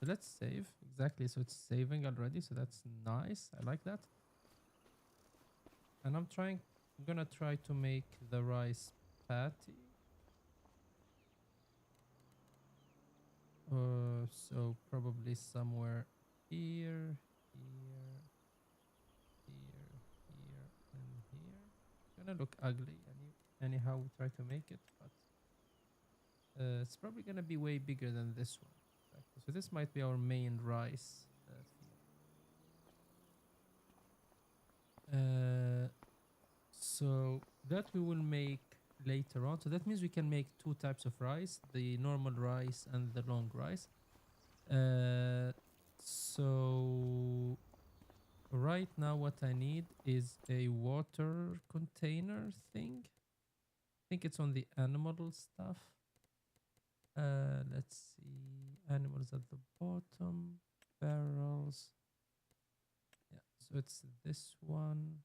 A: so let's save. Exactly, so it's saving already, so that's nice. I like that. And I'm gonna try to make the rice patty. So probably somewhere here, here, here, here, and here. It's gonna look ugly anyhow we try to make it, but it's probably gonna be way bigger than this one. Exactly. So this might be our main rice field. So that we will make later on. So that means we can make two types of rice: the normal rice and the long rice. So right now what I need is a water container thing. I think it's on the animal stuff. Let's see, animals at the bottom, barrels. Yeah, so it's this one.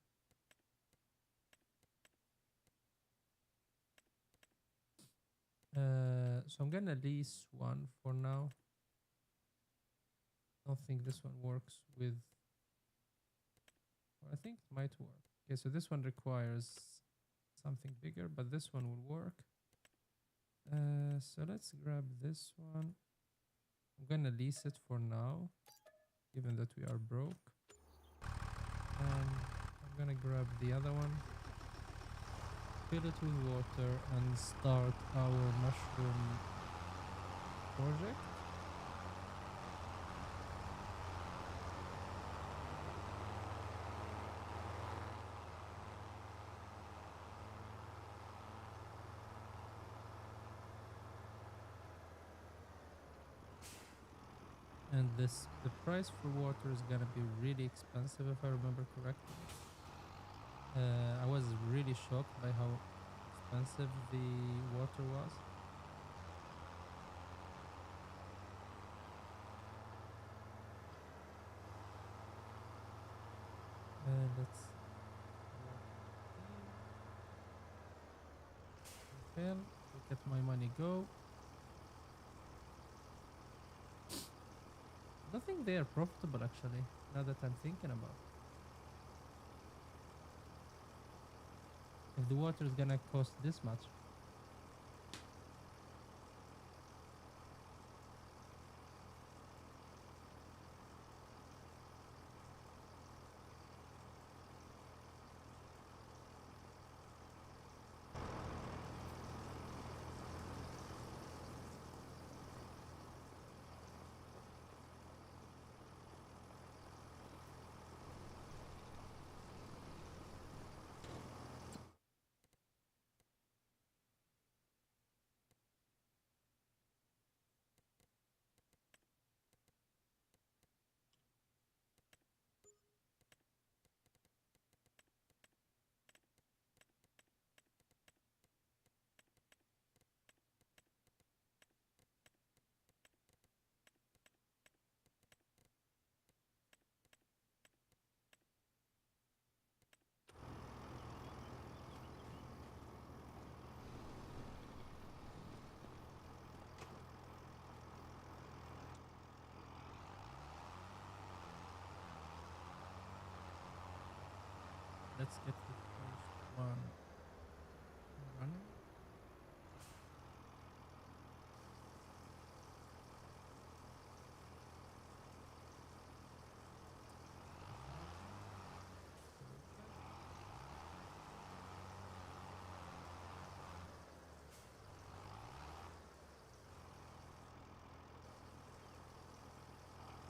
A: So I'm gonna lease one for now. I don't think this one works with, or I think it might work. Okay, so this one requires something bigger, but this one will work. So let's grab this one. I'm gonna lease it for now, given that we are broke. And I'm gonna grab the other one, fill it with water, and start our mushroom project. And the price for water is gonna be really expensive if I remember correctly. I was really shocked by how expensive the water was. Let's fail. Look at my money go. I don't think they are profitable actually, now that I'm thinking about it. If the water is gonna cost this much. let's get the first one running.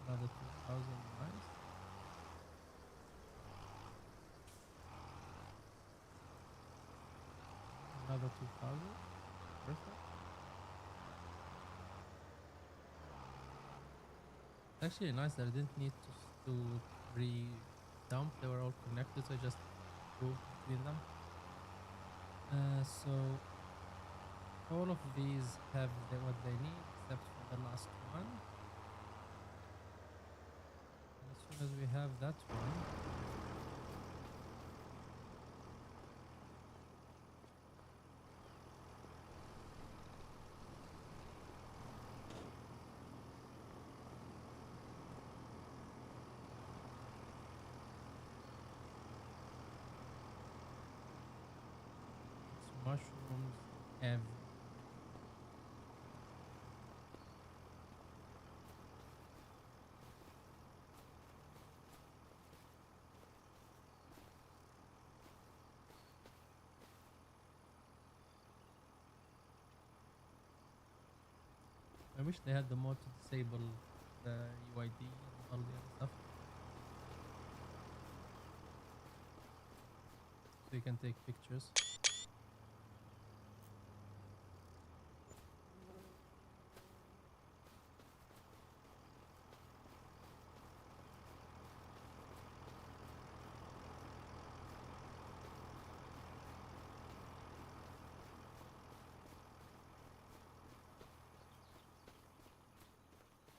A: Another 2,000, nice. Another 2,000, perfect. Actually nice that I didn't need to re-dump, they were all connected, so I just moved between them. So all of these have what they need except for the last one. And as soon as we have that one, it's mushrooms everywhere. I wish they had the mod to disable the UID and all the other stuff, so you can take pictures.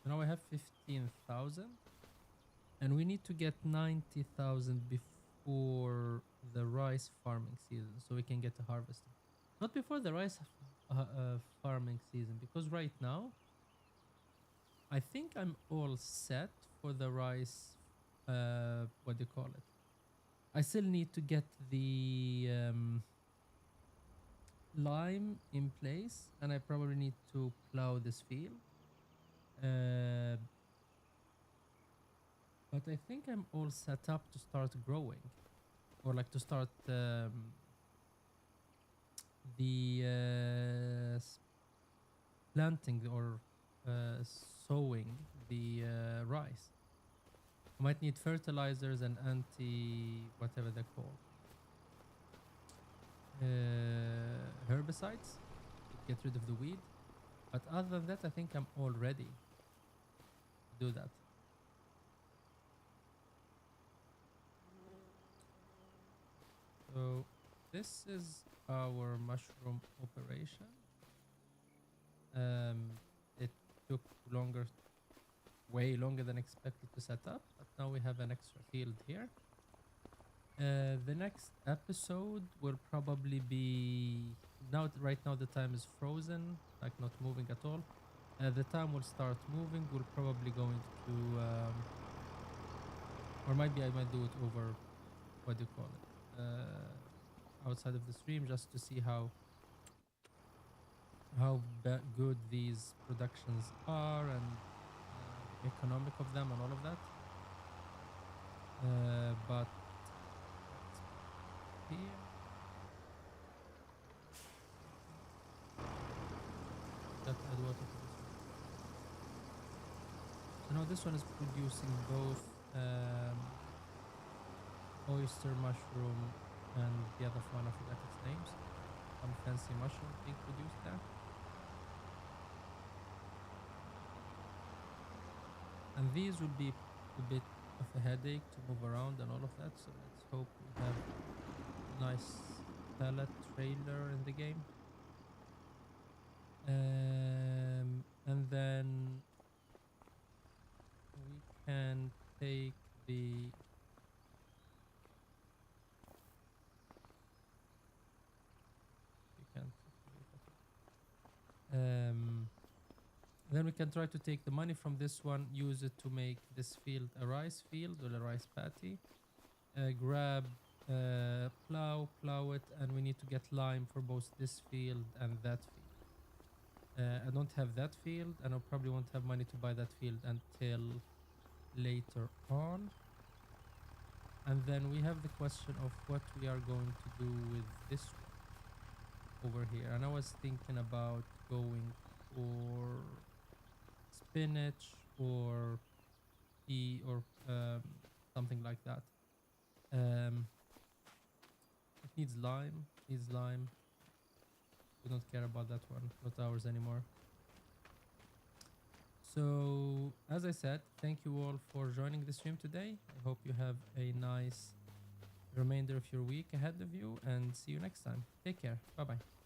A: So now I have 15,000, and we need to get 90,000 before the rice farming season, so we can get the harvesting. Not before the rice farming season, because right now I think I'm all set for the rice. What do you call it? I still need to get the lime in place, and I probably need to plow this field. But I think I'm all set up to start growing, or like to start the planting or sowing the rice. I might need fertilizers and anti whatever they're called, herbicides to get rid of the weed. But other than that, I think I'm all ready to do that. So this is our mushroom operation. It took longer, way longer than expected to set up, but now we have an extra field here. The next episode will probably be right now the time is frozen, like not moving at all. The time will start moving. We're probably going to or maybe I might do it over, what do you call it, outside of the stream, just to see how good these productions are, and the economic of them and all of that. But here, that add water to this one. So now this one is producing both oyster mushroom and the other one, I forgot its names. Some fancy mushroom being produced there. And these will be a bit of a headache to move around and all of that, so let's hope we have a nice pallet trailer in the game. And then we can take the then we can try to take the money from this one, use it to make this field a rice field or a rice patty. Grab plow it, and we need to get lime for both this field and that field. I don't have that field, and I probably won't have money to buy that field until later on. And then we have the question of what we are going to do with this one over here. And I was thinking about going for spinach or pea or something like that. Um, it needs lime. Needs lime. We don't care about that one. Not ours anymore. So, as I said, thank you all for joining the stream today. I hope you have a nice remainder of your week ahead of you, and see you next time. Take care. Bye bye.